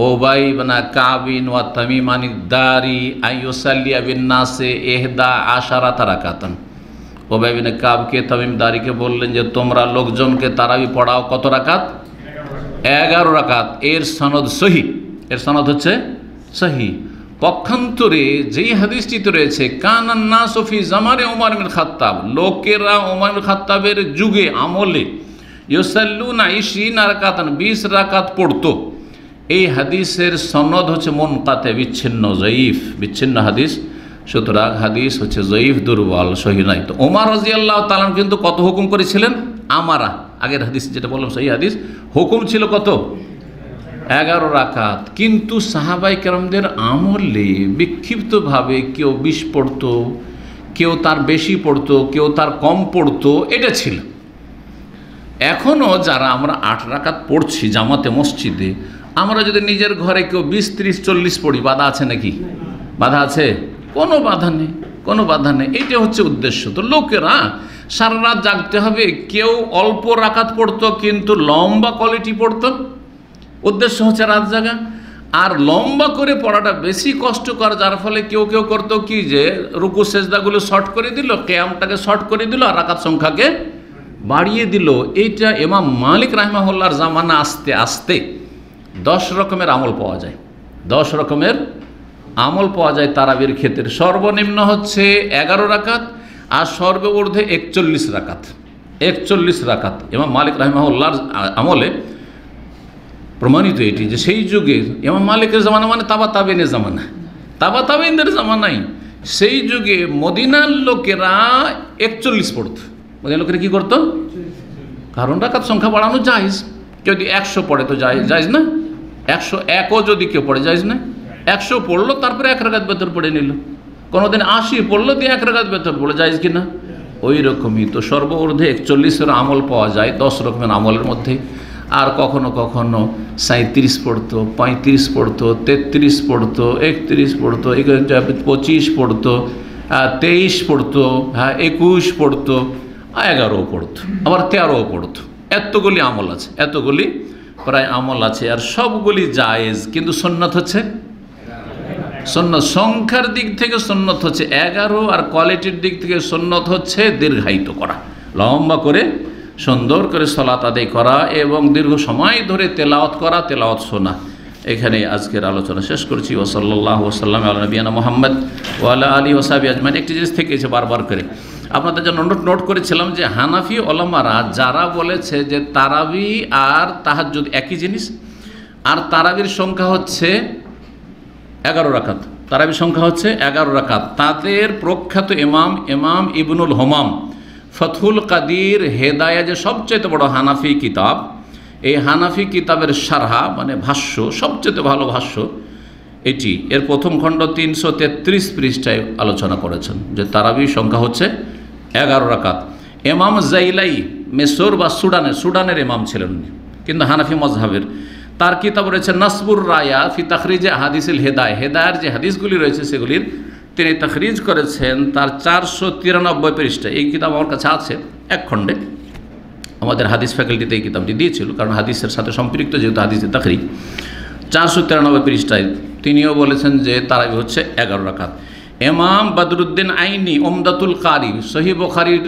উবাই ইবনে কাবিন ওয়া তামিমান আদ-দারি আইয়ুসাল্লিয়া বিন নাসে 11 রাকাতান। উবাই ইবনে কাবকে, তামিম দারিকে বললেন যে তোমরা লোকজনকে তারাবি পড়াও কত রাকাত? 11 রাকাত। এর সনদ সহি, এর সনদ হচ্ছে সহি। পক্ষান্তরে যেই হাদিসটিতে রয়েছে কানান নাসু ফি জামানে ওমর ইবনে খাত্তাব, লোকেরা ওমর ইবনে খাত্তাবের যুগে আমলে ইউসাল্লুনা 20 রাকাতান, 20 রাকাত পড়তো, এই হাদিসের সনদ হচ্ছে মুনকাতে, বিচ্ছিন্ন, জয়ীফ, বিচ্ছিন্ন হাদিস। সুতরাং হাদিস হচ্ছে জয়ীফ, দুর্বল, সহি নাই। তো ওমর রাদিয়াল্লাহু তাআলা কিন্তু কত হুকুম করেছিলেন? আমারা, আগের হাদিস যেটা বললাম সহি হাদিস, হুকুম ছিল কত? 11 রাকাত। কিন্তু সাহাবাই কেরামদের আমলে বিক্ষিপ্তভাবে কেউ 20 পড়তো, কেউ তার বেশি পড়তো, কেউ তার কম পড়তো, এটা ছিল। এখনও যারা আমরা 8 রাকাত পড়ছি জামাতে মসজিদে, আমরা যদি নিজের ঘরে কেউ 20, 30, 40 পড়ি, বাধা আছে নাকি? বাধা আছে? কোনো বাধা নেই, কোনো বাধা নেই। এইটা হচ্ছে উদ্দেশ্য। তো লোকেরা সারা রাত জাগতে হবে, কেউ অল্প রাকাত পড়তো কিন্তু লম্বা কোয়ালিটি পড়তো, উদ্দেশ্য হচ্ছে রাত জাগা। আর লম্বা করে পড়াটা বেশি কষ্টকর, যার ফলে কেউ কেউ করতো কি যে রুকু সেজদাগুলো শর্ট করে দিল, কিয়ামটাকে শর্ট করে দিল, আর রাকাত সংখ্যাকে বাড়িয়ে দিল। এইটা ইমাম মালিক রাহিমাহুল্লাহর জামানা আস্তে আস্তে 10 রকমের আমল পাওয়া যায়, 10 রকমের আমল পাওয়া যায় তারাবির ক্ষেত্রে। সর্বনিম্ন হচ্ছে 11 রাকাত, আর সর্বঊর্ধ্বে 41 রাকাত। 41 রাকাত ইমাম মালিক রাহিমাহুল্লাহর আমলে প্রমাণিত এটি, যে সেই যুগে ইমাম মালিকের জামানা মানে তাবাতাবিনের জামানা, তাবাতাবিনদের জামানাই সেই যুগে মদিনার লোকেরা 41 পড়ত। মদিনার লোকেরা কী করতো? কারণ রাকাত সংখ্যা বাড়ানো জায়েজ। কেউ যদি 100 পড়ে তো জায়েজ না, 101ও যদি কেউ পড়ে জায়েজ না। 100 পড়লো, তারপরে 1 রাকাত বেতর পড়ে নিল। কোনোদিন 80 পড়লো, দিয়ে 1 রাকাত বেতর পড়ে জায়েজ কিনা? ওই রকমই। তো সর্বঊর্ধ্বে 41-এর আমল পাওয়া যায় 10 রকমের আমলের মধ্যে। আর কখনো কখনো 37 পড়তো, 35 পড়তো, 33 পড়তো, 31 পড়তো, 25 পড়তো, 23 পড়তো, 21 পড়তো, 11ও পড়তো, আবার 13ও পড়তো। এতগুলি আমল আছে, এতগুলি প্রায় আমল আছে, আর সবগুলি জায়েজ। কিন্তু সুন্নাত হচ্ছে, সুন্নাত সংখ্যার দিক থেকে সুন্নাত হচ্ছে 11, আর কোয়ালিটির দিক থেকে সুন্নাত হচ্ছে দীর্ঘায়িত করা, লম্বা করে সুন্দর করে সালাত আদায় করা এবং দীর্ঘ সময় ধরে তেলাওয়াত করা, তেলাওয়াত শোনা। এখানে আজকের আলোচনা শেষ করছি। ওয়া সাল্লাল্লাহু ওয়া সাল্লাম আলা নবিয়িনা মুহাম্মদ ওয়া আলা আলিহি ওয়া সাহবিহি আজমাইন। একটি জিনিস থেকেছে বারবার করে আপনাদের জন্য নোট করেছিলাম যে হানাফি ওলামারা যারা বলেছে যে তারাবি আর তাহাজ্জুদ একই জিনিস, আর তারাবির সংখ্যা হচ্ছে 11 রাকাত, তারাবির সংখ্যা হচ্ছে 11 রাকাত, তাদের প্রখ্যাত ইমাম ইবনুল হুমাম ফতহুল কাদির হেদায়া, যে সবচেয়ে বড় হানাফি কিতাব, এই হানাফি কিতাবের শারহা মানে ভাষ্য, সবচেয়ে ভালো ভাষ্য এটি। এর প্রথম খণ্ড 333 পৃষ্ঠায় আলোচনা করেছেন যে তারাবির সংখ্যা হচ্ছে 11 রাকাত। ইমাম জাইলাই মেসর বা সুডানের ইমাম ছিলেন কিন্তু হানাফি মজহাবের। তার কিতাব রয়েছে নাসবুর রায়া ফি তাখরিজে হাদিসিল হেদায়ের যে হাদিসগুলি রয়েছে সেগুলির তিনি তাখরিজ করেছেন তার 493 পৃষ্ঠায়। এই কিতাব আমার কাছে আছে এক খণ্ডে, আমাদের হাদিস ফ্যাকাল্টিতে এই কিতাবটি দিয়েছিল, কারণ হাদিসের সাথে সম্পৃক্ত যেহেতু হাদিসের তাখরিজ। 493 পৃষ্ঠায় তিনিও বলেছেন যে তারাবি হচ্ছে 11 রাকাত। ইমাম বদরুদ্দিন আইনি উমদাতুল কারি, সহিহ বুখারীর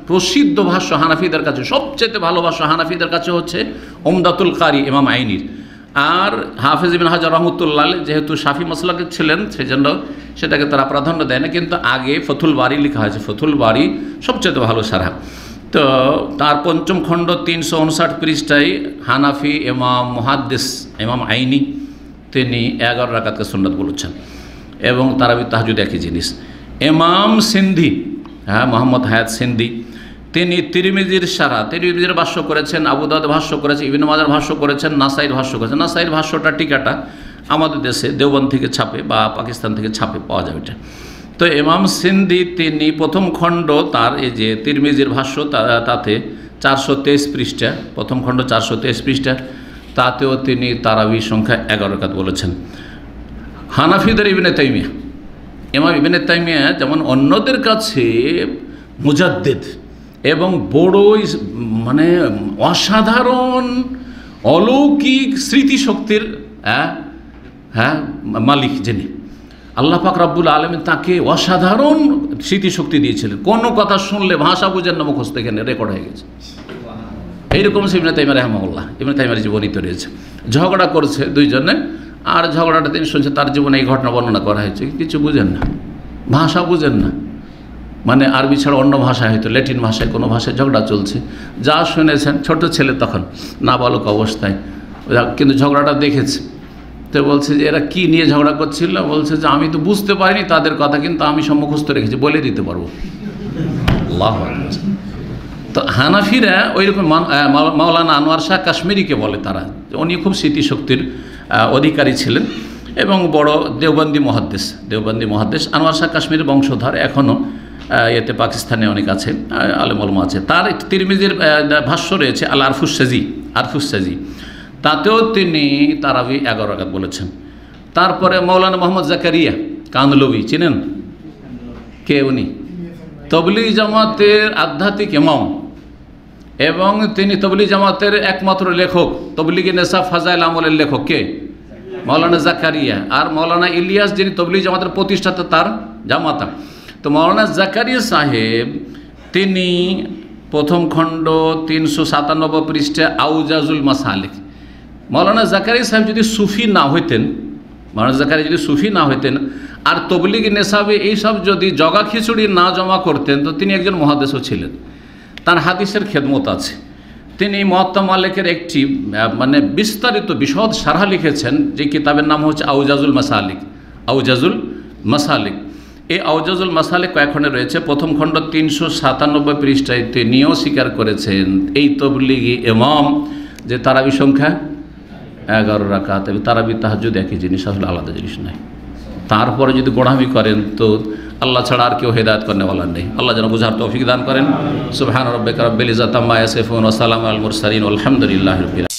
প্রসিদ্ধ ভাষ্য হানাফিদের কাছে, সবচেয়ে ভালো ভাষ্য হানাফিদের কাছে হচ্ছে উমদাতুল কারি ইমাম আইনির। আর হাফেজ ইবনে হাজার রহমতুল্লাহ যেহেতু শাফি মাসলাকের ছিলেন সেজন্য সেটাকে তারা প্রাধান্য দেয় না, কিন্তু আগে ফতুল বারি লেখা হয়েছে, ফতুল বারি সবচেয়ে ভালো সারা। তো তার পঞ্চম খণ্ড 359 পৃষ্ঠায় হানাফি ইমাম মুহাদ্দিস ইমাম আইনি তিনি 11 রাকাতকে সুন্নাত বলেছেন এবং তারাবি তাহাজ্জুদ একই জিনিস। ইমাম সিন্ধি মোহাম্মদ হায়াত সিন্ধি তিনি তিরমিজির শারহ, তিরমিজির ভাষ্য করেছেন, আবু দাউদ ভাষ্য করেছেন, ইবনে মাজার ভাষ্য করেছেন, নাসাইর ভাষ্য করেছেন। নাসাইর ভাষ্যটা টিকাটা আমাদের দেশে দেওবন্দ থেকে ছাপে বা পাকিস্তান থেকে ছাপে পাওয়া যাবে এটা। তো ইমাম সিন্ধি তিনি প্রথম খণ্ড তার এই যে তিরমিজির ভাষ্য তাতে 423 পৃষ্ঠা, প্রথম খণ্ড 423 পৃষ্ঠা, তাতেও তিনি তারাবি সংখ্যা 11 রাকাত বলেছেন। হানাফিদের ইবনে তাইমিয়া, ইমাম ইবনে তাইমিয়া যেমন অন্যদের কাছে মুজাদ্দিদ এবং বড়ই মানে অসাধারণ অলৌকিক স্মৃতিশক্তির মালিক যিনি, আল্লাহ পাক রব্বুল আলামিন তাকে অসাধারণ স্মৃতিশক্তি দিয়েছিলেন। কোনো কথা শুনলে ভাষা বুঝেন না, মুখস্থ এখানে রেকর্ড হয়ে গেছে। এইরকম ইবনে তাইমিয়া রাহিমাহুল্লাহ, ইবনে তাইমিয়ার জীবনীতে রয়েছে। ঝগড়া করছে দুইজনে, আর ঝগড়াটা তিনি শুনছে, তার জীবনে এই ঘটনা বর্ণনা করা হয়েছে, কিছু বুঝেন না, ভাষা বুঝেন না, মানে আরবি ছাড়া অন্য ভাষায় হয়তো ল্যাটিন ভাষায় কোনো ভাষায় ঝগড়া চলছে, যা শুনেছেন ছোট ছেলে তখন নাবালক অবস্থায়, কিন্তু ঝগড়াটা দেখেছে। তো বলছে যে এরা কি নিয়ে ঝগড়া করছিল, বলছে যে আমি তো বুঝতে পারিনি তাদের কথা, কিন্তু আমি সব মুখস্থ রেখেছি, বলে দিতে পারবো। আল্লাহু আকবার। তো হানাফিরা ওইরকম মাওলানা আনোয়ার শাহ কাশ্মীরিকে বলে তারা, উনি খুব স্মৃতিশক্তির অধিকারী ছিলেন এবং বড় দেওবন্দি মহাদ্দেশ। আনোয়ার শাহ কাশ্মীরের বংশধর এখনও এতে পাকিস্তানে অনেক আছে, আলেম ওলামা আছে। তার তিরমিজির ভাষ্য রয়েছে আল আরফুসাজি, তাতেও তিনি তারাবি 11 রাকাত বলেছেন। তারপরে মৌলানা মোহাম্মদ জাকারিয়া কান্দলবি, চিনেন কে? উনি তবলিগ জামাতের আধ্যাত্মিক ইমাম এবং তিনি তবলিগ জামাতের একমাত্র লেখক, তবলিগে নেশা ফাজাইল আমলের লেখক কে? মৌলানা জাকারিয়া। আর মৌলানা ইলিয়াস যিনি তবলিগ জামাতের প্রতিষ্ঠাতা, তার জামাতা। তো মৌলানা জাকারিয়া সাহেব তিনি প্রথম খণ্ড 397 পৃষ্ঠা আউজাজুল মাসালিক। মৌলানা জাকারিয়া সাহেব যদি সুফি না হইতেন, মৌলানা জাকারিয়া যদি সুফি না হইতেন আর তবলিগ নেশাবে এইসব যদি জগা খিচুড়ি না জমা করতেন, তো তিনি একজন মুহাদ্দিসও ছিলেন, তার হাদিসের খেদমত আছে। তিনি মুয়াত্তা মালিকের একটি মানে বিস্তারিত বিশদ শারহ লিখেছেন, যে কিতাবের নাম হচ্ছে আউজাজুল মাসালিক। এই আউজাজুল মাসালিক কয়েকখণ্ডে রয়েছে। প্রথম খণ্ড 397 পৃষ্ঠায় তিনিও স্বীকার করেছেন এই তবলিগি ইমাম যে তারাবি সংখ্যা 11 রাকাত, এবং তারাবি তাহাজ্জুদ একই জিনিস, আসলে আলাদা জিনিস নয়। তারপরে যদি গোড়ামি করেন তো আল্লাহ ছাড়া আর কেউ হেদায়েত করেওয়ালা নেই। আল্লাহ যেন বুঝার তৌফিক দান করেন। সুবহান রাব্বিকা রাব্বিল ইজ্জাতি আম্মা ইয়াসিফুন ওয়া সালামুন আলাল মুরসালিন ওয়া আলহামদুলিল্লাহি রাব্বিল আলামিন।